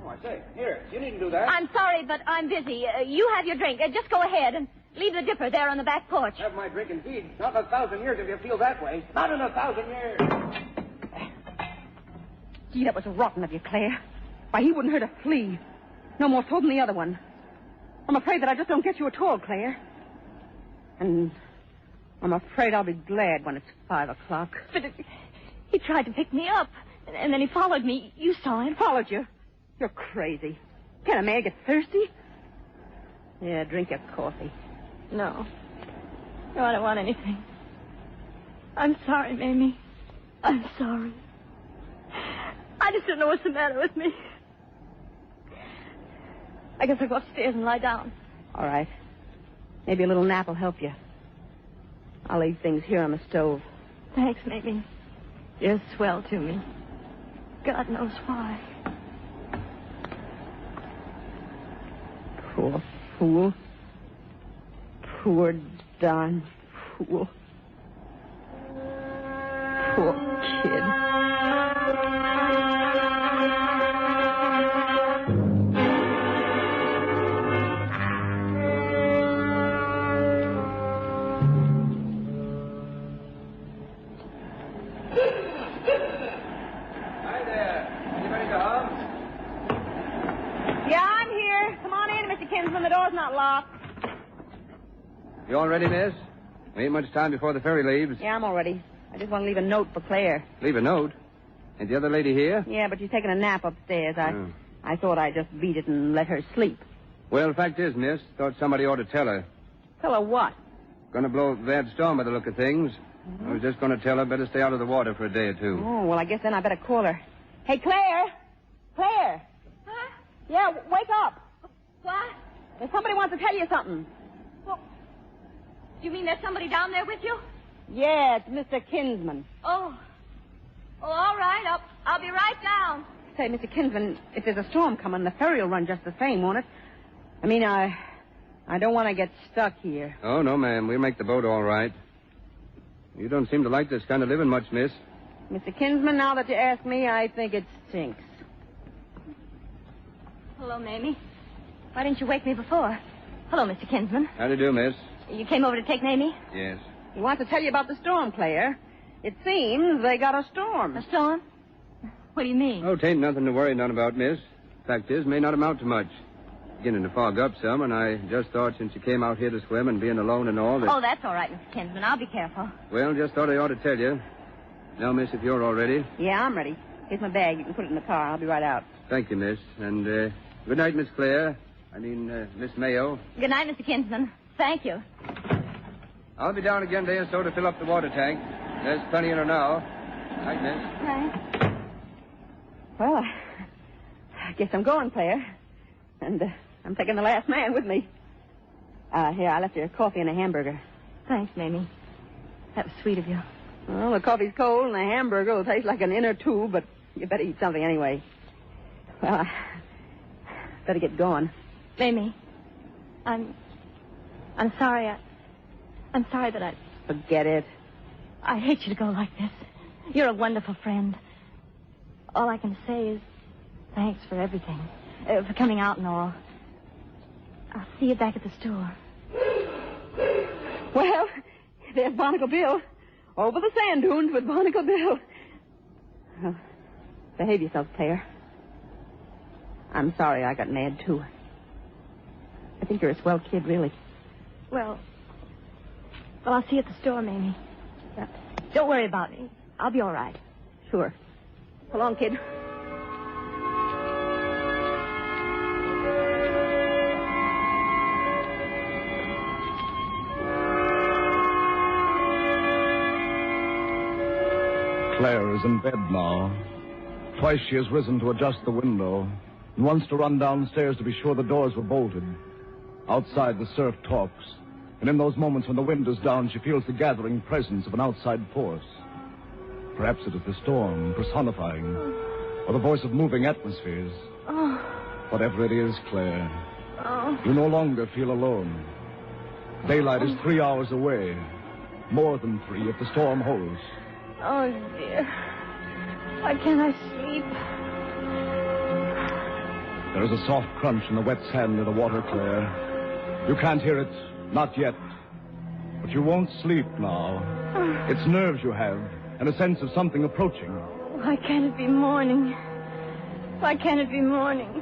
Oh, I say, here, you needn't do that. I'm sorry, but I'm busy. You have your drink. Just go ahead and leave the dipper there on the back porch. Have my drink indeed. Not in 1,000 years if you feel that way. Not in 1,000 years. Gee, that was rotten of you, Claire. Why, he wouldn't hurt a flea. No more so than the other one. I'm afraid that I just don't get you at all, Claire. And I'm afraid I'll be glad when it's 5 o'clock. But he tried to pick me up, and then he followed me. You saw him. Followed you? You're crazy. Can a man get thirsty? Yeah, drink your coffee. No. No, I don't want anything. I'm sorry, Mamie. I'm sorry. I just don't know what's the matter with me. I guess I'll go upstairs and lie down. All right. Maybe a little nap will help you. I'll leave things here on the stove. Thanks, Mamie. You're swell to me. God knows why. Poor fool. Poor darn fool. Poor kid. Hi there. Anybody home? Yeah, I'm here. Come on in, Mr. Kinsman. The door's not locked. You all ready, miss? We ain't much time before the ferry leaves. Yeah, I'm all ready. I just want to leave a note for Claire. Leave a note? Ain't the other lady here? Yeah, but she's taking a nap upstairs. I thought I'd just beat it and let her sleep. Well, the fact is, miss, thought somebody ought to tell her. Tell her what? Gonna blow a bad storm by the look of things. I was just gonna tell her better stay out of the water for a day or two. Oh, well, I guess then I better call her. Hey, Claire! Claire! Huh? Yeah, wake up. What? Somebody wants to tell you something. Well, you mean there's somebody down there with you? Yeah, it's Mr. Kinsman. Oh. Oh, all right. I'll be right down. Say, Mr. Kinsman, if there's a storm coming, the ferry will run just the same, won't it? I mean, I don't want to get stuck here. Oh, no, ma'am. We'll make the boat all right. You don't seem to like this kind of living much, miss. Mr. Kinsman, now that you ask me, I think it stinks. Hello, Mamie. Why didn't you wake me before? Hello, Mr. Kinsman. How do you do, miss? You came over to take Mamie? Yes. He wants to tell you about the storm, Claire. It seems they got a storm. A storm? What do you mean? Oh, 'tain't nothing to worry none about, miss. Fact is, may not amount to much. Beginning to fog up some, and I just thought since you came out here to swim and being alone and all that... Oh, that's all right, Mr. Kinsman. I'll be careful. Well, just thought I ought to tell you. Now, miss, if you're all ready. Yeah, I'm ready. Here's my bag. You can put it in the car. I'll be right out. Thank you, miss. And, good night, Miss Claire. Miss Mayo. Good night, Mr. Kinsman. Thank you. I'll be down again day or so to fill up the water tank. There's plenty in her now. Night, miss. Right. Well, I guess I'm going, Claire. And I'm taking the last man with me. Here, I left you a coffee and a hamburger. Thanks, Mamie. That was sweet of you. Well, the coffee's cold and the hamburger will taste like an inner tube, but you better eat something anyway. Well, I better get going. Mamie, I'm sorry. I'm sorry that I... Forget it. I hate you to go like this. You're a wonderful friend. All I can say is thanks for everything. For coming out and all. I'll see you back at the store. Well, there's Barnacle Bill. Over the sand dunes with Barnacle Bill. Well, behave yourself, Claire. I'm sorry I got mad, too. I think you're a swell kid, really. Well, I'll see you at the store, Mamie. Don't worry about me. I'll be all right. Sure. So long, kid. Claire is in bed now. Twice she has risen to adjust the window, and wants to run downstairs to be sure the doors were bolted. Outside, the surf talks, and in those moments when the wind is down, she feels the gathering presence of an outside force. Perhaps it is the storm personifying, or the voice of moving atmospheres. Whatever it is, Claire, you no longer feel alone. Daylight is 3 hours away. More than 3 if the storm holds. Oh, dear. Why can't I sleep? There is a soft crunch in the wet sand near the water, Claire. You can't hear it, not yet. But you won't sleep now. It's nerves you have, and a sense of something approaching. Why can't it be morning? Why can't it be morning?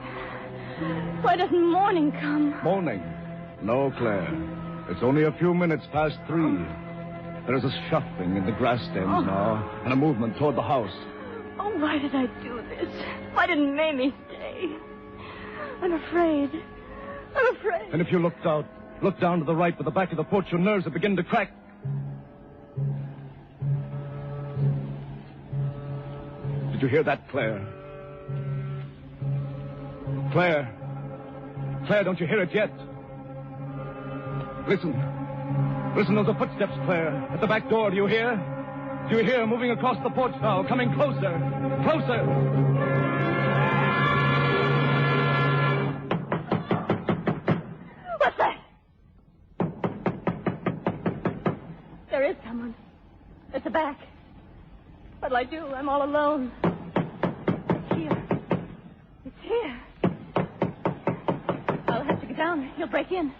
Why doesn't morning come? Morning? No, Claire. It's only a few minutes past 3. There is a shuffling in the grass stems now, and a movement toward the house. Oh, why did I do this? Why didn't Mamie stay? I'm afraid. I'm afraid. And if you look down to the right with the back of the porch, your nerves will begin to crack. Did you hear that, Claire? Claire, don't you hear it yet? Listen, those are footsteps, Claire, at the back door. Do you hear? Do you hear moving across the porch now, coming closer, closer? What's that? There is someone. At the back. What'll I do? I'm all alone. It's here. It's here. I'll have to get down. He'll break in.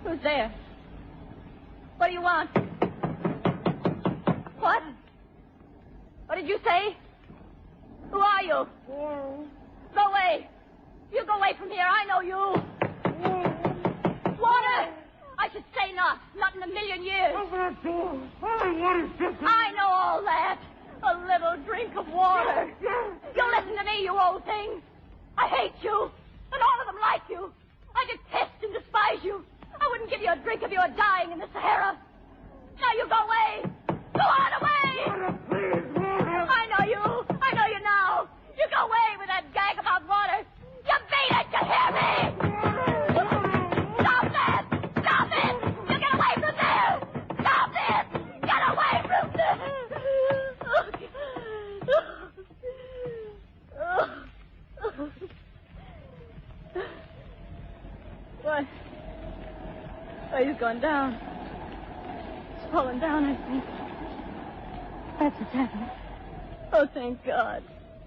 Who's there? What do you want? What? What did you say? Who are you? Go away. You go away from here. I know you. Water! I should say not. Not in a million years. I know all that. A little drink of water. You listen to me, you old thing. I hate you. And all of them like you. I detest and despise you. I wouldn't give you a drink if you were dying in the Sahara. Now you go away. Go on away. I know you. I know you now. You go away with that gag about water. You beat it. You hear me? Stop that. Stop it. You get away from there. Stop it. Get away from there. What? Oh, he's gone down. He's fallen down, I think. That's what's happened. Oh, thank God.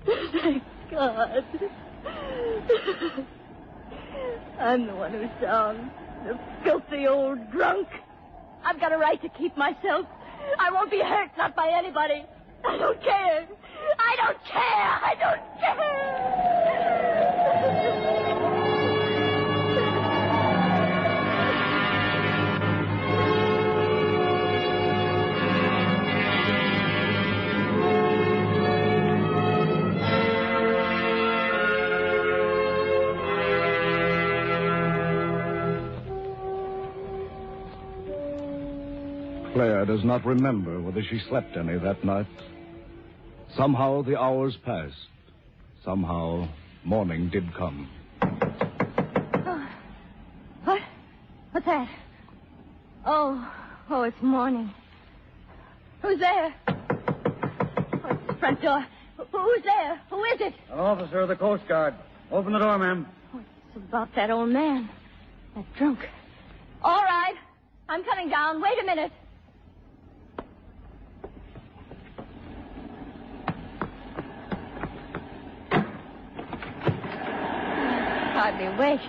Thank God. I'm the one who's down. The filthy old drunk. I've got a right to keep myself. I won't be hurt, not by anybody. I don't care. I don't care. I don't care. Claire does not remember whether she slept any that night. Somehow the hours passed. Somehow morning did come. What? What's that? Oh, it's morning. Who's there? Oh, it's the front door. Who's there? Who is it? An officer of the Coast Guard. Open the door, ma'am. Oh, it's about that old man. That drunk. All right. I'm coming down. Wait a minute. Hardly awake.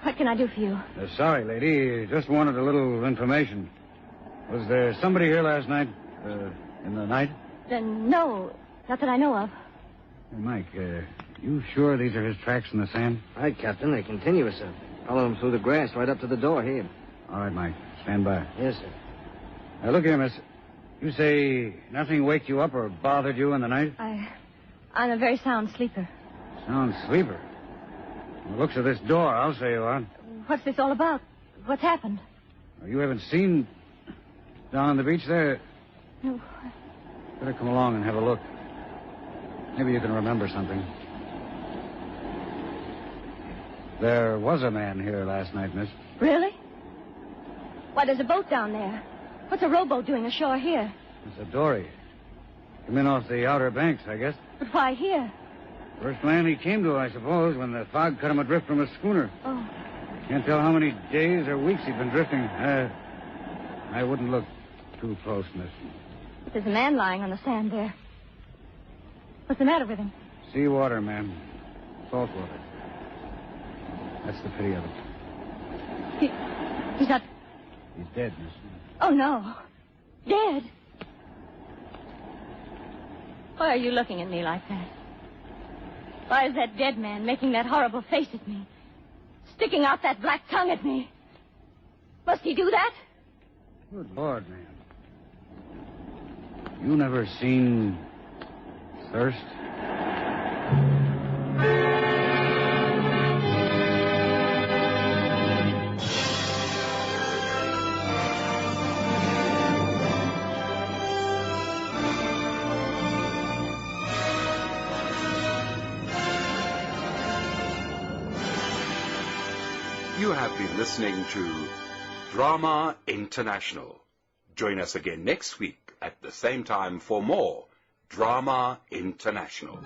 What can I do for you? Sorry, lady. Just wanted a little information. Was there somebody here last night? In the night? No, not that I know of. Hey, Mike, you sure these are his tracks in the sand? Right, Captain. They're continuous, sir. Follow them through the grass right up to the door here. All right, Mike. Stand by. Yes, sir. Now, look here, miss. You say nothing waked you up or bothered you in the night? I'm a very sound sleeper. Sound sleeper. From the looks of this door, I'll say you are. What's this all about? What's happened? You haven't seen down on the beach there? No. Better come along and have a look. Maybe you can remember something. There was a man here last night, miss. Really? Why, there's a boat down there. What's a rowboat doing ashore here? It's a dory. Come in off the Outer Banks, I guess. But why here? First land he came to, I suppose, when the fog cut him adrift from a schooner. Oh. Can't tell how many days or weeks he'd been drifting. I wouldn't look too close, miss. But there's a man lying on the sand there. What's the matter with him? Sea water, ma'am. Salt water. That's the pity of it. He's not... He's dead, miss. Oh, no. Dead? Why are you looking at me like that? Why is that dead man making that horrible face at me? Sticking out that black tongue at me? Must he do that? Good Lord, ma'am. You never seen thirst? You have been listening to Drama International. Join us again next week at the same time for more Drama International.